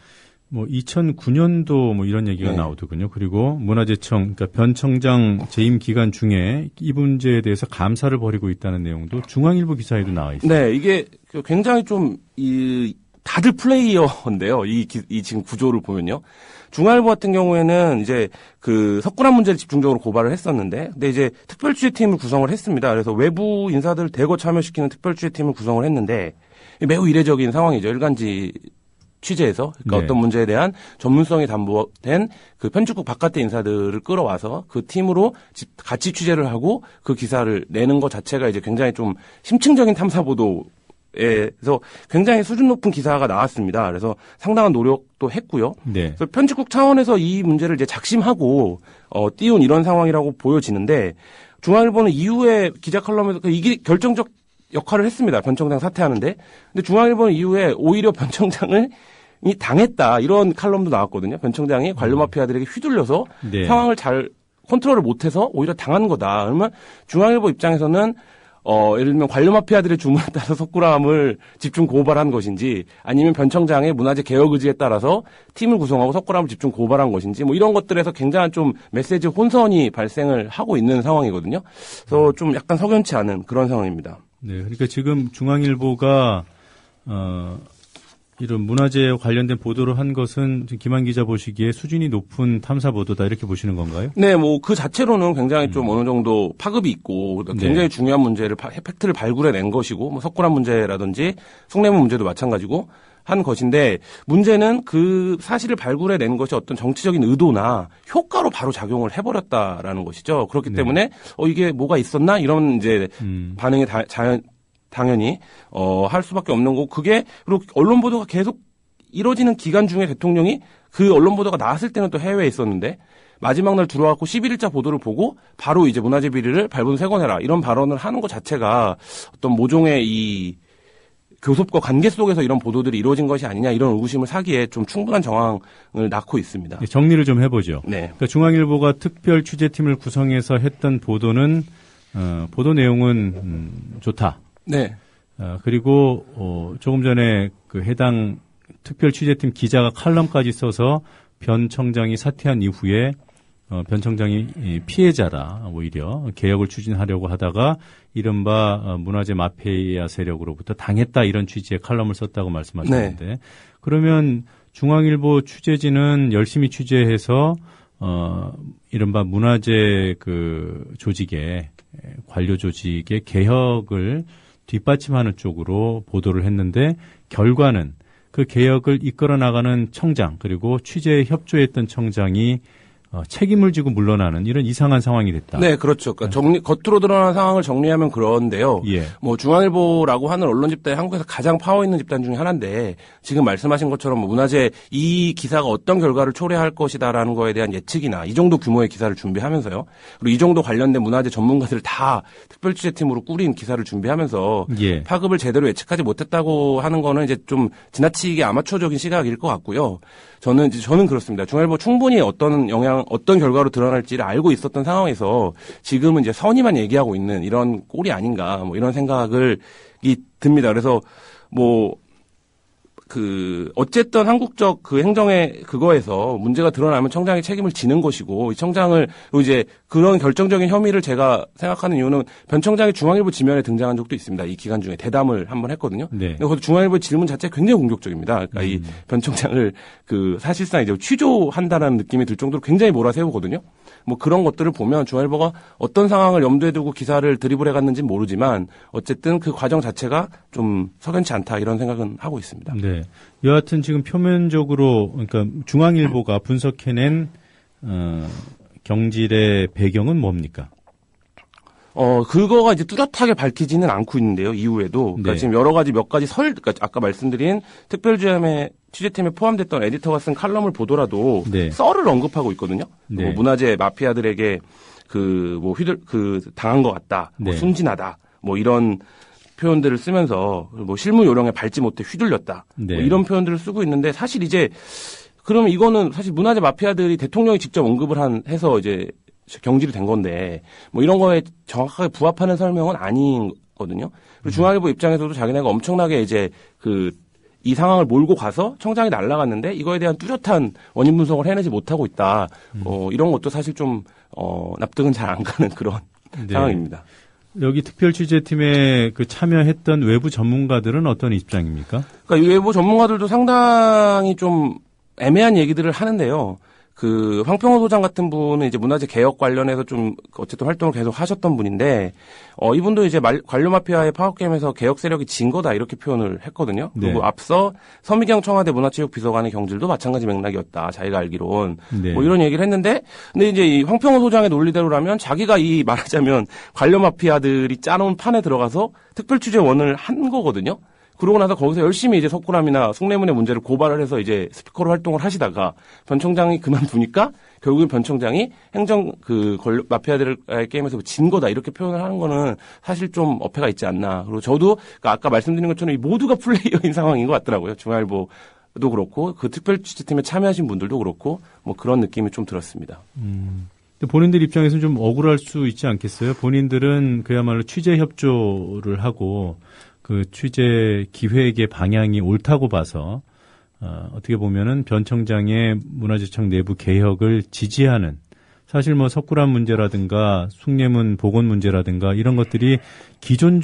뭐 2009년도 뭐 이런 얘기가 나오더군요. 그리고 문화재청, 그러니까 변 청장 재임 기간 중에 이 문제에 대해서 감사를 벌이고 있다는 내용도 중앙일보 기사에도 나와 있어요. 네, 이게 굉장히 좀 다들 플레이어인데요. 이 지금 구조를 보면요. 중앙일보 같은 경우에는 이제 그 석굴암 문제를 집중적으로 고발을 했었는데, 근데 이제 특별취재팀을 구성을 했습니다. 그래서 외부 인사들 대거 참여시키는 특별취재팀을 구성을 했는데, 매우 이례적인 상황이죠. 일간지 취재에서. 그러니까 어떤 문제에 대한 전문성이 담보된 그 편집국 바깥의 인사들을 끌어와서 그 팀으로 같이 취재를 하고 그 기사를 내는 것 자체가 이제 굉장히 좀 심층적인 탐사보도 그래서 굉장히 수준 높은 기사가 나왔습니다. 그래서 상당한 노력도 했고요. 네. 그래서 편집국 차원에서 이 문제를 이제 작심하고 띄운 이런 상황이라고 보여지는데 중앙일보는 이후에 기자 칼럼에서 이게 결정적 역할을 했습니다. 변 청장 사퇴하는데. 근데 중앙일보는 이후에 오히려 변 청장을 당했다 이런 칼럼도 나왔거든요. 변 청장이 관료 마피아들에게 휘둘려서 상황을 잘 컨트롤을 못해서 오히려 당한 거다. 그러면 중앙일보 입장에서는 예를 들면 관료 마피아들의 주문에 따라서 석굴암을 집중 고발한 것인지 아니면 변 청장의 문화재 개혁 의지에 따라서 팀을 구성하고 석굴암을 집중 고발한 것인지 뭐 이런 것들에서 굉장한 좀 메시지 혼선이 발생을 하고 있는 상황이거든요. 그래서 좀 약간 석연치 않은 그런 상황입니다. 네, 그러니까 지금 중앙일보가 이런 문화재에 관련된 보도를 한 것은 김한 기자 보시기에 수준이 높은 탐사 보도다 이렇게 보시는 건가요? 네, 뭐 그 자체로는 굉장히 좀 어느 정도 파급이 있고 굉장히 중요한 문제를 팩트를 발굴해낸 것이고 뭐 석굴암 문제라든지 숭례문 문제도 마찬가지고 한 것인데 문제는 그 사실을 발굴해낸 것이 어떤 정치적인 의도나 효과로 바로 작용을 해버렸다라는 것이죠. 그렇기 때문에 이게 뭐가 있었나 이런 이제 반응이 당연히 할 수밖에 없는 거고 그게 그리고 언론 보도가 계속 이뤄지는 기간 중에 대통령이 그 언론 보도가 나왔을 때는 또 해외에 있었는데 마지막 날 들어와갖고 11일자 보도를 보고 바로 이제 문화재 비리를 발본 세건해라 이런 발언을 하는 것 자체가 어떤 모종의 이 교섭과 관계 속에서 이런 보도들이 이루어진 것이 아니냐 이런 의구심을 사기에 좀 충분한 정황을 낳고 있습니다. 정리를 좀 해보죠. 네. 그러니까 중앙일보가 특별 취재팀을 구성해서 했던 보도는 보도 내용은 좋다. 네. 그리고 조금 전에 그 해당 특별 취재팀 기자가 칼럼까지 써서 변 청장이 사퇴한 이후에 변 청장이 피해자라 오히려 개혁을 추진하려고 하다가 이른바 문화재 마피아 세력으로부터 당했다 이런 취지의 칼럼을 썼다고 말씀하셨는데 네. 그러면 중앙일보 취재진은 열심히 취재해서 이른바 문화재 그 조직의 관료 조직의 개혁을 뒷받침하는 쪽으로 보도를 했는데 결과는 그 개혁을 이끌어 나가는 청장 그리고 취재에 협조했던 청장이 책임을 지고 물러나는 이런 이상한 상황이 됐다. 네, 그렇죠. 그러니까 겉으로 드러난 상황을 정리하면 그런데요. 예. 뭐 중앙일보라고 하는 언론 집단이 한국에서 가장 파워 있는 집단 중에 하나인데 지금 말씀하신 것처럼 뭐 문화재 이 기사가 어떤 결과를 초래할 것이다라는 거에 대한 예측이나 이 정도 규모의 기사를 준비하면서요. 그리고 이 정도 관련된 문화재 전문가들을 다 특별취재팀으로 꾸린 기사를 준비하면서 예. 파급을 제대로 예측하지 못했다고 하는 거는 이제 좀 지나치게 아마추어적인 시각일 것 같고요. 저는 그렇습니다. 중앙일보 충분히 어떤 결과로 드러날지를 알고 있었던 상황에서 지금은 이제 선의만 얘기하고 있는 이런 꼴이 아닌가, 뭐 이런 생각이 듭니다. 그래서 어쨌든 한국적 그 행정의 그거에서 문제가 드러나면 청장이 책임을 지는 것이고, 이 청장을, 이제 그런 결정적인 혐의를 제가 생각하는 이유는 변 청장이 중앙일보 지면에 등장한 적도 있습니다. 이 기간 중에 대담을 한번 했거든요. 네. 근데 그 중앙일보 질문 자체가 굉장히 공격적입니다. 그러니까 이 변 청장을 사실상 이제 취조한다라는 느낌이 들 정도로 굉장히 몰아세우거든요. 뭐 그런 것들을 보면 중앙일보가 어떤 상황을 염두에 두고 기사를 드리블해 갔는지는 모르지만 어쨌든 그 과정 자체가 좀 석연치 않다 이런 생각은 하고 있습니다. 네. 여하튼 지금 표면적으로 그러니까 중앙일보가 분석해낸 경질의 배경은 뭡니까? 그거가 이제 뚜렷하게 밝히지는 않고 있는데요. 이후에도. 그러니까 네. 지금 여러 가지 몇 가지 그러니까 아까 말씀드린 취재팀에 포함됐던 에디터가 쓴 칼럼을 보더라도 네. 썰을 언급하고 있거든요. 네. 뭐 문화재 마피아들에게 당한 것 같다. 네. 뭐 순진하다. 뭐 이런 표현들을 쓰면서 뭐 실무 요령에 밟지 못해 휘둘렸다. 네. 뭐 이런 표현들을 쓰고 있는데 사실 이제 그러면 이거는 사실 문화재 마피아들이 대통령이 직접 언급을 해서 이제 경질이 된 건데 뭐 이런 거에 정확하게 부합하는 설명은 아니거든요. 그리고 중앙일보 입장에서도 자기네가 엄청나게 이제 이 상황을 몰고 가서 청장이 날아갔는데 이거에 대한 뚜렷한 원인 분석을 해내지 못하고 있다. 이런 것도 사실 좀 납득은 잘 안 가는 그런 네. 상황입니다. 여기 특별 취재팀에 참여했던 외부 전문가들은 어떤 입장입니까? 그러니까 외부 전문가들도 상당히 좀 애매한 얘기들을 하는데요. 황평호 소장 같은 분은 이제 문화재 개혁 관련해서 좀 어쨌든 활동을 계속 하셨던 분인데, 이분도 이제 관료 마피아의 파워게임에서 개혁 세력이 진 거다 이렇게 표현을 했거든요. 네. 그리고 앞서 서미경 청와대 문화체육비서관의 경질도 마찬가지 맥락이었다. 자기가 알기론. 네. 뭐 이런 얘기를 했는데, 근데 이제 이 황평호 소장의 논리대로라면 자기가 말하자면 관료 마피아들이 짜놓은 판에 들어가서 특별 취재원을 한 거거든요. 그러고 나서 거기서 열심히 이제 석굴암이나 숭례문의 문제를 고발을 해서 이제 스피커로 활동을 하시다가 변 청장이 그만두니까 결국엔 변 청장이 마피아들의 게임에서 진 거다 이렇게 표현을 하는 거는 사실 좀 어폐가 있지 않나. 그리고 저도 아까 말씀드린 것처럼 이 모두가 플레이어인 상황인 것 같더라고요. 중앙일보도 그렇고 그 특별 취재팀에 참여하신 분들도 그렇고 뭐 그런 느낌이 좀 들었습니다. 근데 본인들 입장에서는 좀 억울할 수 있지 않겠어요? 본인들은 그야말로 취재 협조를 하고 그 취재 기획의 방향이 옳다고 봐서 어떻게 보면은 변청장의 문화재청 내부 개혁을 지지하는, 사실 뭐 석굴암 문제라든가 숭례문 복원 문제라든가 이런 것들이 기존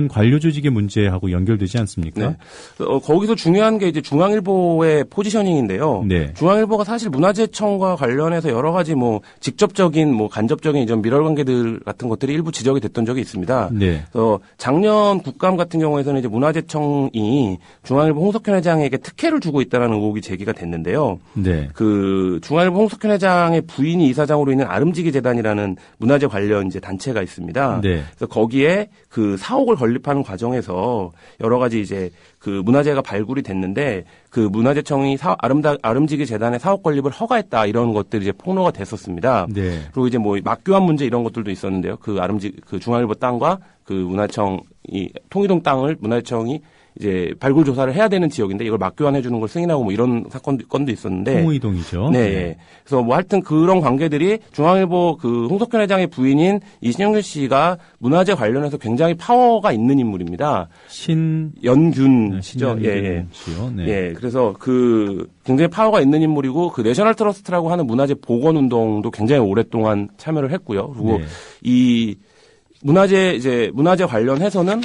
관료 조직의 문제하고 연결되지 않습니까? 네. 거기서 중요한 게 이제 중앙일보의 포지셔닝인데요. 네. 중앙일보가 사실 문화재청과 관련해서 여러 가지 뭐 직접적인 뭐 간접적인 이런 밀월 관계들 같은 것들이 일부 지적이 됐던 적이 있습니다. 네. 그래서 작년 국감 같은 경우에서는 이제 문화재청이 중앙일보 홍석현 회장에게 특혜를 주고 있다는 의혹이 제기가 됐는데요. 네. 그 중앙일보 홍석현 회장의 부인이 이사장으로 있는 아름지기 재단이라는 문화재 관련 이제 단체가 있습니다. 네. 그래서 거기에 그 사옥을 건립하는 과정에서 여러 가지 이제 그 문화재가 발굴이 됐는데 그 문화재청이 아름지기 재단의 사옥 건립을 허가했다 이런 것들이 이제 폭로가 됐었습니다. 네. 그리고 이제 뭐 막교환 문제 이런 것들도 있었는데요. 그 중앙일보 땅과 그 문화청이 통이동 땅을 문화재청이 이제 발굴 조사를 해야 되는 지역인데 이걸 막교환해 주는 걸 승인하고 뭐 이런 건도 있었는데. 통의동이죠. 네. 네. 그래서 뭐 하여튼 그런 관계들이 중앙일보 그 홍석현 회장의 부인인 이신영균 씨가 문화재 관련해서 굉장히 파워가 있는 인물입니다. 연균 씨죠. 예. 씨요. 네. 예. 그래서 그 굉장히 파워가 있는 인물이고 그 내셔널 트러스트라고 하는 문화재 복원 운동도 굉장히 오랫동안 참여를 했고요. 그리고 네. 이 문화재 관련해서는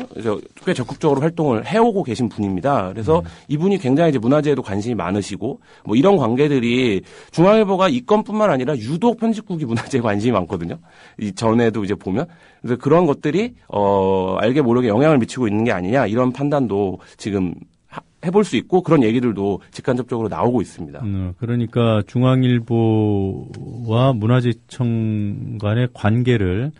꽤 적극적으로 활동을 해오고 계신 분입니다. 그래서 이분이 굉장히 이제 문화재에도 관심이 많으시고 뭐 이런 관계들이 중앙일보가 이 건뿐만 아니라 유독 편집국이 문화재에 관심이 많거든요. 이 전에도 이제 보면 그래서 그런 것들이 알게 모르게 영향을 미치고 있는 게 아니냐 이런 판단도 지금 해볼 수 있고 그런 얘기들도 직간접적으로 나오고 있습니다. 그러니까 중앙일보와 문화재청 간의 관계를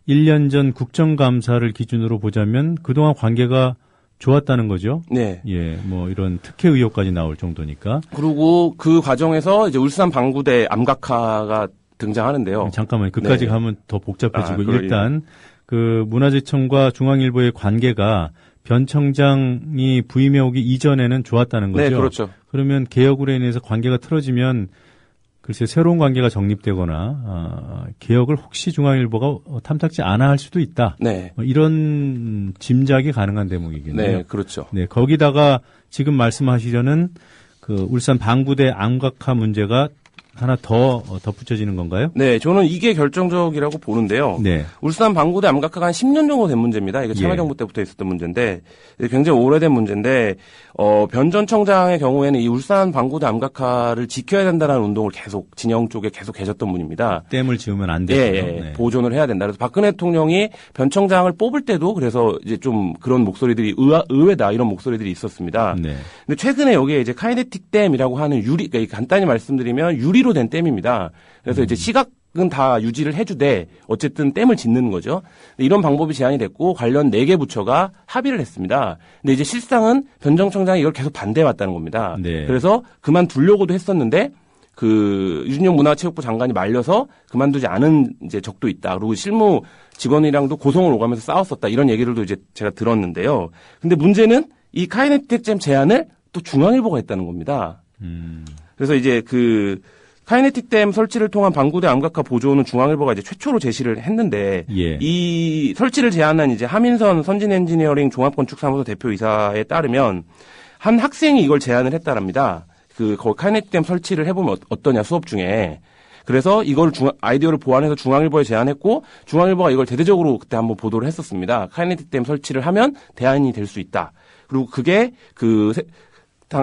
1년 전 국정감사를 기준으로 보자면 그동안 관계가 좋았다는 거죠. 네. 예, 뭐 이런 특혜 의혹까지 나올 정도니까. 그리고 그 과정에서 이제 울산 방구대 암각화가 등장하는데요. 잠깐만요. 그까지 네. 가면 더 복잡해지고 일단 그 문화재청과 중앙일보의 관계가 변 청장이 부임해 오기 이전에는 좋았다는 거죠. 네, 그렇죠. 그러면 개혁으로 인해서 관계가 틀어지면 글쎄 새로운 관계가 정립되거나 개혁을 혹시 중앙일보가 탐탁지 않아 할 수도 있다. 네. 이런 짐작이 가능한 대목이겠네요. 네, 그렇죠. 네, 거기다가 지금 말씀하시려는 그 울산 방구대 암각화 문제가 하나 더 덧붙여지는 건가요? 네, 저는 이게 결정적이라고 보는데요. 네. 울산 방구대 암각화가 한 10년 정도 된 문제입니다. 이게 참여정부 때부터 있었던 문제인데 굉장히 오래된 문제인데 변 전 청장의 경우에는 이 울산 방구대 암각화를 지켜야 된다는 운동을 계속 진영 쪽에 계속 계셨던 분입니다. 댐을 지으면 안 되죠. 네. 보존을 해야 된다. 그래서 박근혜 대통령이 변 청장을 뽑을 때도 그래서 이제 좀 그런 목소리들이 의외다 이런 목소리들이 있었습니다. 네. 근데 최근에 여기에 이제 카이네틱 댐이라고 하는 그러니까 간단히 말씀드리면 유리로 된 댐입니다. 그래서 이제 시각은 다 유지를 해주되 어쨌든 댐을 짓는 거죠. 이런 방법이 제안이 됐고 관련 4개 부처가 합의를 했습니다. 근데 이제 실상은 변 전 청장이 이걸 계속 반대해 왔다는 겁니다. 네. 그래서 그만두려고도 했었는데 그 유진용 문화체육부 장관이 말려서 그만두지 않은 이제 적도 있다. 그리고 실무 직원이랑도 고성을 오가면서 싸웠었다. 이런 얘기들도 이제 제가 들었는데요. 근데 문제는 이 카이네틱 댐 제안을 또 중앙일보가 했다는 겁니다. 그래서 이제 그 카이네틱 댐 설치를 통한 방구대 암각화 보조는 중앙일보가 이제 최초로 제시를 했는데 이 설치를 제안한 이제 하민선 선진엔지니어링 종합건축사무소 대표이사에 따르면 한 학생이 이걸 제안을 했다랍니다. 거기 카이네틱 댐 설치를 해보면 어떠냐 수업 중에. 그래서 이걸 아이디어를 보완해서 중앙일보에 제안했고 중앙일보가 이걸 대대적으로 그때 한번 보도를 했었습니다. 카이네틱 댐 설치를 하면 대안이 될 수 있다. 그리고 그게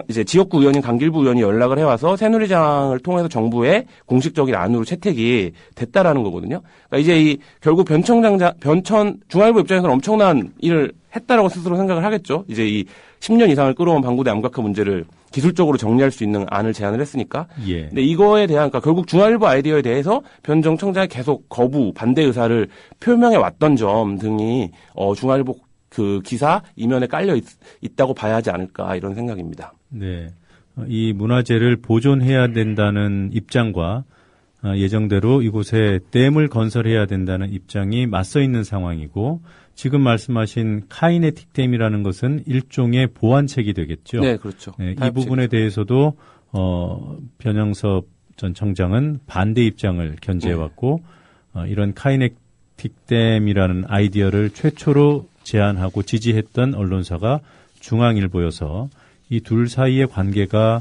이제 지역구 의원인 강길부 의원이 연락을 해와서 새누리장을 통해서 정부의 공식적인 안으로 채택이 됐다라는 거거든요. 그러니까 이제 결국 중앙일보 입장에서는 엄청난 일을 했다라고 스스로 생각을 하겠죠. 이제 이 10년 이상을 끌어온 방구대 암각화 문제를 기술적으로 정리할 수 있는 안을 제안을 했으니까. 예. 근데 이거에 대한, 그러니까 결국 중앙일보 아이디어에 대해서 변 전 청장이 계속 반대 의사를 표명해 왔던 점 등이, 중앙일보 그 기사 이면에 깔려 있다고 봐야 하지 않을까 이런 생각입니다. 네. 이 문화재를 보존해야 된다는 입장과 예정대로 이곳에 댐을 건설해야 된다는 입장이 맞서 있는 상황이고 지금 말씀하신 카이네틱 댐이라는 것은 일종의 보완책이 되겠죠. 네, 그렇죠. 네, 이 부분에 대해서도 변영섭 전 청장은 반대 입장을 견지해왔고 이런 카이넥틱댐이라는 아이디어를 최초로 제안하고 지지했던 언론사가 중앙일보여서 이 둘 사이의 관계가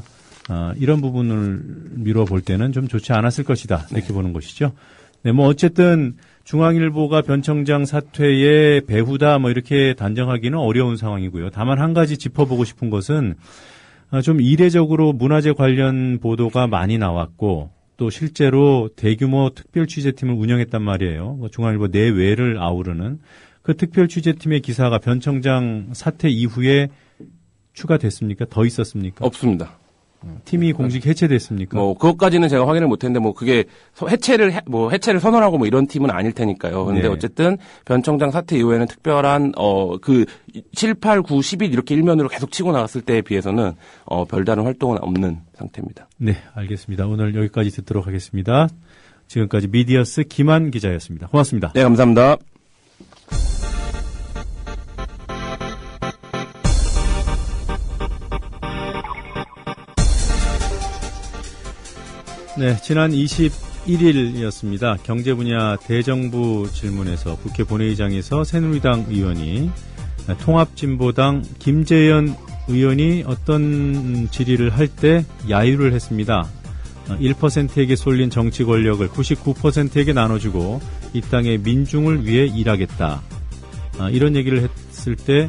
이런 부분을 미뤄볼 때는 좀 좋지 않았을 것이다 이렇게 보는 것이죠. 네, 뭐 어쨌든 중앙일보가 변 청장 사퇴의 배후다 뭐 이렇게 단정하기는 어려운 상황이고요. 다만 한 가지 짚어보고 싶은 것은 좀 이례적으로 문화재 관련 보도가 많이 나왔고 또 실제로 대규모 특별 취재팀을 운영했단 말이에요. 중앙일보 내외를 아우르는 그 특별 취재팀의 기사가 변 청장 사퇴 이후에 추가됐습니까? 더 있었습니까? 없습니다. 팀이 공식 해체됐습니까? 그것까지는 제가 확인을 못했는데, 그게 해체를 선언하고 이런 팀은 아닐 테니까요. 근데 네. 어쨌든 변 청장 사퇴 이후에는 특별한, 7, 8, 9, 10일 이렇게 일면으로 계속 치고 나갔을 때에 비해서는, 별다른 활동은 없는 상태입니다. 네, 알겠습니다. 오늘 여기까지 듣도록 하겠습니다. 지금까지 미디어스 김한 기자였습니다. 고맙습니다. 네, 감사합니다. 네, 지난 21일이었습니다. 경제 분야 대정부 질문에서 국회 본회의장에서 새누리당 의원이 통합진보당 김재현 의원이 어떤 질의를 할 때 야유를 했습니다. 1%에게 쏠린 정치 권력을 99%에게 나눠주고 이 땅의 민중을 위해 일하겠다. 이런 얘기를 했을 때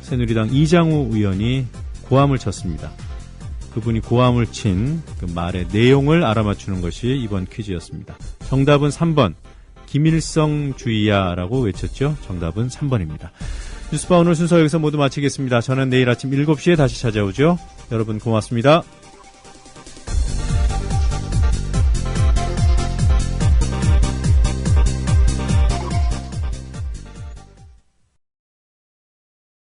새누리당 이장우 의원이 고함을 쳤습니다. 그분이 고함을 친 그 말의 내용을 알아맞추는 것이 이번 퀴즈였습니다. 정답은 3번 김일성주의야라고 외쳤죠. 정답은 3번입니다. 뉴스바 오늘 순서 여기서 모두 마치겠습니다. 저는 내일 아침 7시에 다시 찾아오죠. 여러분 고맙습니다.